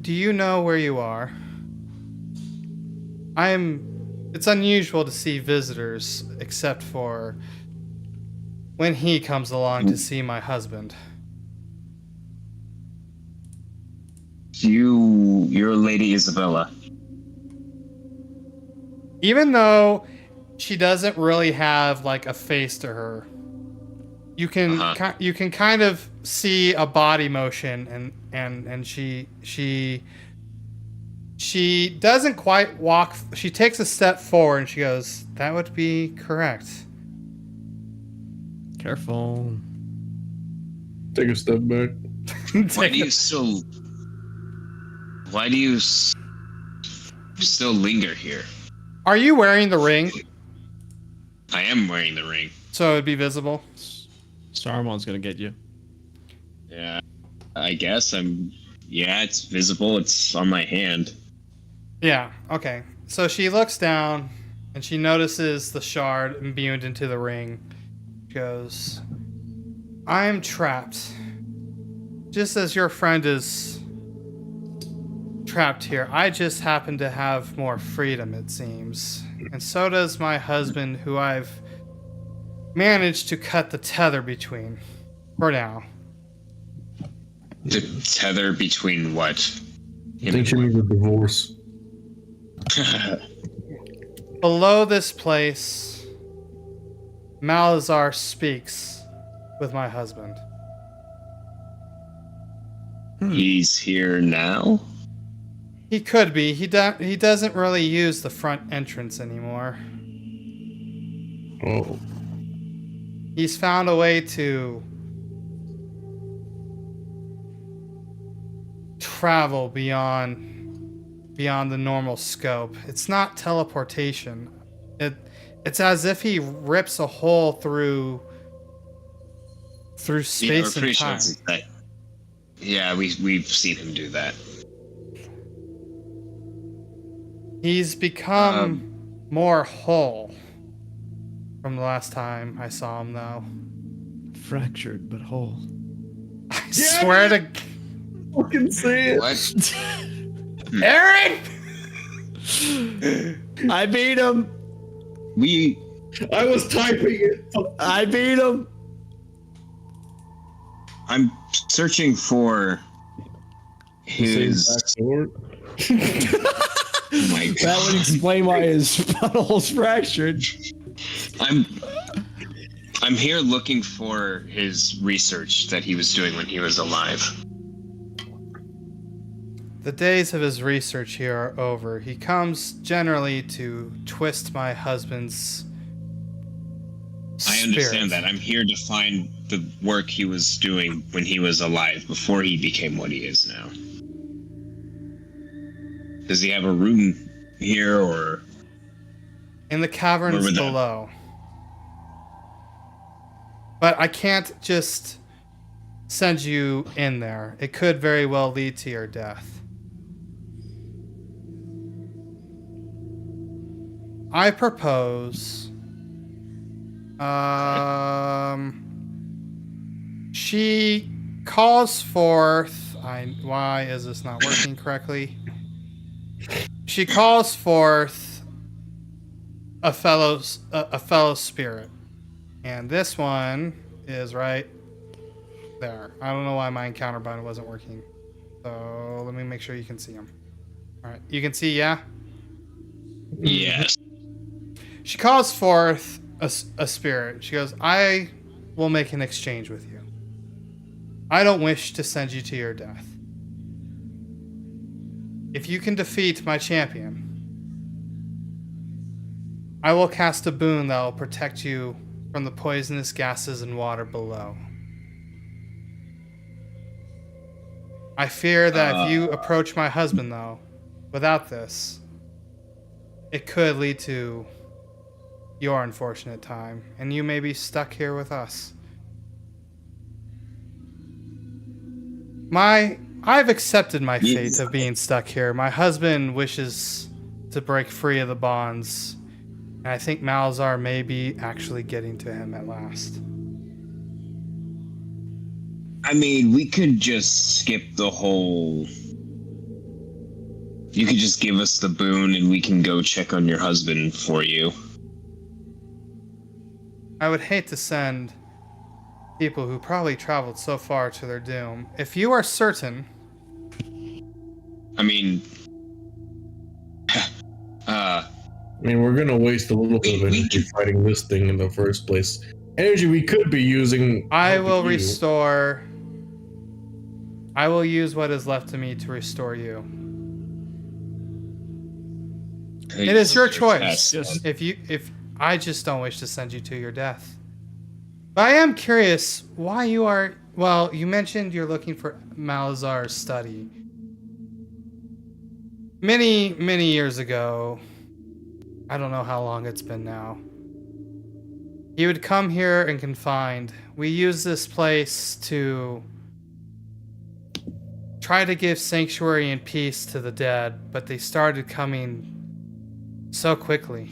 Do you know where you are? It's unusual to see visitors, except for when he comes along to see my husband. You're Lady Isabella. Even though she doesn't really have like a face to her, you can you can kind of see a body motion, and she doesn't quite walk. She takes a step forward and she goes, "That would be correct." Careful. Take a step back. Why do you still linger here? Are you wearing the ring I am wearing the ring. so it'd be visible? Saruman's gonna get you. Yeah, I guess yeah, it's visible. It's on my hand. Yeah, okay. So she looks down and she notices the shard imbued into the ring. She goes, I am trapped. Just as your friend is trapped here, I just happen to have more freedom, it seems. And so does my husband, who I've managed to cut the tether between. For now. The tether between what? I think she needs a divorce. Below this place, Malazar speaks with my husband. He's here now? He could be. He doesn't really use the front entrance anymore. Oh. He's found a way to travel beyond the normal scope. It's not teleportation. It's as if he rips a hole through space and time. Yeah, we've seen him do that. He's become more whole from the last time I saw him, though. Fractured but whole. I swear to Fucking say it. What? Aaron! I beat him. I was typing it. I beat him. I'm searching for his. Backdoor. Oh my god. That would explain why his butthole's fractured. I'm here looking for his research that he was doing when he was alive. The days of his research here are over. He comes generally to twist my husband's I understand spirit. that. I'm here to find the work he was doing when he was alive, before he became what he is now. Does he have a room here, or In the Where caverns would that- below. But I can't just send you in there. It could very well lead to your death. I propose. She calls forth. Why is this not working correctly? She calls forth a fellow spirit, and this one is right there. I don't know why my encounter button wasn't working. So let me make sure you can see him. All right, you can see, yeah. yes? She calls forth a spirit. She goes, I will make an exchange with you. I don't wish to send you to your death. If you can defeat my champion, I will cast a boon that will protect you from the poisonous gases and water below. I fear that if you approach my husband, though, without this, it could lead to your unfortunate time, and you may be stuck here with us. I've accepted my fate of being stuck here. My husband wishes to break free of the bonds, and I think Malazar may be actually getting to him at last. I mean, we could just skip the whole. You could just give us the boon and we can go check on your husband for you. I would hate to send people who probably traveled so far to their doom. If you are certain... I mean... I mean, we're gonna waste a little bit of energy fighting this thing in the first place. Energy we could be using. I will helping you. restore... I will use what is left of me to restore you. It is your choice. If I just don't wish to send you to your death. But I am curious why you are... Well, you mentioned you're looking for Malazar's study. Many, many years ago, I don't know how long it's been now, he would come here and confined. We use this place to try to give sanctuary and peace to the dead, but they started coming so quickly.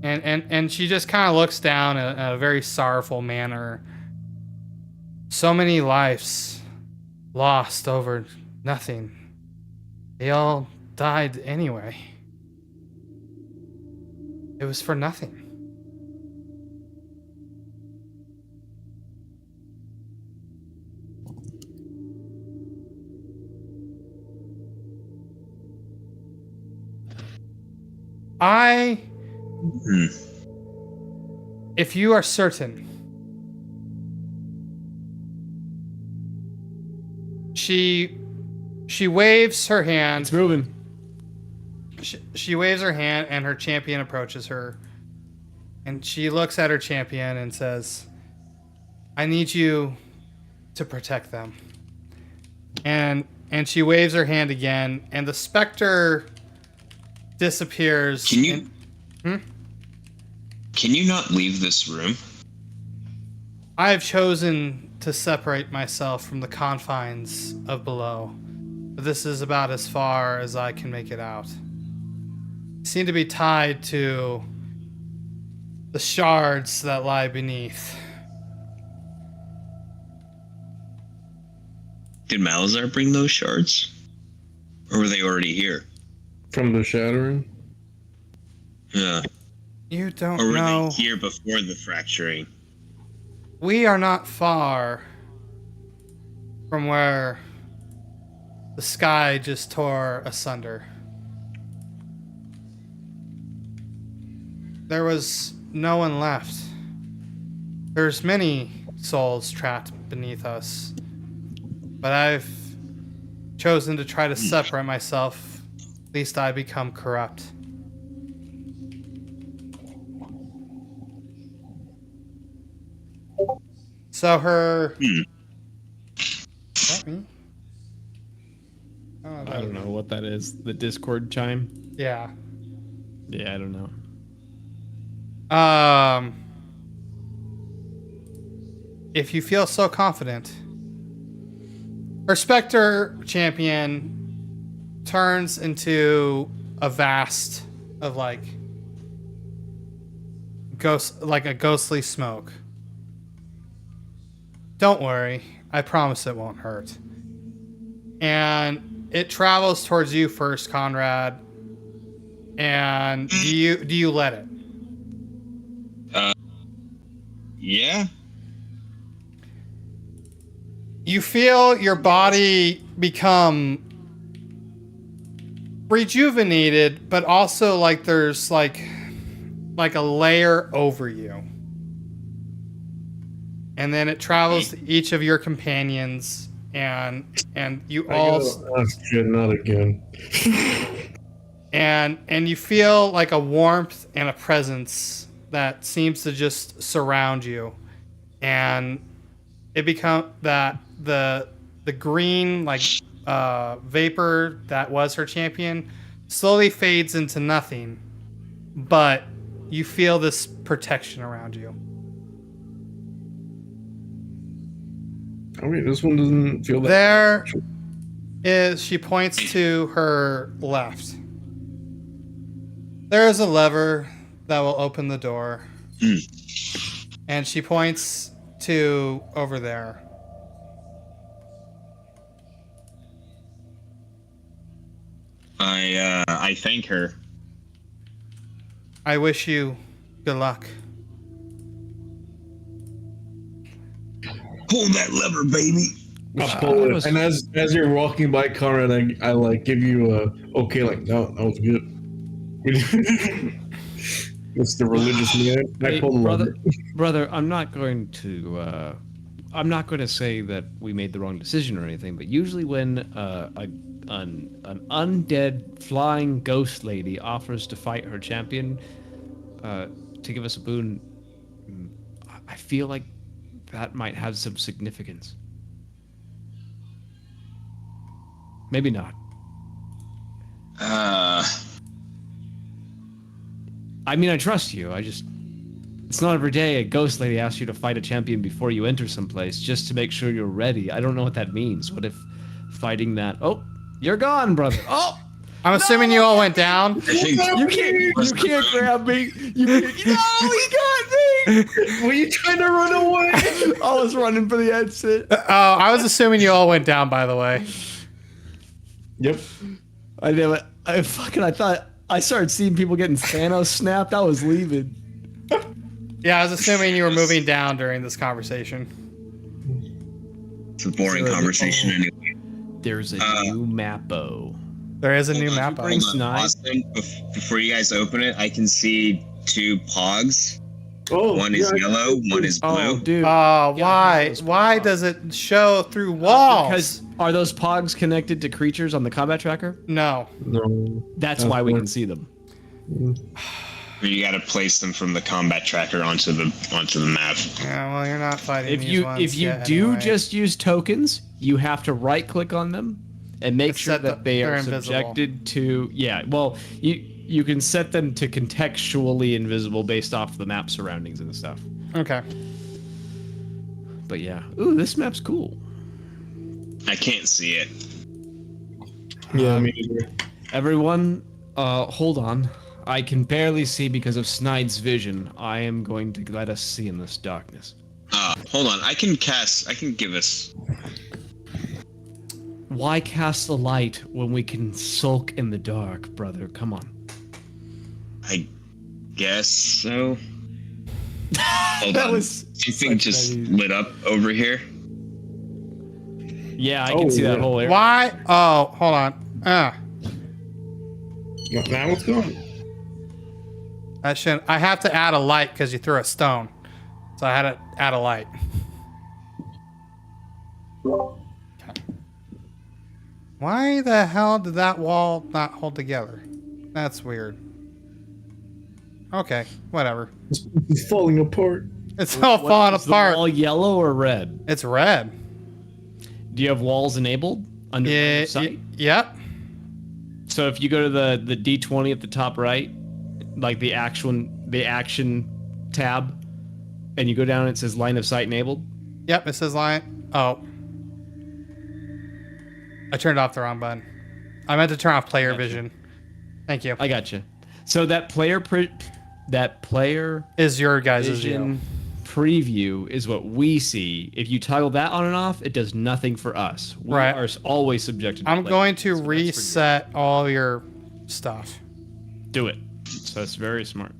And she just kind of looks down in a very sorrowful manner. So many lives lost over nothing. They all died anyway. It was for nothing. If you are certain, she waves her hand. It's moving. She waves her hand, and her champion approaches her. And she looks at her champion and says, "I need you to protect them." And she waves her hand again, and the specter disappears. Can you? Can you not leave this room? I have chosen to separate myself from the confines of below. But this is about as far as I can make it out. I seem to be tied to the shards that lie beneath. Did Malazar bring those shards? Or were they already here? From the shattering? Yeah. You don't Or were know. they here before the fracturing? We are not far from where the sky just tore asunder. There was no one left. There's many souls trapped beneath us. But I've chosen to try to separate myself, lest I become corrupt. So her... What, me? Oh, I don't know what that is. The Discord chime? Yeah. Yeah, I don't know. If you feel so confident, her Spectre champion turns into a vast of like a ghostly smoke. Don't worry, I promise it won't hurt. And it travels towards you first, Conrad. And do you let it? Yeah. You feel your body become rejuvenated, but also like there's like a layer over you. And then it travels to each of your companions, and you all Shit, not again. and you feel like a warmth and a presence that seems to just surround you, and it becomes that the green like vapor that was her champion slowly fades into nothing, but you feel this protection around you. I mean, this one doesn't feel that. There is, she points to her left. There is a lever that will open the door. And she points to over there. I thank her. I wish you good luck. Pull that lever, baby. I'll pull it. And as you're walking by, Conrad, I like give you a okay, like no, that was good. It's the religious man. I pull the lever. Brother, I'm not going to say that we made the wrong decision or anything, but usually when an undead flying ghost lady offers to fight her champion to give us a boon, I feel like that might have some significance. Maybe not. I mean, I trust you. I just... It's not every day a ghost lady asks you to fight a champion before you enter someplace, just to make sure you're ready. I don't know what that means. What if fighting that? Oh, you're gone, brother. Oh, I'm assuming you all went down. I think you can't grab me. You can't. No, he got me. Were you trying to run away? I was running for the exit. Oh, I was assuming you all went down, by the way. Yep. I knew it. I thought I started seeing people getting Thanos snapped. I was leaving. Yeah, I was assuming you were moving down during this conversation. it's a boring conversation anyway. There's a new Mappo. There is a new map. Bring on. Snide. Austin, before you guys open it, I can see 2 pogs. Oh, One is yellow, one is blue. Oh, dude. Oh, Yeah, why? those Why pogs. does it show through walls? Because are those pogs connected to creatures on the combat tracker? No. No. That's why we can see them. You got to place them from the combat tracker onto the map. Yeah, well, you're not fighting If these you ones if you yet do anyway. just use tokens, you have to right click on them and make It's sure set that they they're are invisible. subjected to well you can set them to contextually invisible based off the map surroundings and stuff. Okay. But yeah. Ooh, this map's cool. I can't see it. Yeah, me either. Everyone, hold on. I can barely see because of Snide's vision. I am going to let us see in this darkness. Hold on. I can give us. Why cast the light when we can sulk in the dark, brother? Come on. I guess so. Hold That on. was Something such just an- lit up over here. Yeah, I can see that yeah. whole area. Why? Oh, hold on. Now what's going? That shouldn't. I have to add a light because you threw a stone. So I had to add a light. Okay. Why the hell did that wall not hold together? That's weird. Okay, whatever. It's falling apart. It's all falling Is the apart. wall yellow or red? It's red. Do you have walls enabled under line Yeah. of sight? Yep. So if you go to the D20 at the top right, like the action tab, and you go down, it says line of sight enabled. Yep. It says line. Oh. I turned off the wrong button. I meant to turn off player vision. Thank you. I got you. So that player Is your guys' view. vision preview is what we see. If you toggle that on and off, it does nothing for us. We Right. are always subjected to I'm player going to vision, so that's pretty reset all your stuff. good. Do it. So that's very smart.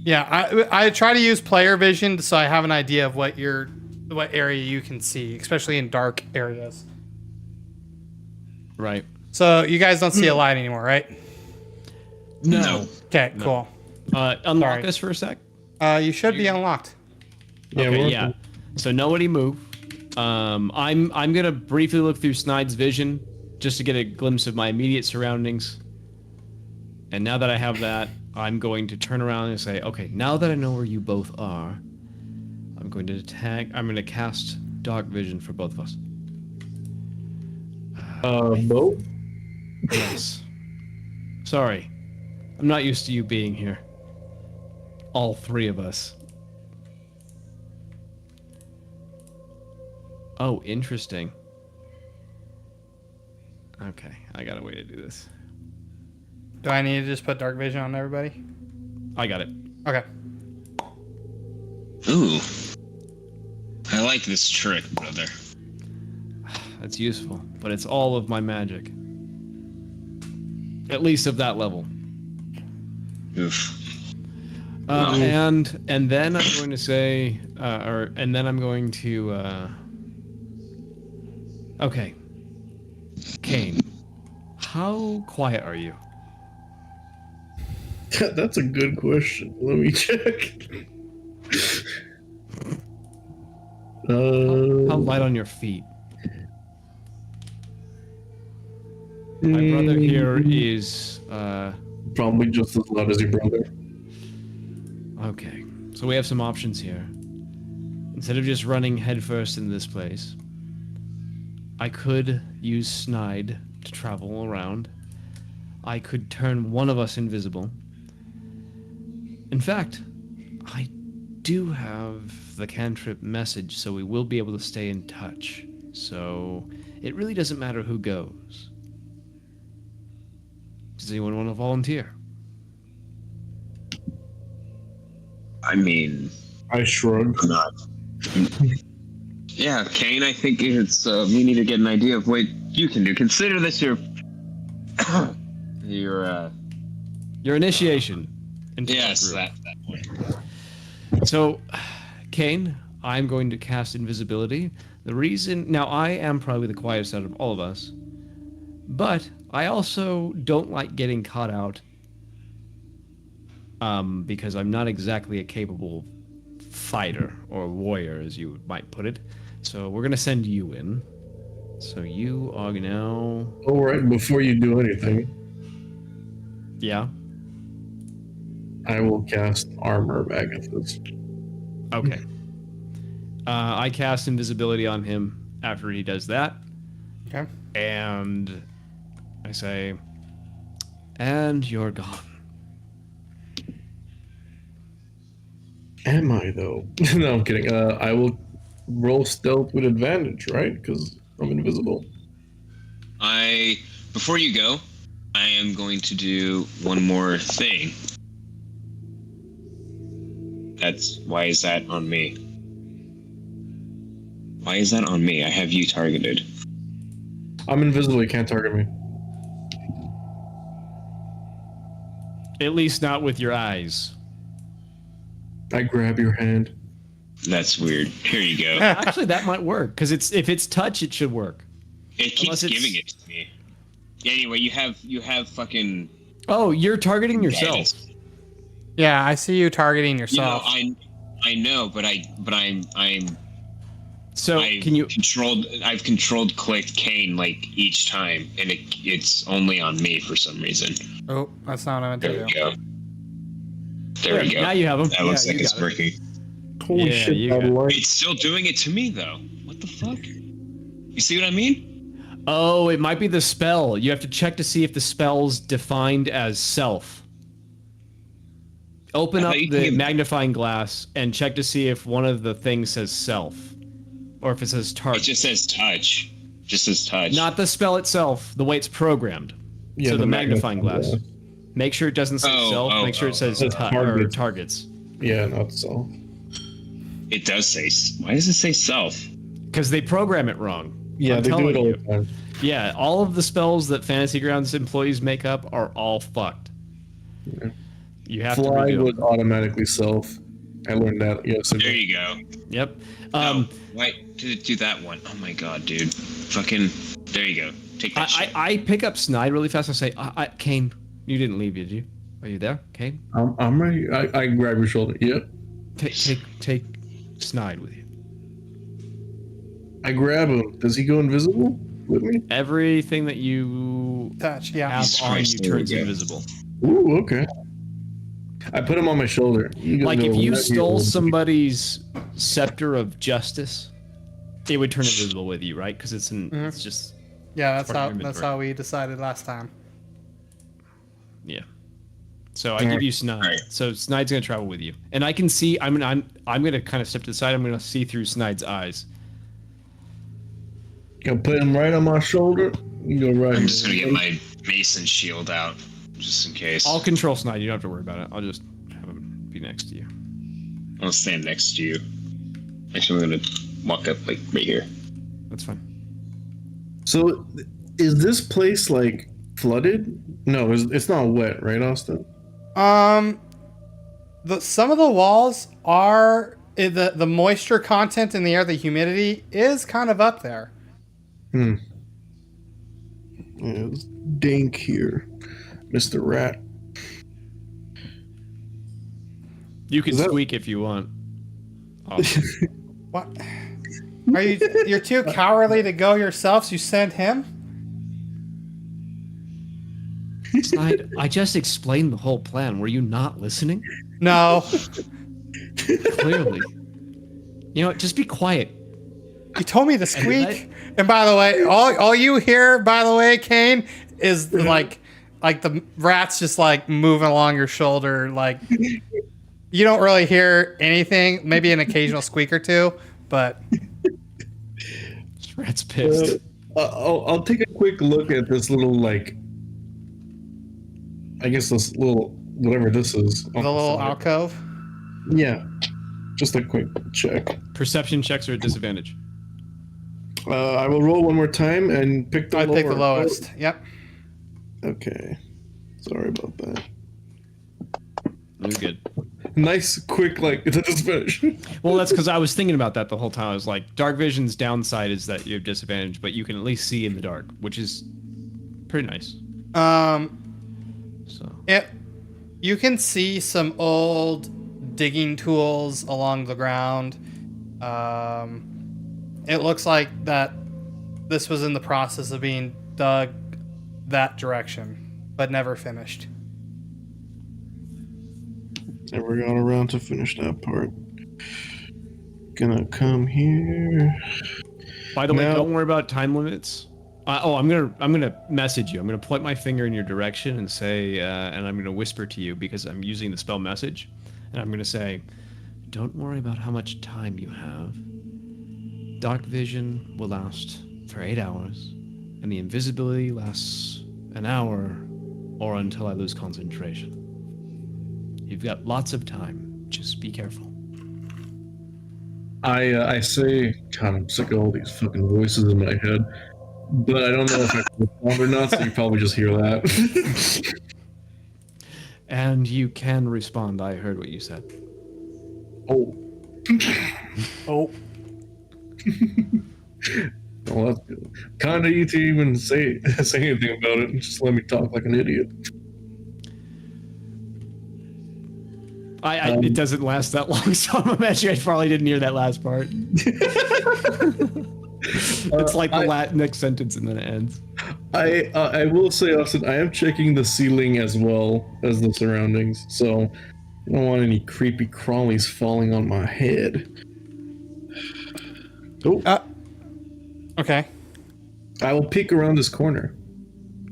Yeah, I try to use player vision so I have an idea of what area you can see, especially in dark areas. Right. So you guys don't see a light anymore, right? No. Okay, cool. Unlock Sorry. this for a sec. You should be unlocked. Yeah, Okay, we're yeah. So nobody move. I'm gonna briefly look through Snide's vision just to get a glimpse of my immediate surroundings. And now that I have that, I'm going to turn around and say, okay, now that I know where you both are, I'm going to cast dark vision for both of us. Bo? Yes. Sorry. I'm not used to you being here. All 3 of us. Oh, interesting. Okay, I got a way to do this. Do I need to just put dark vision on everybody? I got it. Okay. Ooh. I like this trick, brother. That's useful, but it's all of my magic. At least of that level. Oof. And then I'm going to say, and then I'm going to. Okay. Kane, how quiet are you? That's a good question. Let me check. How light on your feet? My brother here is. Probably just as loud as your brother. Okay, so we have some options here. Instead of just running headfirst into this place, I could use Snide to travel around I could turn one of us invisible. In fact, I do have the cantrip message, so we will be able to stay in touch. So it really doesn't matter who goes. Does anyone want to volunteer? I mean, I shrug. I'm not. Yeah, Kane, I think it's we need to get an idea of what you can do. Consider this your Your initiation. Into yes, that that group. point. So, Kane, I'm going to cast invisibility. The reason now I am probably the quietest out of all of us, but I also don't like getting caught out. Because I'm not exactly a capable fighter or warrior, as you might put it. So we're gonna send you in. So you are now. All right, before you do anything, Yeah. I will cast Armor of Agathis. Okay. I cast invisibility on him after he does that. Okay. And I say, and you're gone. Am I, though? No, I'm kidding. I will roll stealth with advantage, right? Because I'm invisible. Before you go, I am going to do one more thing. Why is that on me? Why is that on me? I have you targeted. I'm invisible. You can't target me. At least not with your eyes. I grab your hand. That's weird. Here you go. Actually, that might work because if it's touch, it should work. It keeps Unless it's- giving it to me. Anyway, you have fucking. Oh, you're targeting yourself. Yeah, I see you targeting You know, yourself. I know, but I'm. So I've can you? I've controlled clicked Kane like each time, and it's only on me for some reason. Oh, that's not what I meant There to we do. go. There we go. Now you have them. That looks like it's working. Holy Yeah, shit, you that got- light. It's still doing it to me though. What the fuck? You see what I mean? Oh, it might be the spell. You have to check to see if the spell's defined as self. Open I up thought you the could- magnifying glass and check to see if one of the things says self, or if it says It target. just says touch. Just says touch. Not the spell itself, the way it's programmed. Yeah, So the magnifying glass. glass. Make sure it doesn't say self. Make sure it says oh. or Targets. targets. Yeah, not so. It does say. Why does it say self? Because they program it wrong. Yeah, I'm they do telling it all you. the time. Yeah, all of the spells that Fantasy Grounds employees make up are all fucked. Yeah. You have Fly to redo would them. automatically self. I learned that There yesterday. you go. Yep. Why did it do that one? Oh my god, dude. Fucking. There you go. Take that shit. I pick up Snide really fast. I say, Kane, you didn't leave, did you? Are you there, Kane? I'm ready. I grab your shoulder. Yep. Take Snide with you. I grab him. Does he go invisible with me? Everything that you Touch, yeah. have Jesus on Christ, you there we turns go. invisible. Ooh, okay. I put him on my shoulder. You can Like go if you right stole here. somebody's scepter of justice, it would turn invisible with you, right? Because it's it's just Yeah, that's Part of how your that's inventory. how we decided last time. yeah. So I give you Snide. Right. So Snide's gonna travel with you, and I can see. I'm gonna kind of step to the side. I'm gonna see through Snide's eyes. You put him right on my shoulder. You go right. I'm just gonna get my mason shield out, just in case. I'll control Snide. You don't have to worry about it. I'll just have him be next to you. I'll stand next to you. Actually, I'm gonna walk up like right here. That's fine. So, is this place like flooded? No, it's not wet, right, Austin? Some of the walls are the moisture content in the air, the humidity is kind of up there. Yeah, it's dank here, Mr. Rat. You can Is that- squeak if you want. What? Are you're too cowardly to go yourselves? You send him? Snide, I just explained the whole plan. Were you not listening? No. Clearly. You know what? Just be quiet. You told me to squeak. And by the way, all you hear, by the way, Kane, is like like the rat's just like moving along your shoulder. Like you don't really hear anything. Maybe an occasional squeak or two, but Rat's pissed. I'll take a quick look at this little like. I guess this little whatever this is. the little alcove. Yeah, just a quick check. Perception checks are at disadvantage. I will roll one more time and pick the I lower. pick the lowest. Yep. Okay. Sorry about that. That was good. Nice, quick, like, it's a disadvantage. Well, that's because I was thinking about that the whole time. I was like, dark vision's downside is that you have disadvantage, but you can at least see in the dark, which is pretty nice. So You can see some old digging tools along the ground. It looks like that this was in the process of being dug that direction, but never finished. Never got around to finish that part. Gonna come here. By the way, Now- don't worry about time limits. I'm gonna message you. I'm gonna point my finger in your direction and say, and I'm gonna whisper to you because I'm using the spell message, and I'm gonna say, don't worry about how much time you have. Dark vision will last for 8 hours, and the invisibility lasts an hour, or until I lose concentration. You've got lots of time. Just be careful. I say, God, I'm sick of all these fucking voices in my head. But I don't know if I can respond or not, so you probably just hear that. And you can respond. I heard what you said. Oh. Oh, Well, that's good. Kinda you to even say anything about it and just let me talk like an idiot. It doesn't last that long, so I'm imagining I probably didn't hear that last part. It's like the next sentence and then it ends. I will say, Austin, I am checking the ceiling as well as the surroundings, so I don't want any creepy crawlies falling on my head. Oh, okay. I will peek around this corner.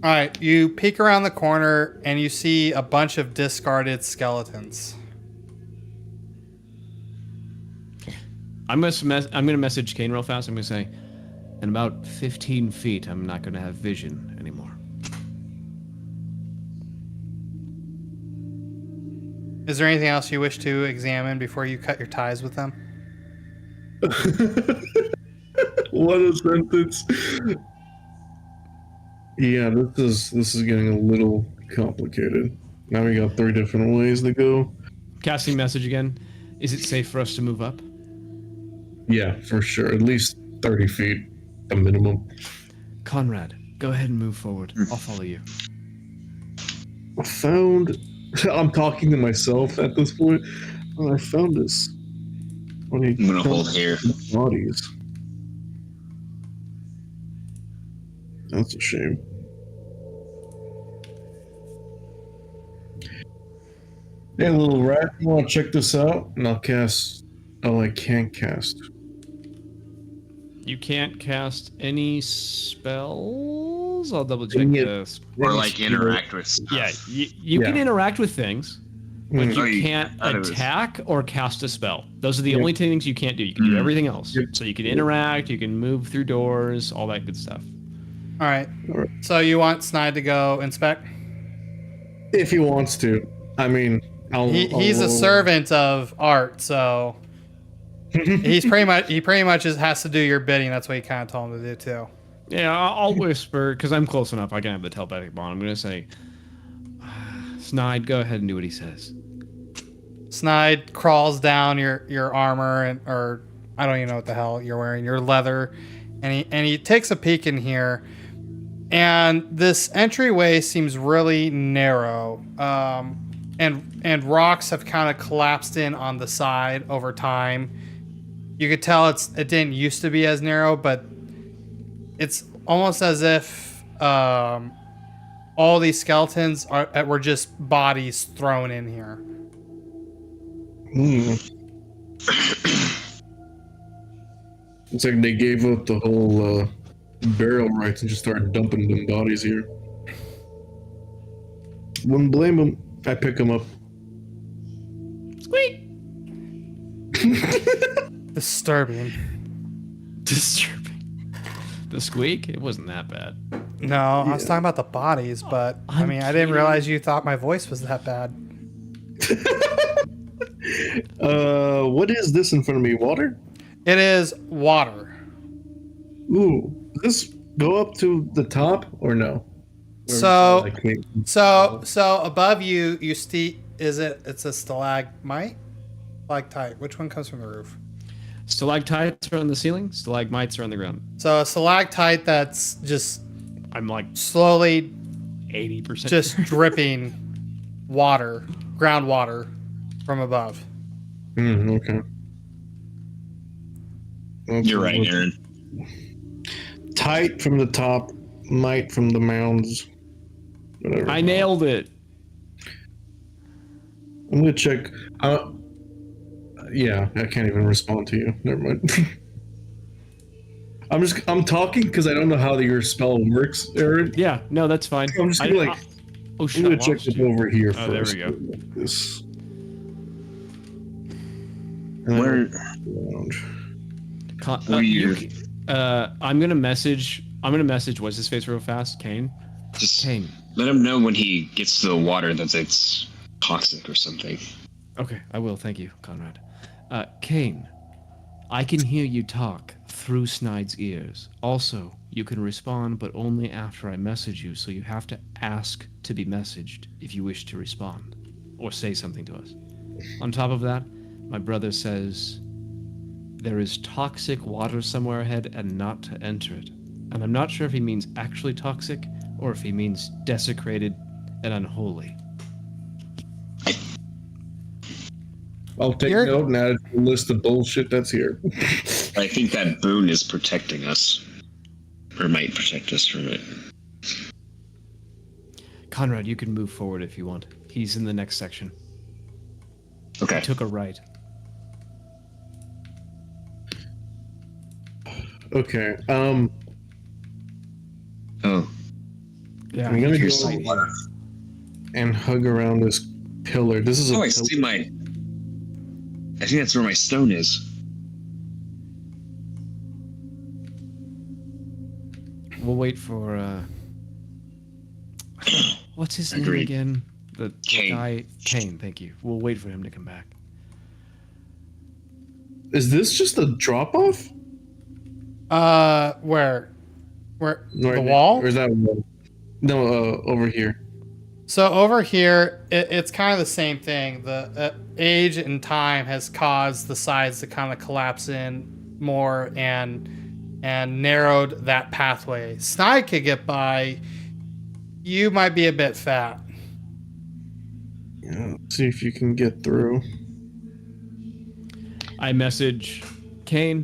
All right, you peek around the corner and you see a bunch of discarded skeletons. I'm gonna message Kane real fast. I'm gonna say, in about 15 feet, I'm not gonna have vision anymore. Is there anything else you wish to examine before you cut your ties with them? What a sentence. Yeah, this is getting a little complicated. Now we got 3 different ways to go. Casting message again. Is it safe for us to move up? Yeah, for sure. At least 30 feet, a minimum. Conrad, go ahead and move forward. I'll follow you. I found. I'm talking to myself at this point. I found this. I'm gonna hold here. Bodies. That's a shame. Hey, little rat, you want to check this out? And I'll cast. Oh, I can't cast. You can't cast any spells? I'll double check Yeah. this. Or like interact with stuff. Yeah, you can Yeah. interact with things, but Mm. Oh, you you- can't I thought it was- attack or cast a spell. Those are the Yeah. only 2 things you can't do. You can do Mm. everything else. Yep. So you can interact, you can move through doors, all that good stuff. All right. All right. So you want Snide to go inspect? If he wants to. I mean, He's a servant of art, so he pretty much just has to do your bidding. That's what you kind of told him to do too. Yeah, I'll whisper because I'm close enough. I can have the telepathic bond. I'm gonna say, Snide, go ahead and do what he says. Snide crawls down your armor or I don't even know what the hell you're wearing, your leather, and he takes a peek in here, and this entryway seems really narrow, and rocks have kind of collapsed in on the side over time. You could tell it didn't used to be as narrow, but it's almost as if all these skeletons were just bodies thrown in here. It's like they gave up the whole burial rights and just started dumping them bodies here. Wouldn't blame him. I pick him up. Squeak. Disturbing. Disturbing. The squeak? It wasn't that bad. No, I was talking about the bodies, but I I'm mean, I didn't kidding. realize you thought my voice was that bad. What is this in front of me? Water? It is water. Ooh. Does this go up to the top or no? Or So, like maybe- so above you, it's a stalagmite? Stalactite. Which one comes from the roof? Stalactites are on the ceiling. Stalagmites are on the ground. So a stalactite that's just I'm like slowly 80%. just dripping water, groundwater from above. Okay. You're right, Aaron. Tight from the top, mite from the mounds. Whatever. I nailed it. I'm gonna check. Yeah, I can't even respond to you. Never mind. I'm talking because I don't know how your spell works, Aaron. Yeah, no, that's fine. I'm just gonna like. Oh I'm shit! gonna I check lost it you. over here Oh, there first. we go. Like this. Where? Where I'm gonna message. What's his face real fast? Kane. Just Kane. let him know when he gets to the water that it's toxic or something. Okay, I will. Thank you, Conrad. Kane, I can hear you talk through Snide's ears. Also, you can respond, but only after I message you, so you have to ask to be messaged if you wish to respond or say something to us. On top of that, my brother says there is toxic water somewhere ahead and not to enter it. And I'm not sure if he means actually toxic or if he means desecrated and unholy. I'll take You're- note and add it to the list of bullshit that's here. I think that boon is protecting us, or might protect us from it. Conrad, you can move forward if you want. He's in the next section. Okay. He took a right. Okay. Oh, Yeah, I'm gonna he go took a right here. and hug around this pillar. This is a I pillar. see my. I think that's where my stone is. We'll wait for what's his name Agreed. again? The Kane. guy Kane, thank you. We'll wait for him to come back. Is this just a drop off? Where the wall? Or is that wall? No, over here. So over here, it's kind of the same thing. The age and time has caused the sides to kind of collapse in more and narrowed that pathway. Snide could get by. You might be a bit fat. Yeah, see if you can get through. I message Kane.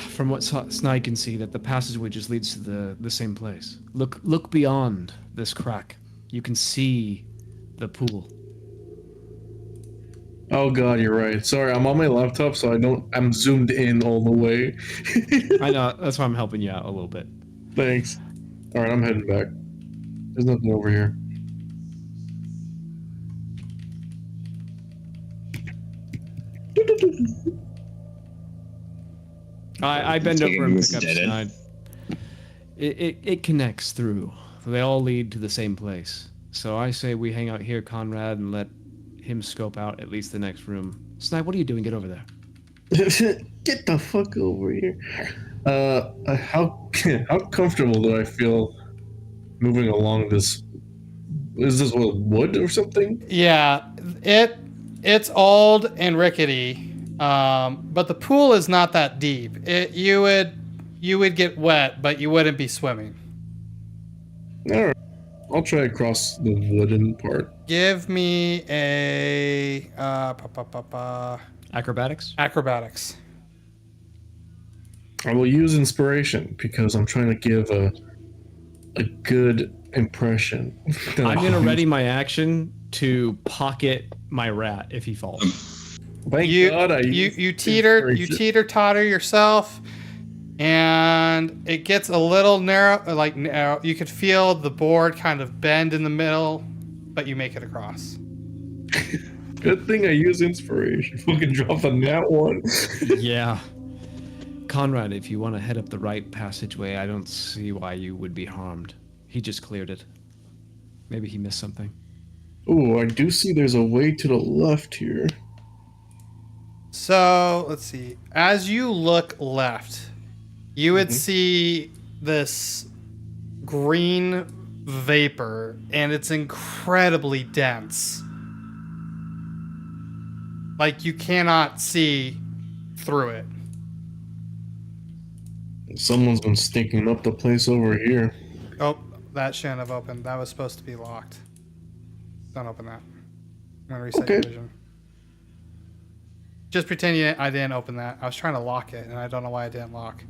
From what Snide can see, that the passageway just leads to the same place. Look beyond this crack. You can see the pool. Oh god, you're right. Sorry, I'm on my laptop, so I'm zoomed in all the way. I know, that's why I'm helping you out a little bit. Thanks. Alright, I'm heading back. There's nothing over here. I bend Taking over and this pick up dead end. Snide. It connects through. They all lead to the same place. So I say we hang out here, Conrad, and let him scope out at least the next room. Snide, what are you doing? Get over there. Get the fuck over here. How comfortable do I feel moving along this? Is this wood or something? Yeah, it's old and rickety, but the pool is not that deep. You would get wet, but you wouldn't be swimming. Alright. I'll try across the wooden part. Give me a Acrobatics? acrobatics. I will use inspiration because I'm trying to give a good impression. I'm gonna ready my action to pocket my rat if he falls. Thank You God I you used you teeter inspiration. totter yourself. And it gets a little narrow, narrow. You could feel the board kind of bend in the middle, but you make it across. Good thing I use inspiration. Fucking drop on that one. Yeah. Conrad, if you want to head up the right passageway, I don't see why you would be harmed. He just cleared it. Maybe he missed something. Oh, I do see there's a way to the left here. So let's see. As you look left, you would see this green vapor, and it's incredibly dense. Like you cannot see through it. Someone's been stinking up the place over here. Oh, that shouldn't have opened. That was supposed to be locked. Don't open that. I'm gonna reset your vision. Just pretend I didn't open that. I was trying to lock it, and I don't know why I didn't lock.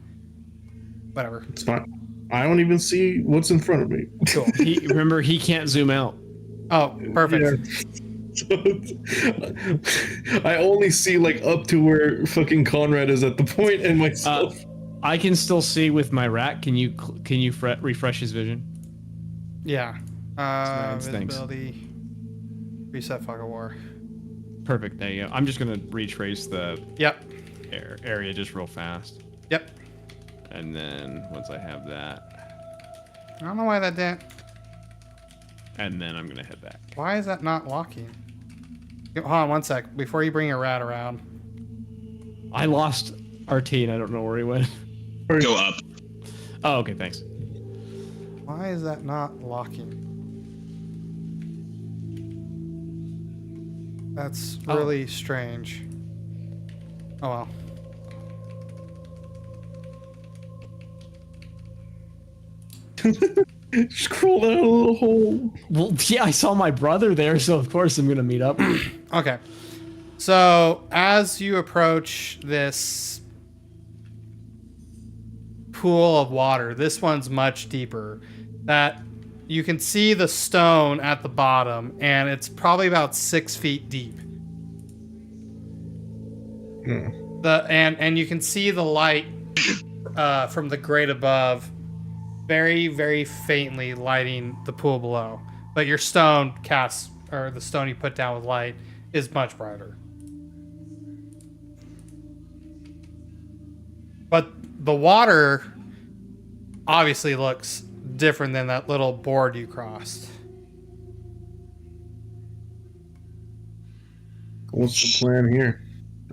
Whatever. It's fine. I don't even see what's in front of me. Cool. Remember, he can't zoom out. Oh, perfect. I only see like up to where fucking Conrad is at the point, and myself. I can still see with my rat. Can you refresh his vision? Yeah. Thanks. Visibility. Reset fog of war. Perfect. There you go. I'm just gonna retrace the Yep. area just real fast, Yep. and then once I have that, I don't know why that didn't. and then I'm gonna head back. Why is that not locking? Hold on one sec. Before you bring your rat around. I lost RT. I don't know where he went. Go up. Oh, okay. Thanks. Why is that not locking? That's really strange. Oh well. Just crawled out of a little hole. Well, yeah, I saw my brother there, so of course I'm gonna meet up. Okay. So as you approach this pool of water, this one's much deeper. That you can see the stone at the bottom, and it's probably about 6 feet deep. And you can see the light from the grate above, very, very faintly lighting the pool below. But your stone cast, or the stone you put down with light, is much brighter. But the water obviously looks different than that little board you crossed. What's the plan here?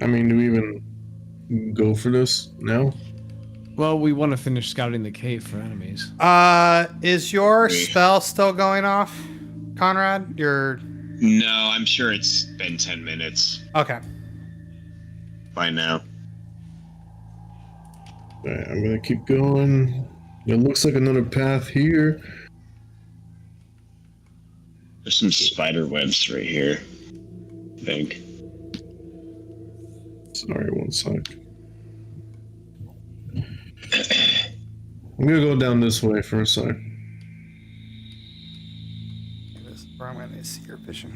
I mean, do we even go for this now? Well, we want to finish scouting the cave for enemies. Is your spell still going off, Conrad? No, I'm sure it's been 10 minutes Okay. by now. Alright, I'm gonna keep going. It looks like another path here. There's some spider webs right here, I think. Sorry, one sec. I'm gonna go down this way for a sec. This is where I'm going to see your vision.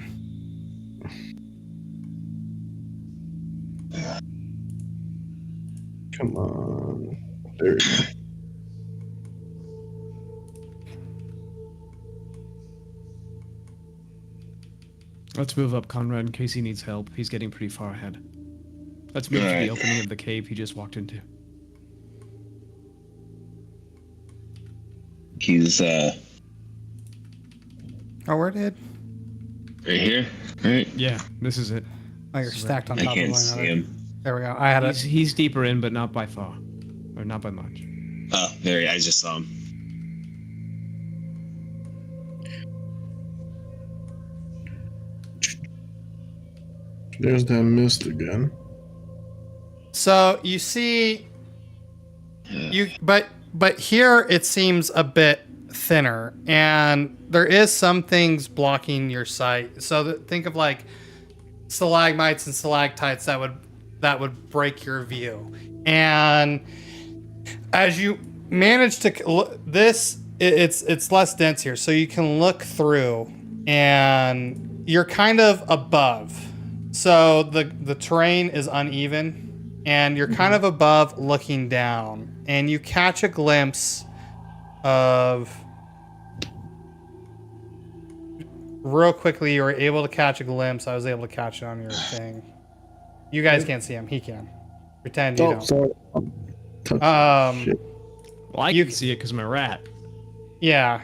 Come on. There we go. Let's move up, Conrad, in case he needs help. He's getting pretty far ahead. Let's move to Alright. the opening of the cave he just walked into. He's Oh, where did? right here, right? Yeah, this is it. Oh, you're stacked on I top of can't one see another. him. There we go. I had He's deeper in, but not by far. Or not by much. Oh, there I just saw him. There's that mist again. So you see, but here it seems a bit thinner, and there is some things blocking your sight. So think of like stalagmites and stalactites that would break your view. And as you manage to it's less dense here, so you can look through, and you're kind of above. So the terrain is uneven, and you're kind of above looking down, and you catch a glimpse of, real quickly, you were able to catch a glimpse. I was able to catch it on your thing. You guys can't see him. He can. Pretend you Oh, don't. sorry. Shit. Well, I can see it because I'm a rat. Yeah.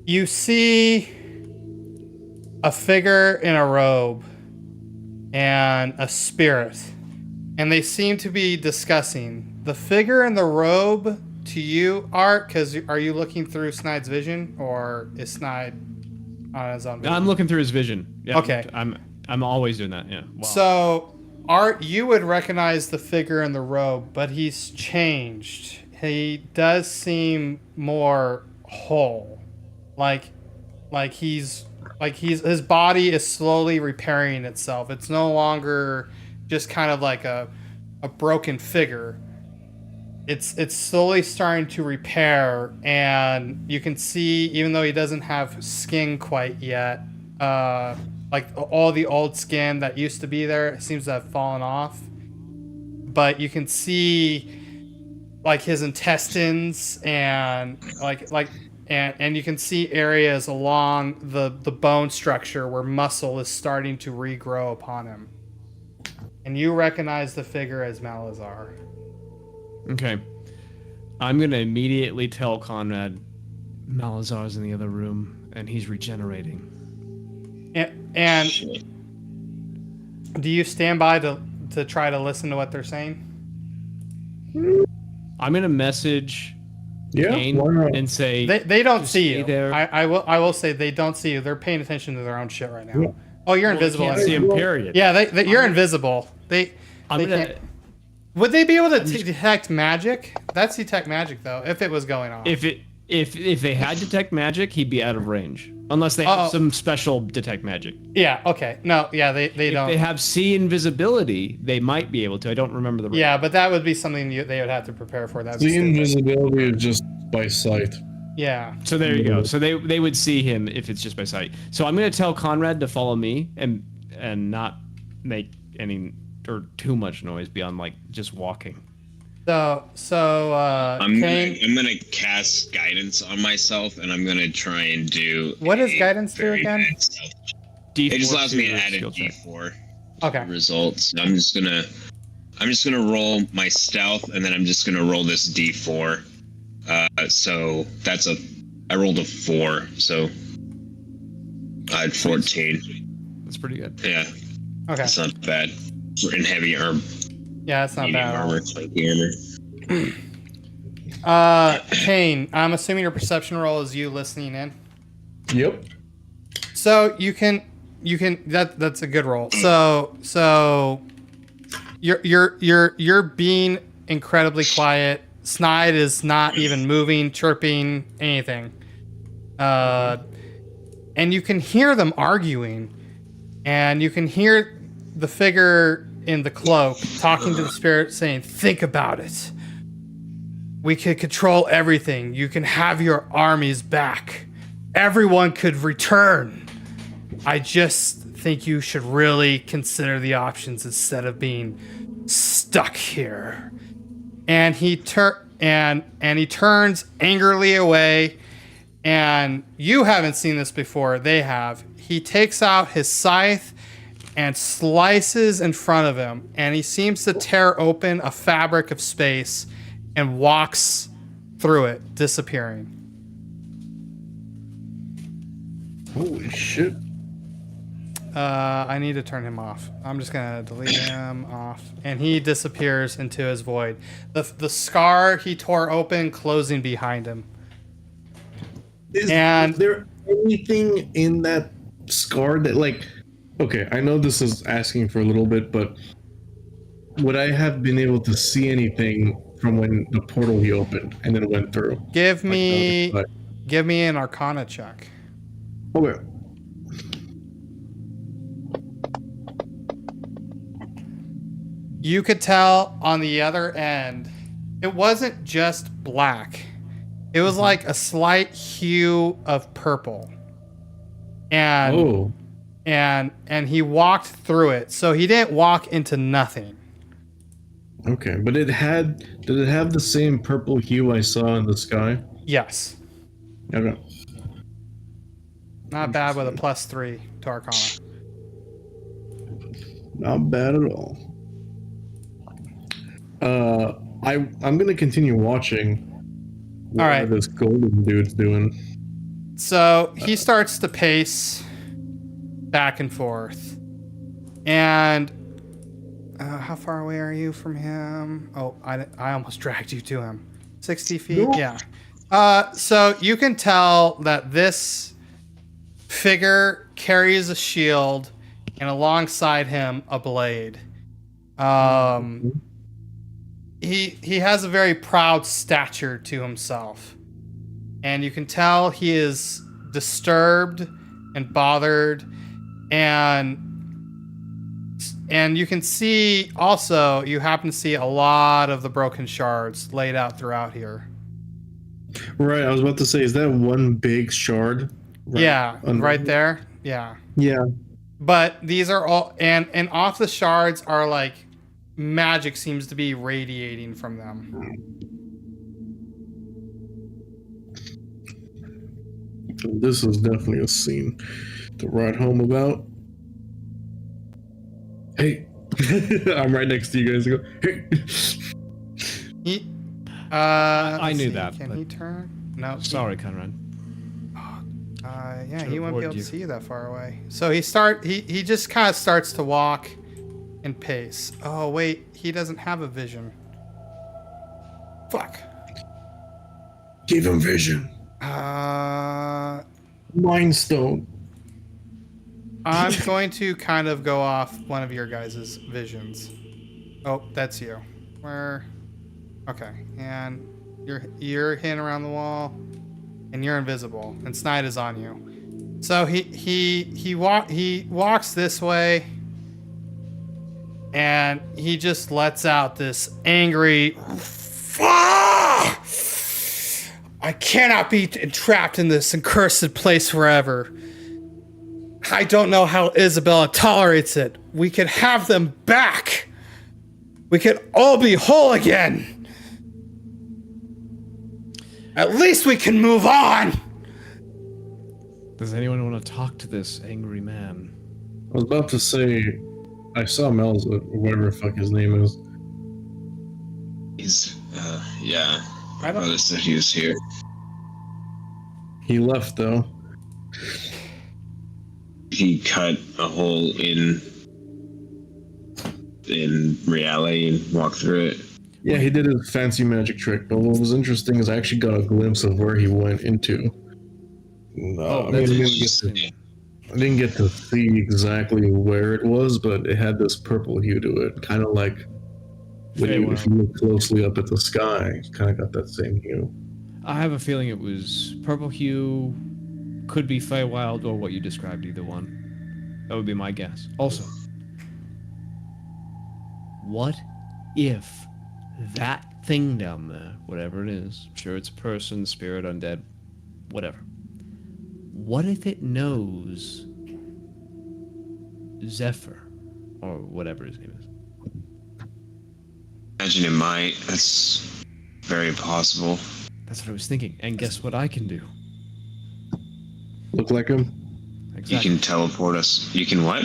You see a figure in a robe and a spirit, and they seem to be discussing. The figure in the robe to you, Art, because are you looking through Snide's vision, or is Snide on his own vision? I'm looking through his vision. Yeah, Okay. I'm always doing that. Yeah. Wow. So, Art, you would recognize the figure in the robe, but he's changed. He does seem more whole, like his body is slowly repairing itself. It's no longer just kind of like a broken figure. It's slowly starting to repair, and you can see, even though he doesn't have skin quite yet, like all the old skin that used to be there seems to have fallen off. But you can see like his intestines and and you can see areas along the bone structure where muscle is starting to regrow upon him. And you recognize the figure as Malazar. Okay. I'm going to immediately tell Conrad Malazar's in the other room and he's regenerating. And do you stand by to try to listen to what they're saying? I'm going to message Yeah. Kane why not? and say They don't just see stay you. there. I will say they don't see you. They're paying attention to their own shit right now. Yeah. Oh, you're Well, invisible. can't see anyway. him, period. Yeah, you're invisible. I'm they gonna, can't- Would they be able to detect magic? That's detect magic though, if it was going on. if they had detect magic, he'd be out of range. Unless they have some special detect magic. Yeah, okay. No, yeah, they If don't. they have see invisibility, they might be able to. I don't remember the range. Yeah, but that would be something they would have to prepare for. That. The invisibility is just by sight. Yeah. So there you go. So they would see him if it's just by sight. So I'm gonna tell Conrad to follow me and not make any or too much noise beyond like just walking. I'm Kane, gonna cast guidance on myself, and I'm gonna try and do. What does a guidance do very again? bad stealth. D4 It just allows me to your add a skill check. D4 okay. results. I'm just gonna roll my stealth, and then I'm just gonna roll this D4. So I rolled a 4, so I had 14. That's pretty good. Yeah, Okay. that's not bad. We're in heavy armor, Yeah, that's not medium bad. At all. armor, like armor. Kane, I'm assuming your perception roll is you listening in. Yep. So you can that's a good roll. So you're being incredibly quiet. Snide is not even moving, chirping, anything. And you can hear them arguing, and you can hear the figure in the cloak talking to the spirit, saying, "Think about it. We could control everything. You can have your armies back. Everyone could return. I just think you should really consider the options instead of being stuck here." And he turns angrily away, and you haven't seen this before. They have. He takes out his scythe and slices in front of him, and he seems to tear open a fabric of space and walks through it, disappearing. Holy shit. I need to turn him off. I'm just gonna delete him off, and he disappears into his void. The scar he tore open closing behind him. Is And- there anything in that scar that, like, okay, I know this is asking for a little bit, but would I have been able to see anything from when the portal he opened and then went through? Give me Like, an Arcana check. okay. You could tell on the other end, it wasn't just black. It was like a slight hue of purple. And Oh, and he walked through it. So he didn't walk into nothing. Okay, but did it have the same purple hue I saw in the sky? Yes. Okay. Not bad with a +3 to Arcana. Not bad at all. I'm gonna continue watching what All right. this golden dude's doing. So he starts to pace back and forth. And how far away are you from him? Oh, I almost dragged you to him. 60 feet? No. Yeah. So you can tell that this figure carries a shield and alongside him a blade. He has a very proud stature to himself. And you can tell he is disturbed and bothered, and you can see also, you happen to see a lot of the broken shards laid out throughout here. Right, I was about to say, is that one big shard? Yeah, right there. Yeah. Yeah. But these are all, and off the shards are like magic seems to be radiating from them. This is definitely a scene to write home about. Hey, I'm right next to you guys. Go, hey. He, I let's knew see, that, Can but- he turn? No. Sorry, Conrad. Yeah, Should've he won't be able avoided to you. see you that far away. So he just kind of starts to walk and pace. Oh wait, he doesn't have a vision. Fuck. Give him vision. Mind stone. I'm going to kind of go off one of your guys' visions. Oh, that's you. Where? Okay, and you're hidden around the wall, and you're invisible, and Snide is on you. So he walks this way, and he just lets out this angry. I cannot be entrapped in this accursed place forever. I don't know how Isabella tolerates it. We can have them back. We can all be whole again. At least we can move on. Does anyone want to talk to this angry man? I was about to say, I saw Mel's, or whatever the fuck his name is. He's, yeah. I don't- Brother said he was here. He left though. He cut a hole in reality and walked through it. Yeah, he did his fancy magic trick, but what was interesting is I actually got a glimpse of where he went into. I that's didn't get to see exactly where it was, but it had this purple hue to it, kind of like when if you look closely up at the sky, it's kind of got that same hue. I have a feeling it was purple hue, could be Feywild, or what you described, either one. That would be my guess. Also, what if that thing down there, whatever it is, sure it's a person, spirit, undead, whatever. What if it knows Zephyr, or whatever his name is? Imagine it might. That's very possible. That's what I was thinking. And guess what I can do? Look like him? Exactly. You can teleport us. You can what?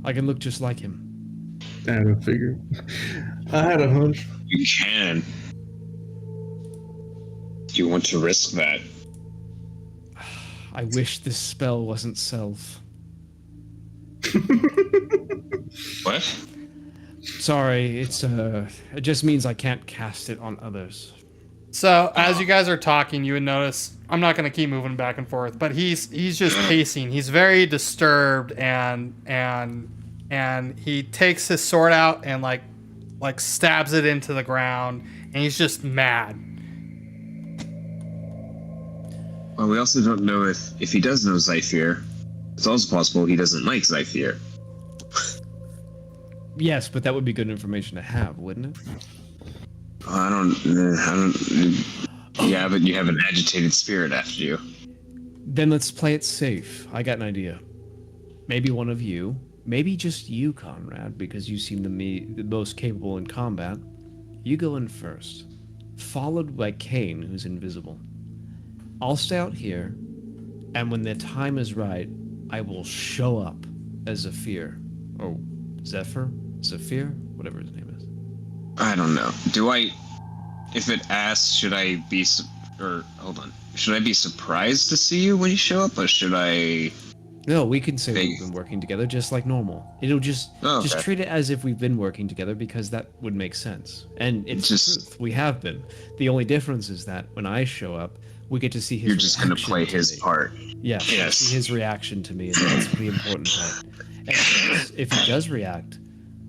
I can look just like him. I had a figure. I had a hunch. You can. You want to risk that? I wish this spell wasn't self. What? Sorry, it just means I can't cast it on others. So as you guys are talking, you would notice I'm not going to keep moving back and forth, but he's just pacing. He's very disturbed and he takes his sword out and like stabs it into the ground, and he's just mad. Well, we also don't know if he does know Zyphir. It's also possible he doesn't like Zyphir. Yes, but that would be good information to have, wouldn't it? I don't. Yeah, but you have an agitated spirit after you. Then let's play it safe. I got an idea. maybe one of you, maybe just you, Conrad, because you seem to me the most capable in combat. You go in first, followed by Kane, who's invisible. I'll stay out here, and when the time is right, I will show up as Zephyr, or Zephyr, Zephyr, whatever his name is. I don't know. If it asks, should I be surprised to see you when you show up, or should I? No, we can say we've been working together just like normal. It'll just treat it as if we've been working together, because that would make sense. And it's the truth. We have been. The only difference is that when I show up, we get to see his. You're just gonna play his part. Yeah. Yes. See his reaction to me, and that's the important part. And if he does react,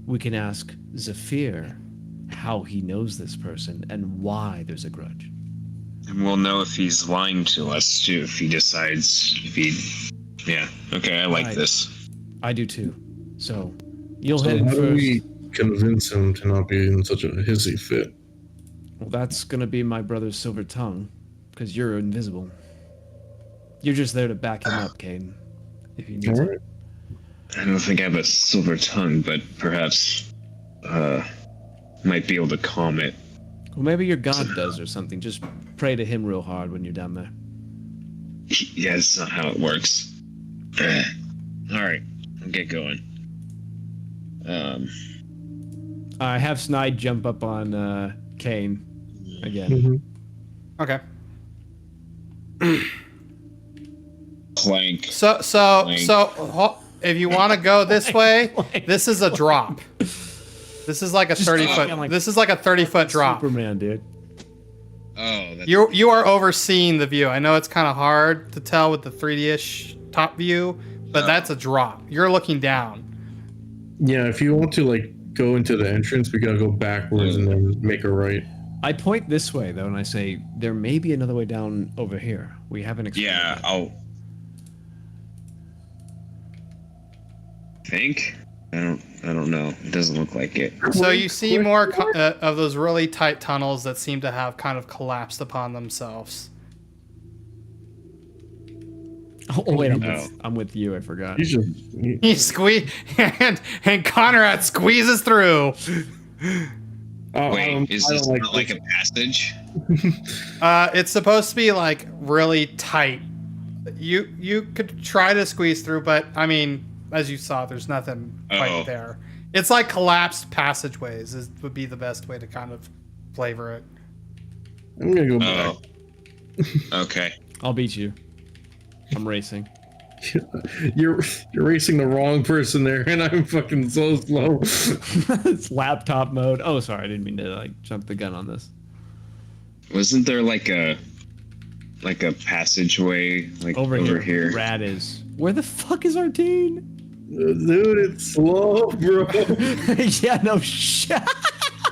we can ask Zephyr how he knows this person and why there's a grudge. And we'll know if he's lying to us too. If he decides, yeah. Okay, I like this. I do too. So you'll head in how first. do we convince him to not be in such a hissy fit? Well, that's gonna be my brother's silver tongue, because you're invisible. You're just there to back him up, Caden. If you need to. Alright. I don't think I have a silver tongue, but perhaps might be able to calm it. Well, maybe your god does or something. Just pray to him real hard when you're down there. Yeah, that's not how it works. Alright, I'll get going. I have Snide jump up on Kane again. Mm-hmm. Okay. Clank. So, if you want to go this way, this is a drop. This is like a 30-foot. This is like a 30-foot drop. Superman, dude. Oh, that's... You are overseeing the view. I know it's kind of hard to tell with the 3D-ish top view, but that's a drop. You're looking down. Yeah, if you want to like go into the entrance, we gotta go backwards and then make a right. I point this way though, and I say there may be another way down over here. We haven't explored. Yeah, that. I'll... think? I don't know. It doesn't look like it. So you see more of those really tight tunnels that seem to have kind of collapsed upon themselves. Oh wait, I'm with you. I forgot. He squeeze and Conrad squeezes through. Wait, is this not like a passage? It's supposed to be like really tight. You could try to squeeze through, but I mean, as you saw, there's nothing quite there. It's like collapsed passageways would be the best way to kind of flavor it. I'm gonna go back. Okay. I'll beat you. I'm racing. You're racing the wrong person there, and I'm fucking so slow. It's laptop mode. Oh, sorry, I didn't mean to like jump the gun on this. Wasn't there like a passageway like over here? Rad is. Where the fuck is our team? Dude, it's slow, bro. Yeah, no shit.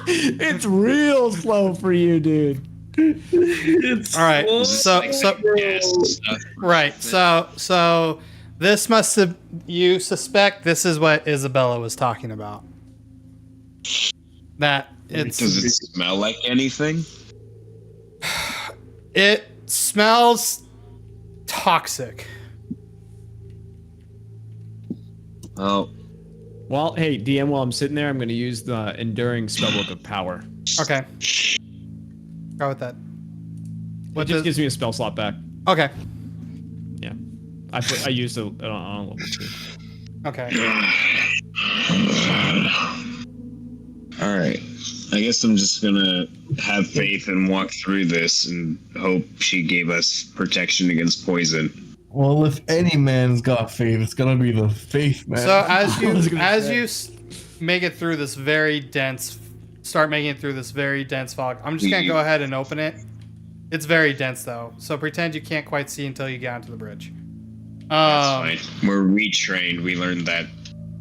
It's real slow for you, dude. It's all right. slow, So this must have, you suspect this is what Isabella was talking about. That it's. Does it smell like anything? It smells toxic. Oh. Well, hey, DM, while I'm sitting there, I'm going to use the Enduring Spellbook of Power. Okay. Go with that. It just gives me a spell slot back. Okay. Yeah. I used it on level 2. Okay. Alright. I guess I'm just gonna have faith and walk through this and hope she gave us protection against poison. Well, if any man's got faith, it's gonna be the faith man. So as you make it through this very dense, start making it through this very dense fog. I'm just gonna go ahead and open it. It's very dense though, so pretend you can't quite see until you get onto the bridge. That's fine. We're retrained. We learned that.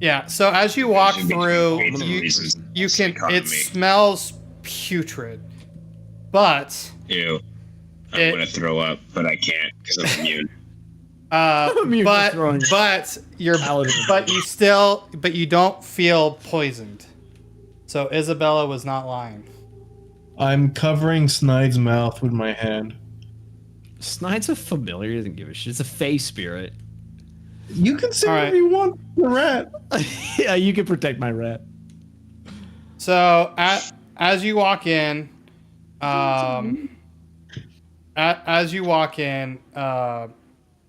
Yeah. So as you walk through, you can. It me. smells putrid, but Ew. I'm gonna throw up, but I can't because I'm immune. But you don't feel poisoned. So Isabella was not lying. I'm covering Snide's mouth with my hand. Snide's a familiar, he doesn't give a shit. It's a Fey spirit. You can say All whatever right. you want. The rat. Yeah, you can protect my rat. So as you walk in, as you walk in, the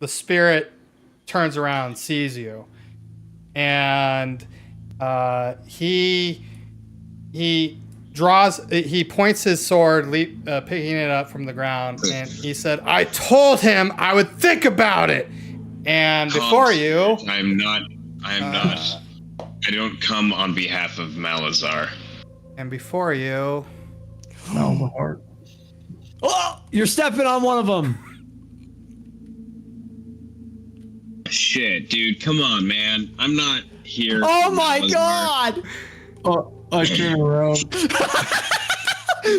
spirit turns around, sees you, and he points his sword, picking it up from the ground, and he said, "I told him I would think about it." And before you, I'm not. I don't come on behalf of Malazar. and before you, Malzahar. Oh, you're stepping on one of them. Shit, dude, come on, man. I'm not here. Oh for my Malazar. god! Oh, I turn around.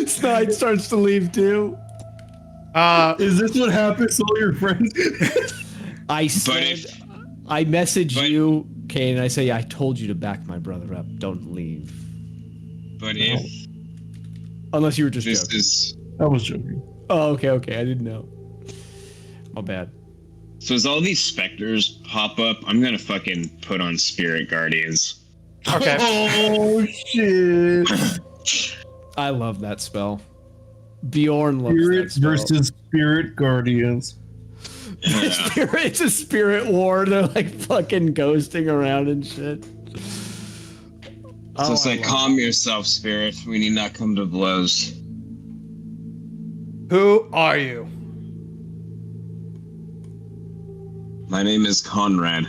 Snide starts to leave too. Is this what happens to all your friends? I said, I message you, Kane, and I say, I told you to back my brother up. Don't leave. But if Unless you were just this joking. is I was joking. Oh, okay, I didn't know. My bad. so, as all these specters pop up, I'm gonna fucking put on Spirit Guardians. okay, Oh shit! I love that spell. Bjorn loves Spirit that spell. versus Spirit Guardians. Yeah. It's a spirit war. They're like fucking ghosting around and shit. So it's I like, love calm yourself, Spirit. We need not come to blows. who are you? My name is Conrad.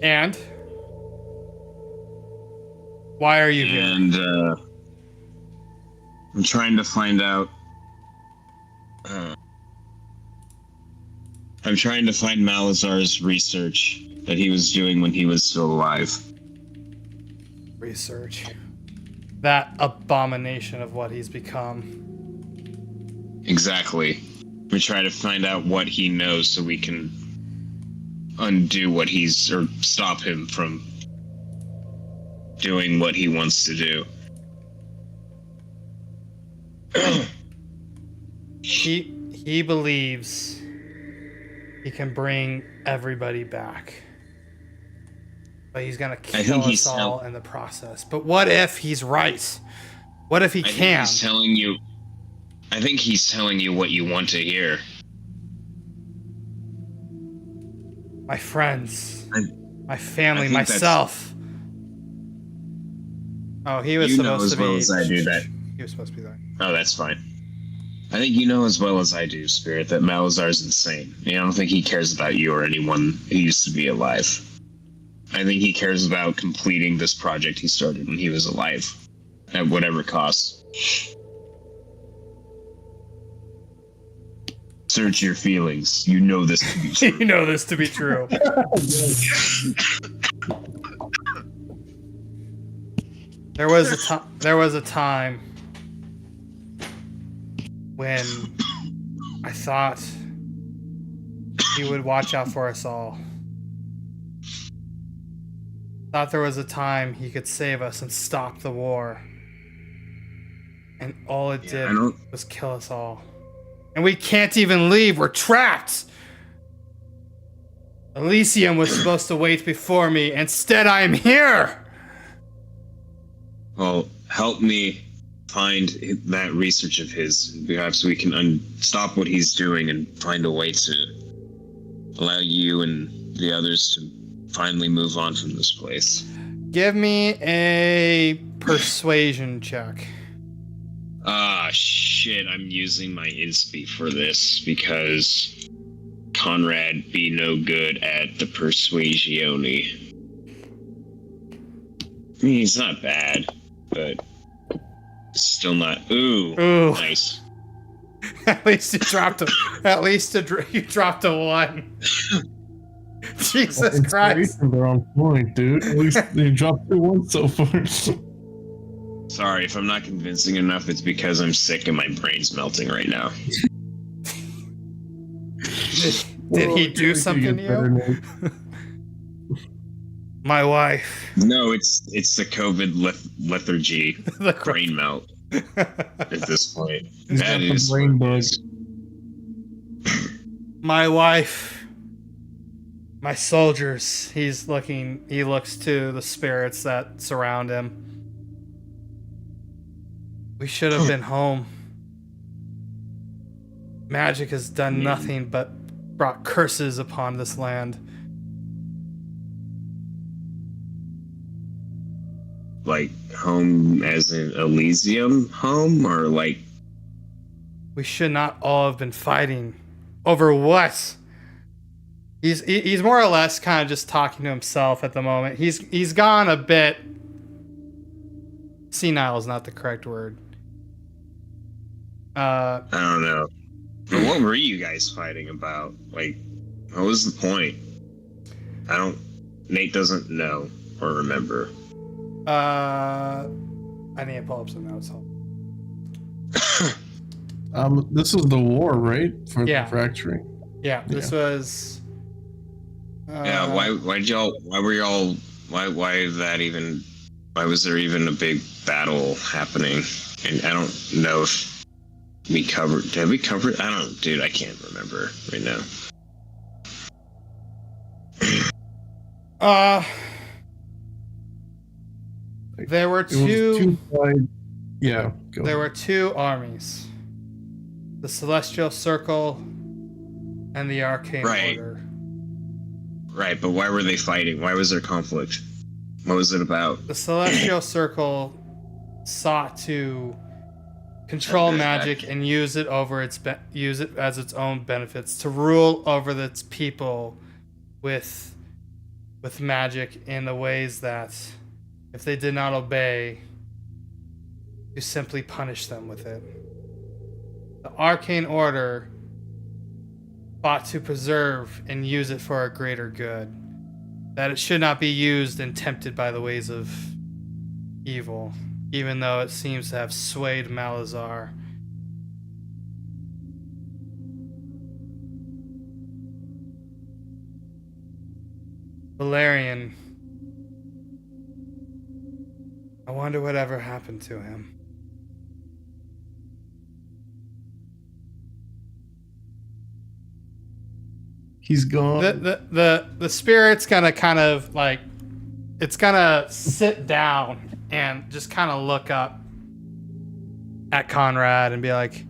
And why are you here? And I'm trying to find out. I'm trying to find Malazar's research that he was doing when he was still alive. Research. That abomination of what he's become. Exactly. We try to find out what he knows so we can undo what or stop him from doing what he wants to do. He believes he can bring everybody back. But he's gonna I kill think us he's all in the process. But what if he's right? What if he I think can? he's telling you. I think he's telling you what you want to hear. My friends, my I family, think that's- myself. Oh, he was You know supposed as to well be. as I do that. He was supposed to be there. Oh, that's fine. I think you know as well as I do, Spirit, that Malazar's insane. I don't think he cares about you or anyone who used to be alive. I think he cares about completing this project he started when he was alive, at whatever cost. Search your feelings. You know this to be true. You know this to be true. There was a time when I thought he would watch out for us all. Thought there was a time he could save us and stop the war. And all it did was kill us all. And we can't even leave. We're trapped. Elysium was supposed to wait before me. Instead, I am here. Well, help me find that research of his. Perhaps we can stop what he's doing and find a way to allow you and the others to finally move on from this place. Give me a persuasion check. Ah, shit, I'm using my inspi for this because Conrad be no good at the persuasione. I mean, he's not bad, but still not. Ooh. Nice. At least you dropped a. At least you dropped a 1. Jesus Christ! They're on point, dude. At least they dropped 2 ones so far. Sorry, if I'm not convincing enough, it's because I'm sick and my brain's melting right now. Did he do something to you? My wife. No, it's the COVID lethargy, The brain melt at this point. He's That got the is brain what it bug. is. My wife, my soldiers. He looks to the spirits that surround him. We should have been home. Magic has done nothing but brought curses upon this land. Like home as in Elysium home, or like We should not all have been fighting. Over what? He's more or less kind of just talking to himself at the moment. He's gone a bit. Senile is not the correct word. I don't know. But what were you guys fighting about? Like, what was the point? Nate doesn't know or remember. I need to pull up some notes. This is the war, right? For Yeah. the fracturing. Yeah, this was. Yeah, why was there even a big battle happening? And I don't know if did we cover it? I can't remember right now. There were It was two. sides. Yeah. Go There ahead. were two armies: the Celestial Circle and the Arcane Right. Order. Right, but why were they fighting? Why was there conflict? What was it about? The Celestial Circle sought to control magic and use it as its own benefits, to rule over its people with magic in the ways that, if they did not obey, you simply punish them with it. The Arcane Order fought to preserve and use it for a greater good, that it should not be used and tempted by the ways of evil, even though it seems to have swayed Malazar. Valerian, I wonder whatever happened to him. He's gone. The spirit's gonna kind of like, it's gonna sit down and just kind of look up at Conrad and be like,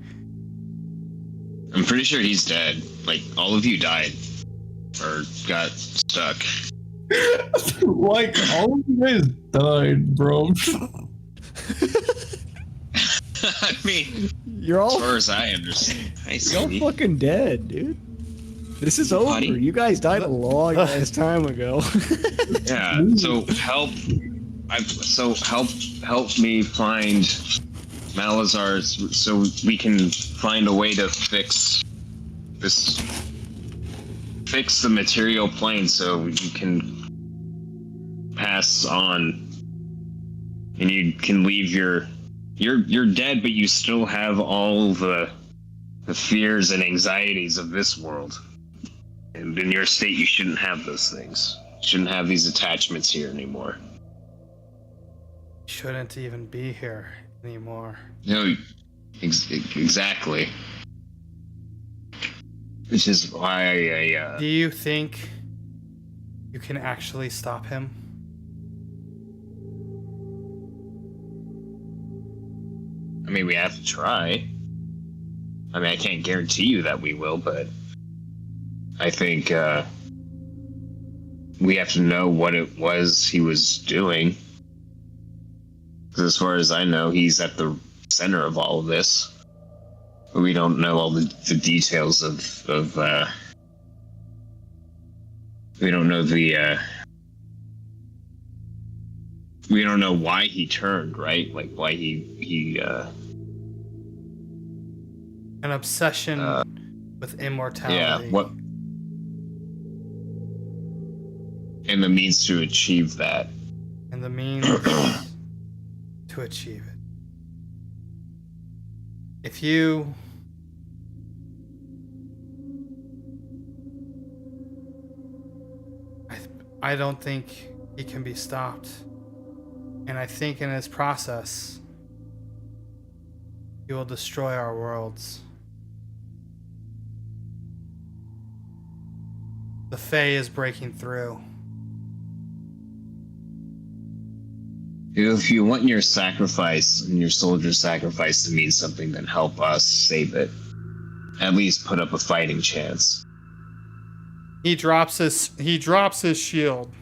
I'm pretty sure he's dead. Like, all of you died. Or got stuck. Like, all of you guys died, bro. I mean, You're as all far as I understand. you're all fucking dead, dude. This is over. Buddy. You guys died a long ass time ago. Yeah, so help me find Malazar so we can find a way to fix the material plane so you can pass on and you can leave you're dead, but you still have all the fears and anxieties of this world. And in your state, you shouldn't have those things. You shouldn't have these attachments here anymore. shouldn't even be here anymore. No, exactly. Which is why Do you think you can actually stop him? I mean, we have to try. I mean, I can't guarantee you that we will, but I think we have to know what it was he was doing. Because as far as I know, he's at the center of all of this. But we don't know all the details of we don't know we don't know why he turned, right? Like why he An obsession with immortality. yeah, what and the means to achieve that. And the means to achieve it. If you I don't think he can be stopped. And I think in his process, he will destroy our worlds. The Fae is breaking through. If you want your sacrifice and your soldier's sacrifice to mean something, then help us save it. At least put up a fighting chance. He drops his shield.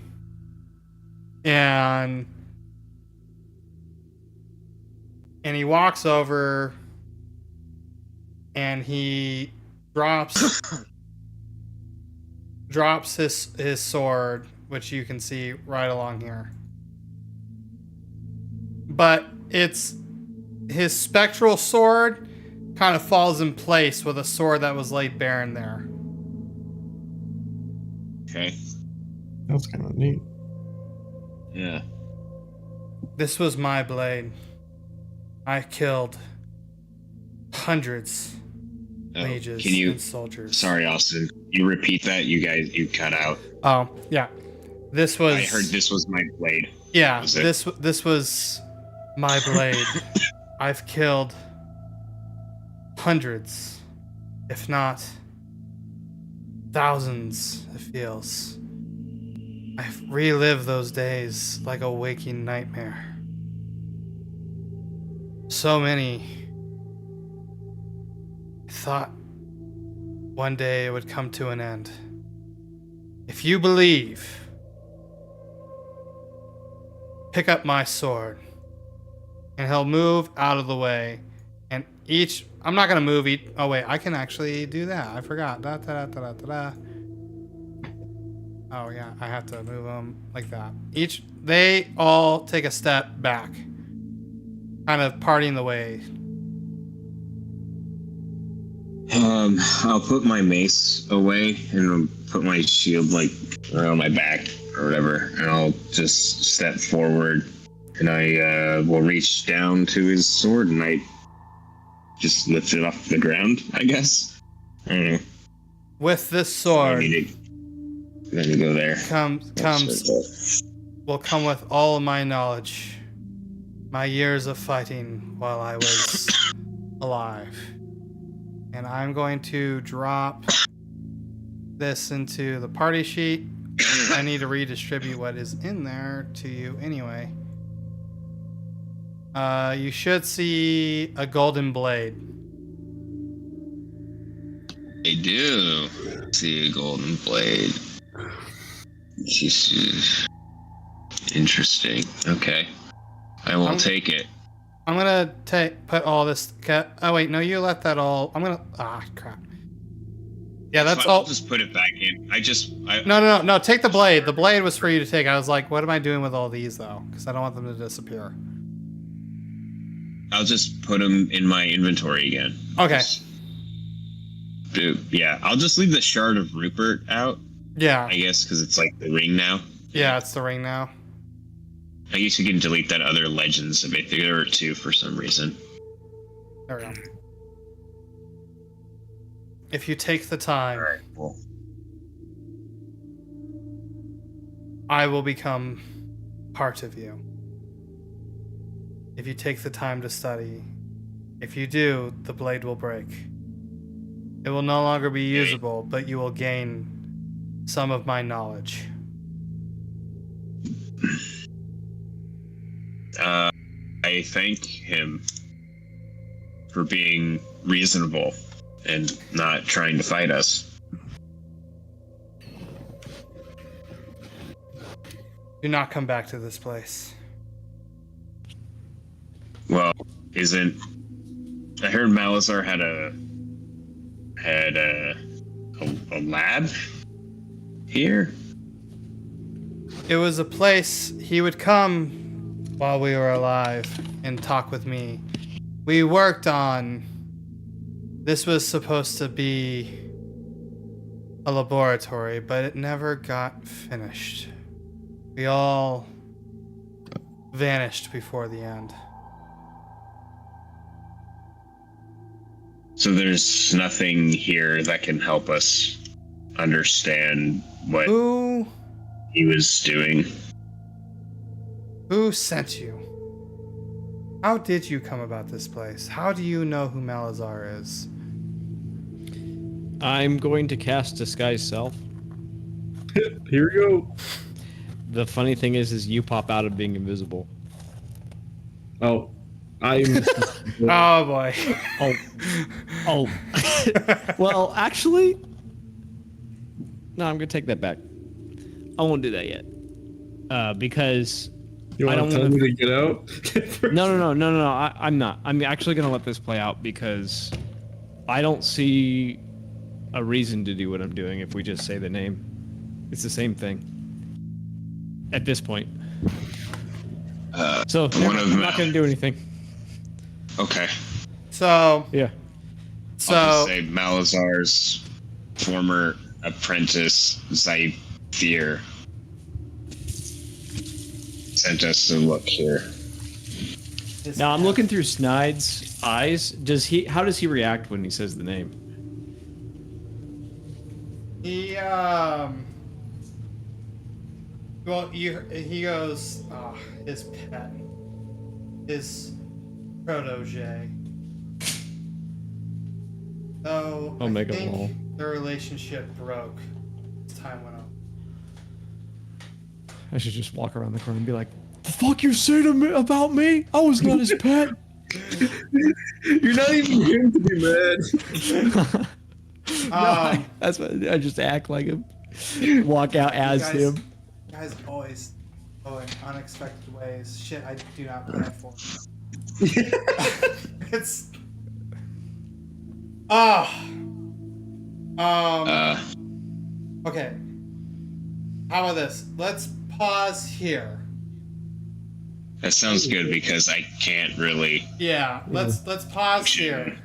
And he walks over and he drops his sword, which you can see right along here. But it's his spectral sword kind of falls in place with a sword that was laid bare in there. Okay. That's kind of neat. Yeah. This was my blade. I killed hundreds Oh, mages can you? and soldiers. Sorry, Austin. You repeat that? You cut out. Oh, yeah. This was I heard this was my blade. Yeah, Was it? this was my blade. I've killed hundreds, if not thousands, it feels. I've relived those days like a waking nightmare. So many. I thought one day it would come to an end. If you believe, pick up my sword. And he'll move out of the way. And each... I'm not going to move each... Oh, wait. I can actually do that. I forgot. Da, da, da, da, da, da. Oh, yeah. I have to move them like that. They all take a step back. Kind of parting the way. I'll put my mace away and I'll put my shield like around my back or whatever, and I'll just step forward and I will reach down to his sword and I just lift it off the ground, I guess. I don't know. With this I sword need to go there. will come with all of my knowledge. My years of fighting while I was alive. And I'm going to drop this into the party sheet. I need to redistribute what is in there to you anyway. You should see a golden blade. I do see a golden blade. Interesting. Okay. I will take it. I'm gonna put all this. Oh wait, no, you let that all. I'm gonna. Crap. Yeah, that's all. I'll just put it back in. No. Take the blade. The blade was for you to take. I was like, what am I doing with all these though? Because I don't want them to disappear. I'll just put them in my inventory again. Okay. Yeah, I'll just leave the shard of Rupert out. Yeah. I guess because it's like the ring now. Yeah, it's the ring now. I guess you can delete that other Legends of Aethera too for some reason. There we go. If you take the time, Alright, cool. I will become part of you. If you take the time to study, if you do, the blade will break. It will no longer be usable, but you will gain some of my knowledge. I thank him for being reasonable and not trying to fight us. Do not come back to this place. Well, I heard Malazar had a lab here? It was a place he would come while we were alive and talk with me. We worked on... This was supposed to be a laboratory, but it never got finished. We all vanished before the end. So there's nothing here that can help us understand what he was doing. Who sent you? How did you come about this place? How do you know who Malazar is? I'm going to cast Disguise Self. Here we go. The funny thing is you pop out of being invisible. Oh, I'm. Oh boy. Oh. Oh. Well, actually, no, I'm gonna take that back. I won't do that yet. Because You I want don't to tell wanna- me to get out? no. I'm not. I'm actually gonna let this play out because I don't see a reason to do what I'm doing if we just say the name. It's the same thing. At this point. So one of I'm not gonna do anything. Okay. So Yeah. I'll so just say Malazar's former apprentice, Zaithir, sent us to look here. Now I'm looking through Snide's eyes. How does he react when he says the name? He well, he goes, his pet, his protege. So I Omega think lol. the relationship broke as time went on. I should just walk around the corner and be like, "The fuck you say to me about me? I was not his pet." You're not even going to be mad. That's what I just act like him. Walk out as guys, him. Guys always go in unexpected ways. Shit, I do not plan for. It's. Okay. How about this? Let's pause here. That sounds good because I can't really Yeah, let's pause here.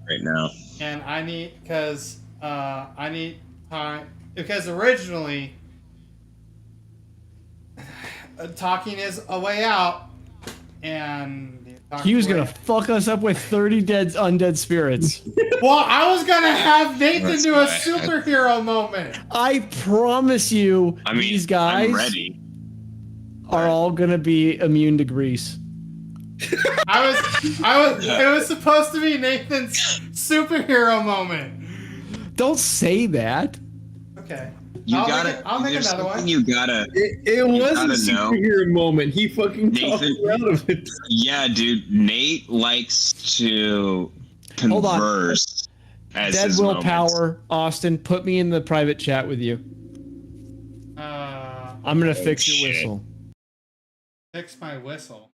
right now. And I need I need time because originally talking is a way out, and He was gonna fuck us up with 30 undead spirits. Well, I was gonna have Nathan That's do a why I- superhero moment. I promise you, I mean, these guys I'm ready. are all gonna be immune to grease. It was supposed to be Nathan's superhero moment. Don't say that. Okay. I'll make there's another something one. You gotta. It was a gotta know. superhero moment. He fucking talked Nathan- me out of it. Yeah, dude. Nate likes to Hold on. converse as his moments. Deadwillpower, Austin, put me in the private chat with you. I'm gonna fix your shit. whistle. Fix my whistle.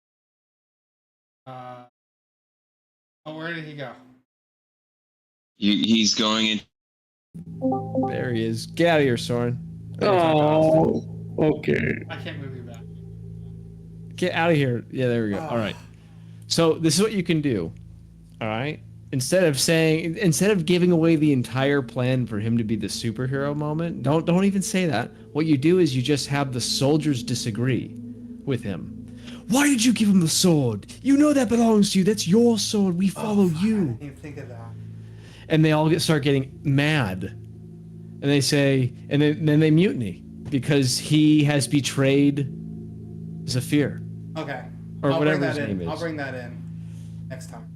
Where did he go? He's going in. There he is. Get out of here, Soren. Oh, okay. I can't move you back. Get out of here. Yeah, there we go. All right. So this is what you can do. All right. Instead of giving away the entire plan for him to be the superhero moment, don't even say that. What you do is you just have the soldiers disagree with him. Why did you give him the sword? You know that belongs to you. That's your sword. We follow I you. didn't even think of that. And they all start getting mad, and they say, and then they mutiny because he has betrayed Zephyr. Okay. Or I'll whatever bring his that name in. is. I'll bring that in next time.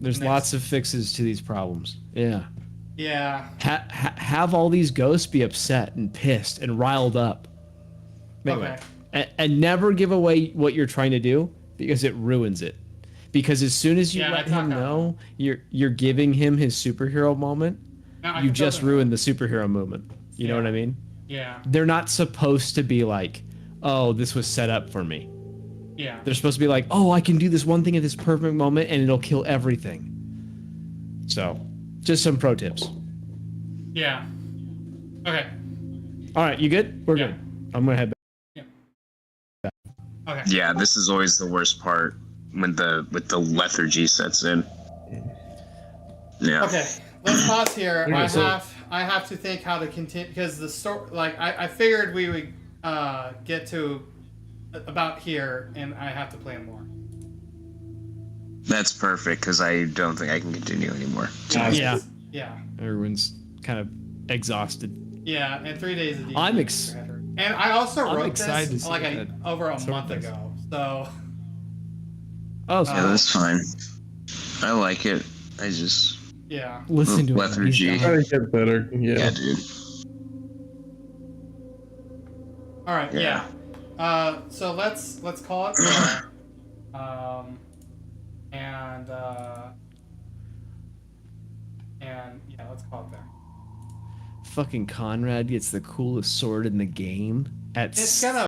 There's Next. lots of fixes to these problems. Yeah. Yeah. Have all these ghosts be upset and pissed and riled up. Anyway, and never give away what you're trying to do because it ruins it. Because as soon as you Yeah, let I talk him out know you're giving him his superhero moment, No, I you can tell just them. ruined the superhero moment. You know Yeah. what I mean? Yeah. They're not supposed to be like, oh, this was set up for me. Yeah. They're supposed to be like, oh, I can do this one thing at this perfect moment and it'll kill everything. So, just some pro tips. Yeah. Okay. All right, you good? We're Yeah. good. I'm gonna head back. Okay. Yeah, this is always the worst part when the lethargy sets in. Yeah. Okay. Let's pause here. Okay, I have to think how to continue because the story. Like I figured we would get to about here, and I have to plan more. That's perfect because I don't think I can continue anymore. Yeah. Yeah. Everyone's kind of exhausted. Yeah. And 3 days of D&D. I'm And I also I'm wrote excited to this see like that over a sort of month things. ago. So. Oh, Yeah, that's fine. I like it. I just listen to him. lethargy. He's Gotta dying. get better. yeah, Yeah. dude. All right. Yeah. So let's call it there. And yeah, let's call it there. Fucking Conrad gets the coolest sword in the game at It's gonna